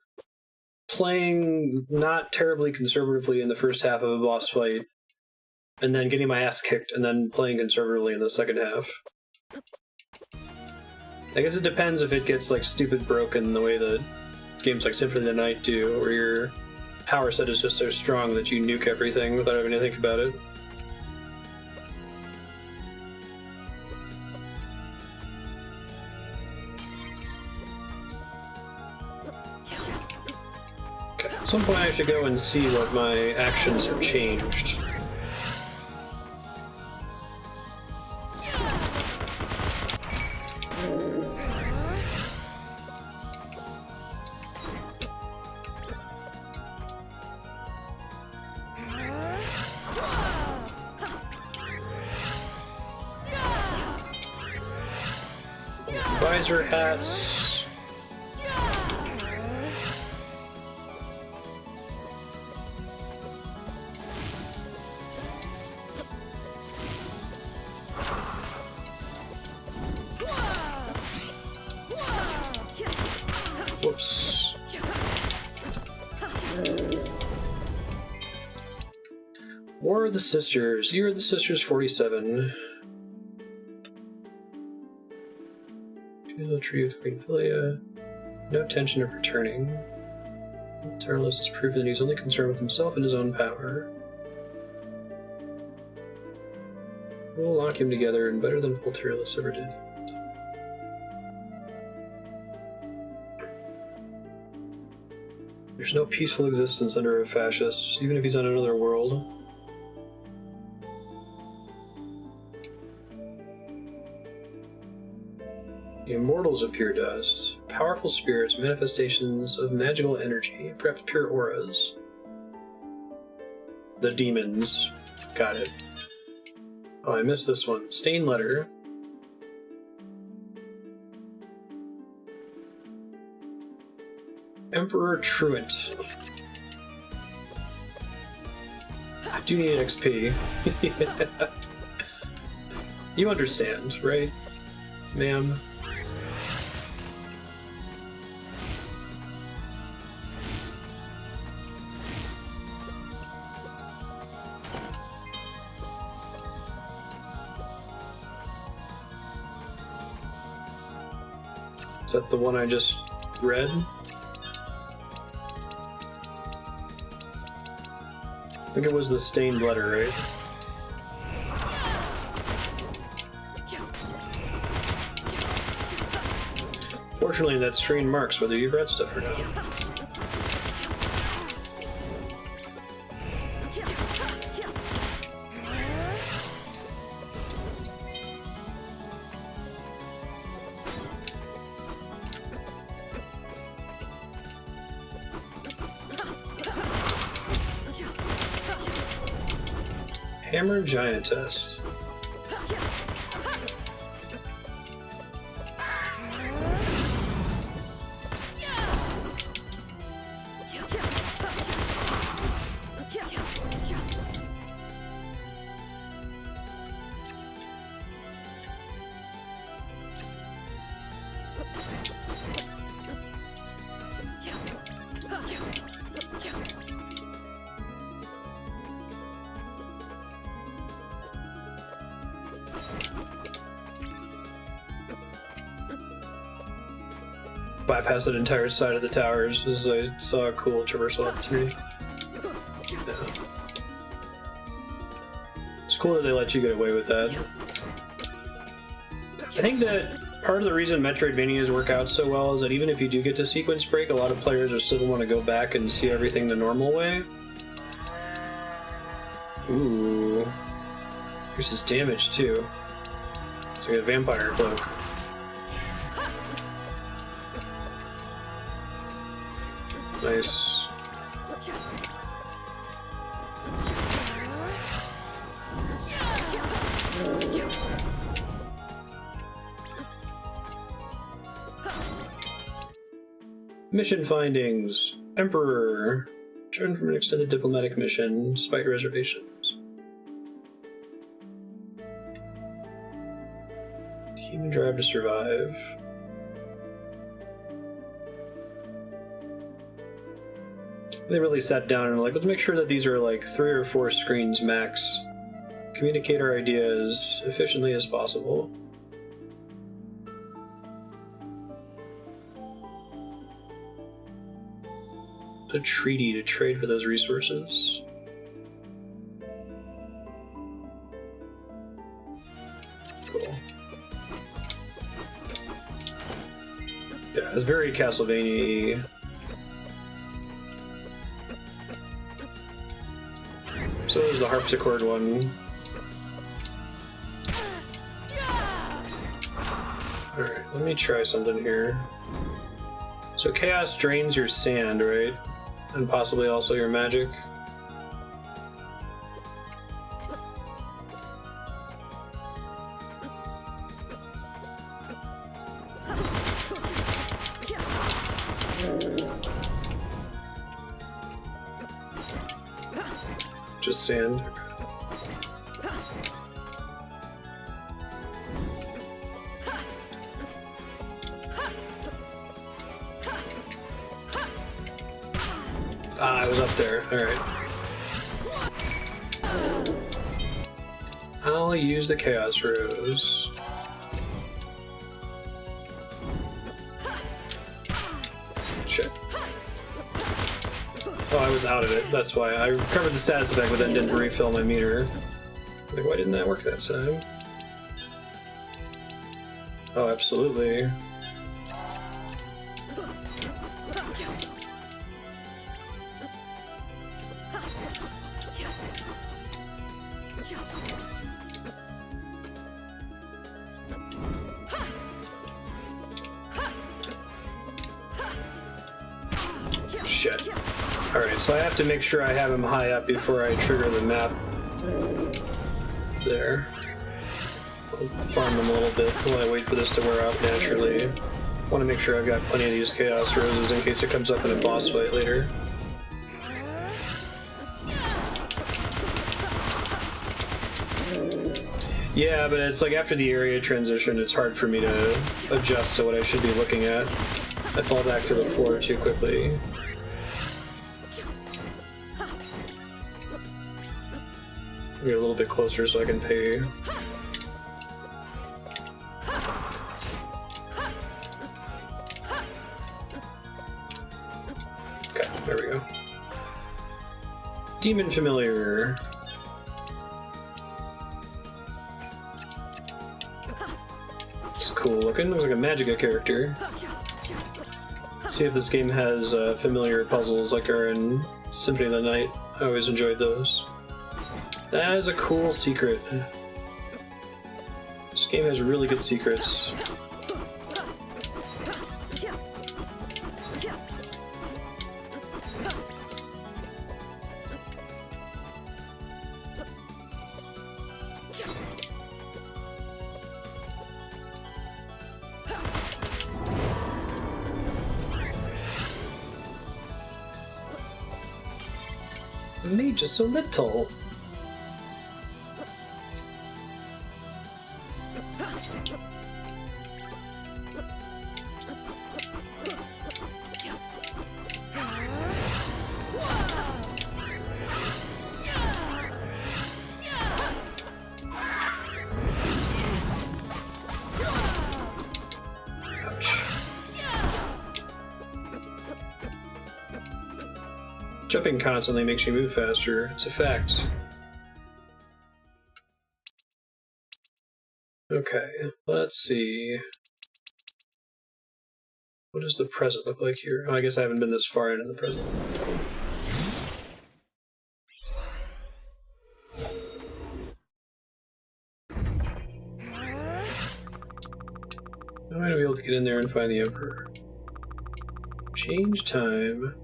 playing not terribly conservatively in the first half of a boss fight, and then getting my ass kicked, and then playing conservatively in the second half. I guess it depends if it gets like stupid broken the way that games like Symphony of the Night do, where your power set is just so strong that you nuke everything without having to think about it. Okay, at some point I should go and see what my actions have changed. Visor hats. War of the Sisters. Year of the Sisters 47. The tree with Queen Philia. No intention of returning. Tyrellus has proven that he's only concerned with himself and his own power. We'll lock him together, and better than full Tyrellus ever did. There's no peaceful existence under a fascist, even if he's on another world. The immortals appear to us. Powerful spirits, manifestations of magical energy, perhaps pure auras. The demons. Got it. Oh, I missed this one. Stained letter. Emperor Truant. I do need XP. You understand, right, ma'am? Is that the one I just read? I think it was the stained letter, right? Fortunately, that screen marks whether you've read stuff or not. Hammer Giantess. Bypass that entire side of the towers as I saw a cool traversal opportunity. Yeah. It's cool that they let you get away with that. I think that part of the reason Metroidvanias work out so well is that even if you do get to sequence break, a lot of players are still want to go back and see everything the normal way. Ooh. Here's his damage too. It's like a vampire cloak. Nice. Mission findings. Emperor. Return from an extended diplomatic mission, despite your reservations. Human drive to survive. They really sat down and were like, let's make sure that these are like 3 or 4 screens max. Communicate our ideas as efficiently as possible. A treaty to trade for those resources. Cool. Yeah, it's very Castlevania-y. So there's the harpsichord one. Alright, let me try something here. So chaos drains your sand, right? And possibly also your magic. Just sand. Ah, I was up there. Alright. I'll use the Chaos Rose. Shit. Oh, I was out of it. That's why. I recovered the status effect, but then didn't refill my meter. Like, why didn't that work that time? Oh, absolutely. Shit. Alright, so I have to make sure I have him high up before I trigger the map. There. I'll farm them a little bit while I wait for this to wear off naturally. I want to make sure I've got plenty of these Chaos Roses in case it comes up in a boss fight later. Yeah, but it's like after the area transition, it's hard for me to adjust to what I should be looking at. I fall back to the floor too quickly. Get a little bit closer so I can pay. Okay, there we go. Demon Familiar. It's cool looking. Looks like a Magicka character. See if this game has familiar puzzles like are in Symphony of the Night. I always enjoyed those. That is a cool secret. This game has really good secrets. Me just so little. Jumping constantly makes you move faster. It's a fact. Okay, let's see. What does the present look like here? Oh, I guess I haven't been this far into the present. I'm gonna be able to get in there and find the Emperor. Change time.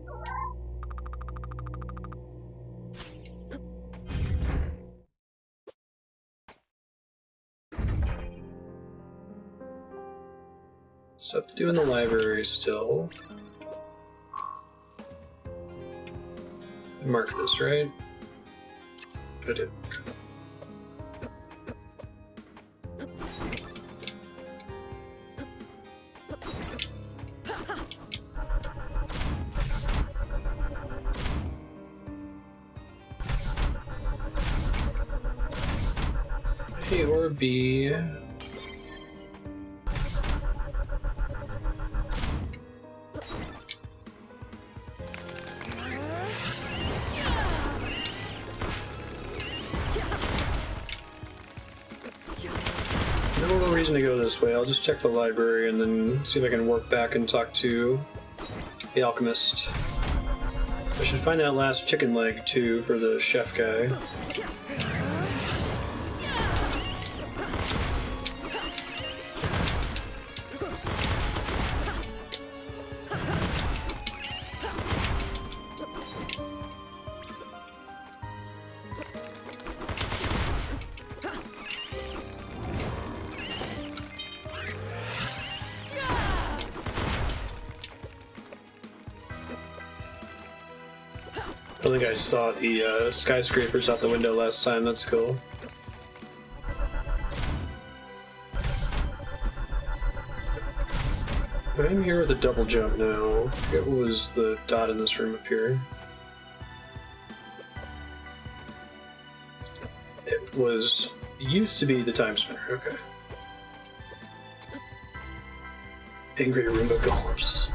Stuff to do in the library still. Mark this, right? I did. A or B. No reason to go this way. I'll just check the library and then see if I can work back and talk to the alchemist. I should find that last chicken leg too for the chef guy. I think I saw the skyscrapers out the window last time. That's cool. I'm here with a double jump now. I forget what was the dot in this room up here. used to be the Timespinner. Okay. Angry Roomba Golems.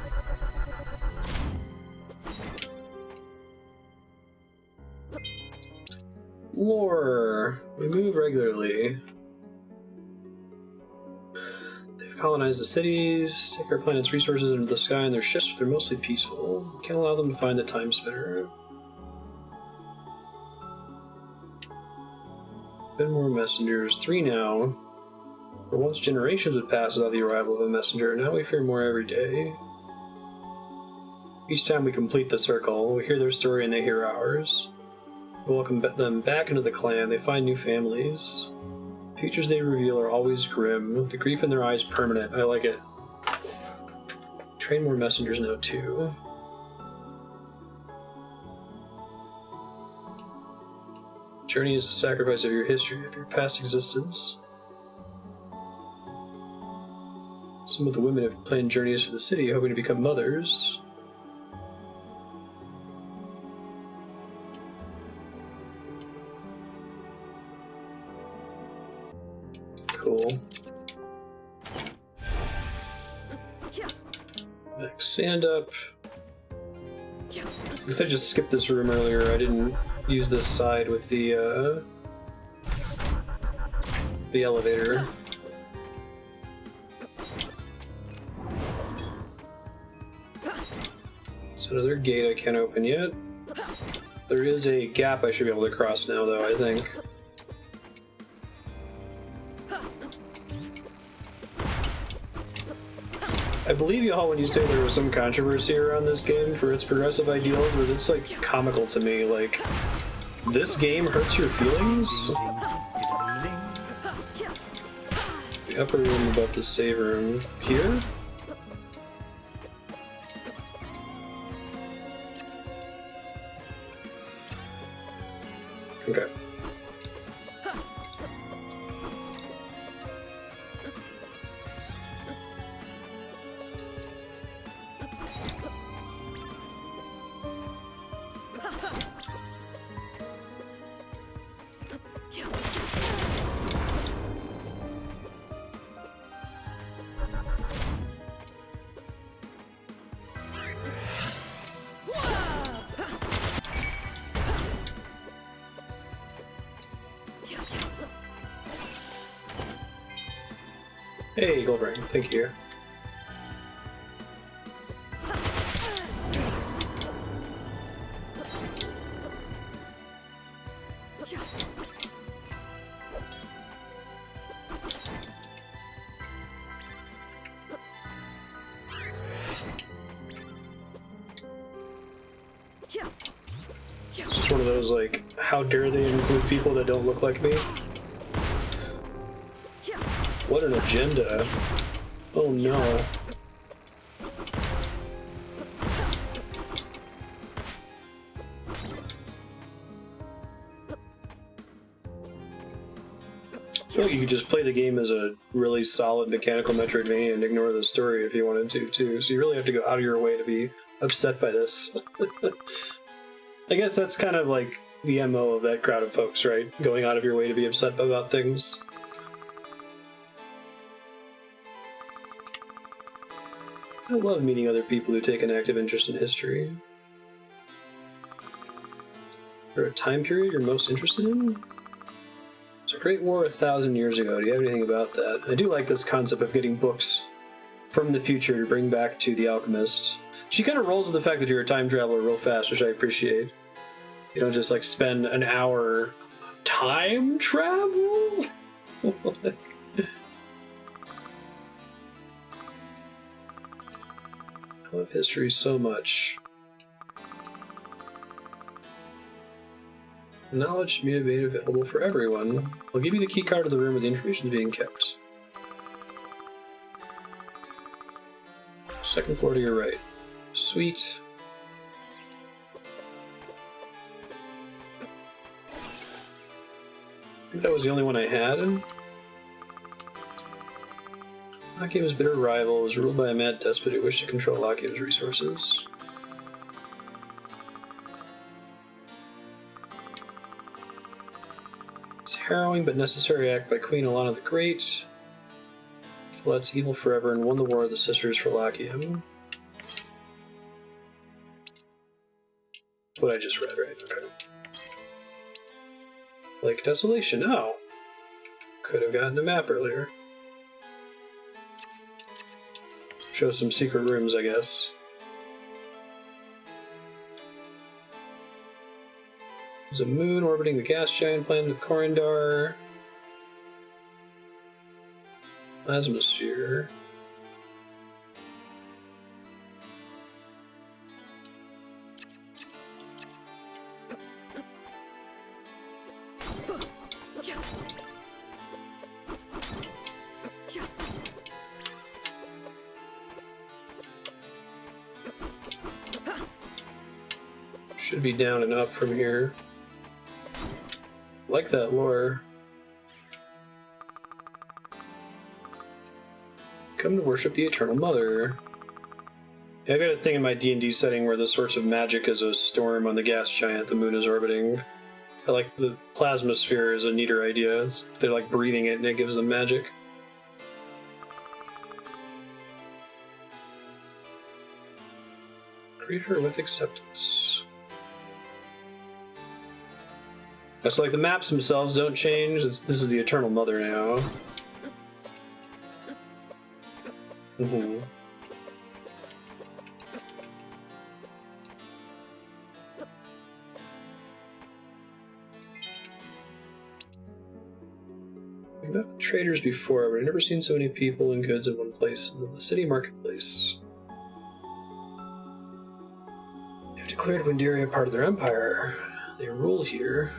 Lore. We move regularly. They've colonized the cities, take our planet's resources into the sky in their ships, but they're mostly peaceful. We can't allow them to find the Timespinner. Been more messengers. 3 now. For once generations would pass without the arrival of a messenger, now we fear more every day. Each time we complete the circle, we hear their story and they hear ours. We welcome them back into the clan, they find new families. The features they reveal are always grim, the grief in their eyes permanent. I like it. Train more messengers now too. Journey is a sacrifice of your history, of your past existence. Some of the women have planned journeys to the city, hoping to become mothers. Cool. Max sand up. I guess I just skipped this room earlier. I didn't use this side with the elevator. It's another gate I can't open yet. There is a gap I should be able to cross now, though, I think. I believe y'all when you say there was some controversy around this game for its progressive ideals, but it's like comical to me. Like, this game hurts your feelings? The upper room above the save room. Here? Okay. Hey, gold ring, thank you. It's just one of those, like, how dare they include people that don't look like me? What an agenda. Oh no. I feel like you could just play the game as a really solid mechanical Metroidvania and ignore the story if you wanted to, too. So you really have to go out of your way to be upset by this. I guess that's kind of like the MO of that crowd of folks, right? Going out of your way to be upset about things. I love meeting other people who take an active interest in history. Is there a time period you're most interested in? It's a Great War 1,000 years ago. Do you have anything about that? I do like this concept of getting books from the future to bring back to the alchemist. She kind of rolls with the fact that you're a time traveler real fast, which I appreciate. You don't just like spend an hour time travel? I love history so much. Knowledge should be made available for everyone. I'll give you the key card to the room where the information is being kept. Second floor to your right. Sweet. I think that was the only one I had. Lakia's bitter rival was ruled by a mad despot who wished to control Lakia's resources. harrowing but necessary act by Queen Alana the Great. Floods evil forever and won the war of the Sisters for Lachiem. That's what I just read, right? Okay. Lake Desolation. Oh. Could have gotten the map earlier. Show some secret rooms, I guess. There's a moon orbiting the gas giant planet of Corindar. Plasma sphere. Should be down and up from here. Like that lore. Come to worship the Eternal Mother. Yeah, I got a thing in my D&D setting where the source of magic is a storm on the gas giant the moon is orbiting. I like the plasma sphere is a neater idea. They're like breathing it and it gives them magic. Greet her with acceptance. So like the maps themselves don't change. This is the Eternal Mother now. Mm-hmm. I've met traders before, but I've never seen so many people and goods in one place. The city marketplace. They've declared Windaria part of their empire. They rule here.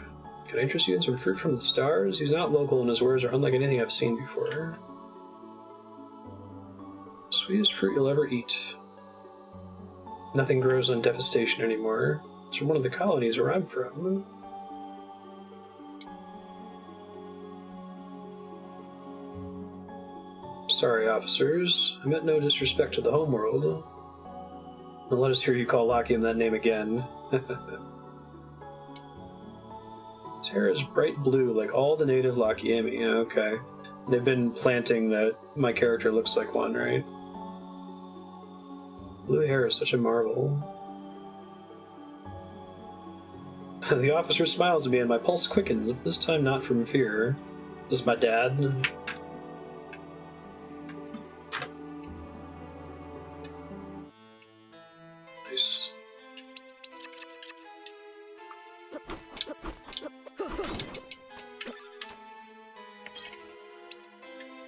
Can I interest you in some fruit from the stars? He's not local and his wares are unlike anything I've seen before. Sweetest fruit you'll ever eat. Nothing grows on Devastation anymore. It's from one of the colonies where I'm from. Sorry, officers. I meant no disrespect to the homeworld. Now let us hear you call Lachiem that name again. His hair is bright blue, like all the native Lachiemi. Yeah, okay. They've been planting that my character looks like one, right? Blue hair is such a marvel. The officer smiles at me and my pulse quickens, this time not from fear. This is my dad. Nice.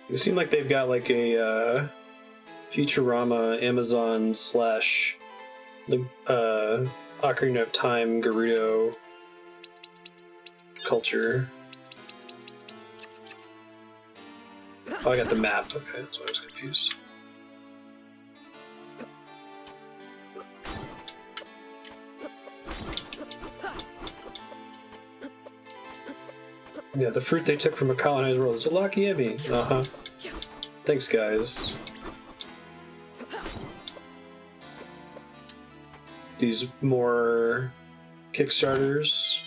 It seems like they've got like a Futurama Amazon slash the Ocarina of Time Gerudo culture. Oh, I got the map. Okay, that's why I was confused. Yeah, the fruit they took from a colonized world is a Lachiemi. Uh-huh. Thanks, guys. These more Kickstarters.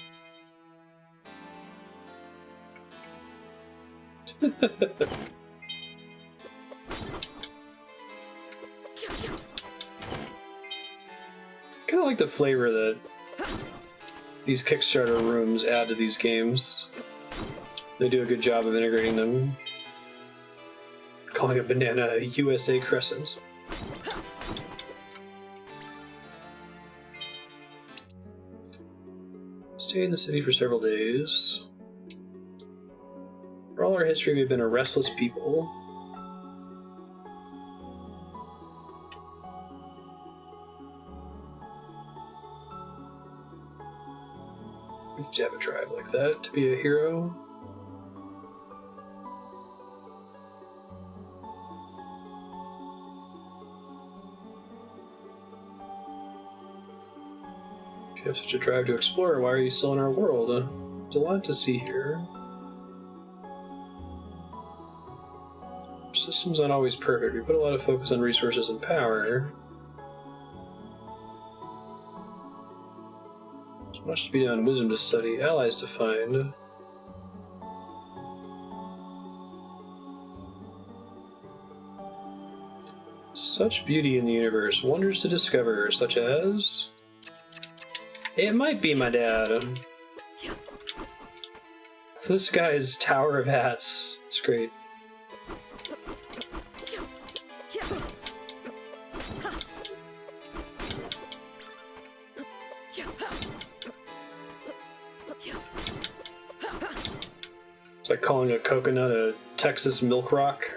Kind of like the flavor that these Kickstarter rooms add to these games. They do a good job of integrating them. Calling a banana USA Crescent. Stay in the city for several days. For all our history, we've been a restless people. You have to have a drive like that to be a hero. If you have such a drive to explore, why are you still in our world? There's a lot to see here. Our systems aren't always perfect. We put a lot of focus on resources and power. There's much to be done, wisdom to study, allies to find. Such beauty in the universe, wonders to discover, such as... It might be my dad. This guy's Tower of Hats. It's great. It's like calling a coconut a Texas milk rock.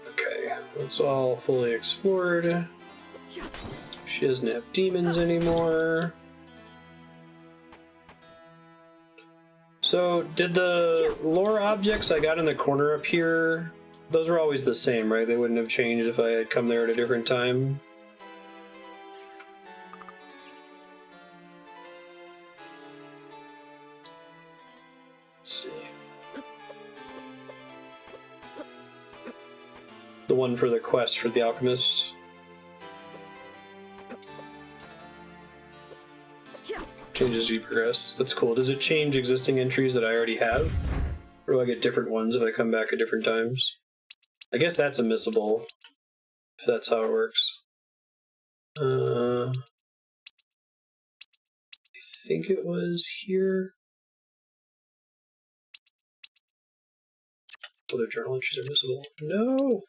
Okay, that's all fully explored. She doesn't have demons anymore. So, did the lore objects I got in the corner up here, those are always the same, right? They wouldn't have changed if I had come there at a different time? Let's see. The one for the quest for the alchemist. Changes as you progress. That's cool. Does it change existing entries that I already have? Or do I get different ones if I come back at different times? I guess that's a missable, if that's how it works. I think it was here. Other journal entries are missable. No!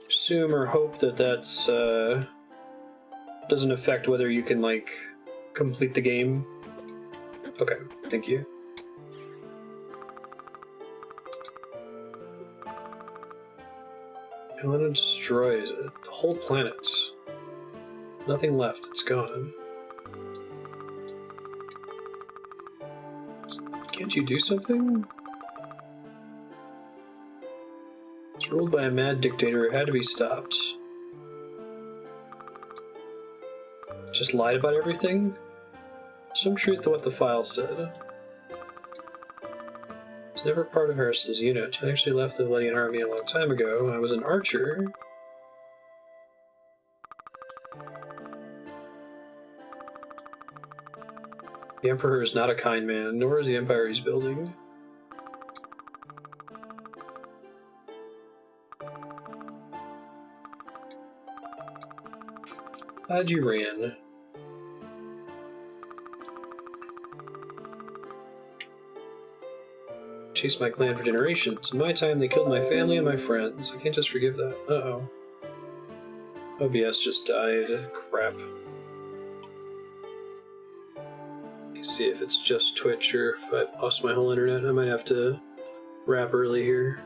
Assume or hope that that's doesn't affect whether you can like complete the game. Okay, thank you. Helena destroys it. The whole planet. Nothing left. It's gone. Can't you do something? It's ruled by a mad dictator. It had to be stopped. Just lied about everything? Some truth to what the file said. It's never part of Harris's unit. I actually left the Lydian army a long time ago. I was an archer. The Emperor is not a kind man, nor is the empire he's building. Glad you ran. Chased my clan for generations. In my time, they killed my family and my friends. I can't just forgive that. Uh-oh. OBS just died. Crap. Let me see if it's just Twitch or if I've lost my whole internet. I might have to wrap early here.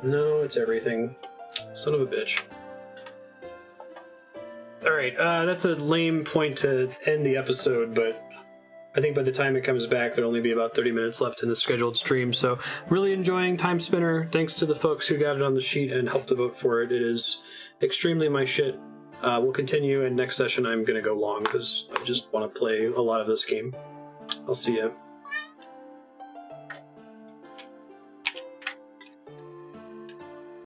No, it's everything. Son of a bitch. Alright, that's a lame point to end the episode, but I think by the time it comes back, there'll only be about 30 minutes left in the scheduled stream. So, really enjoying Timespinner. Thanks to the folks who got it on the sheet and helped to vote for it. It is extremely my shit. We'll continue, and next session I'm going to go long, because I just want to play a lot of this game. I'll see ya.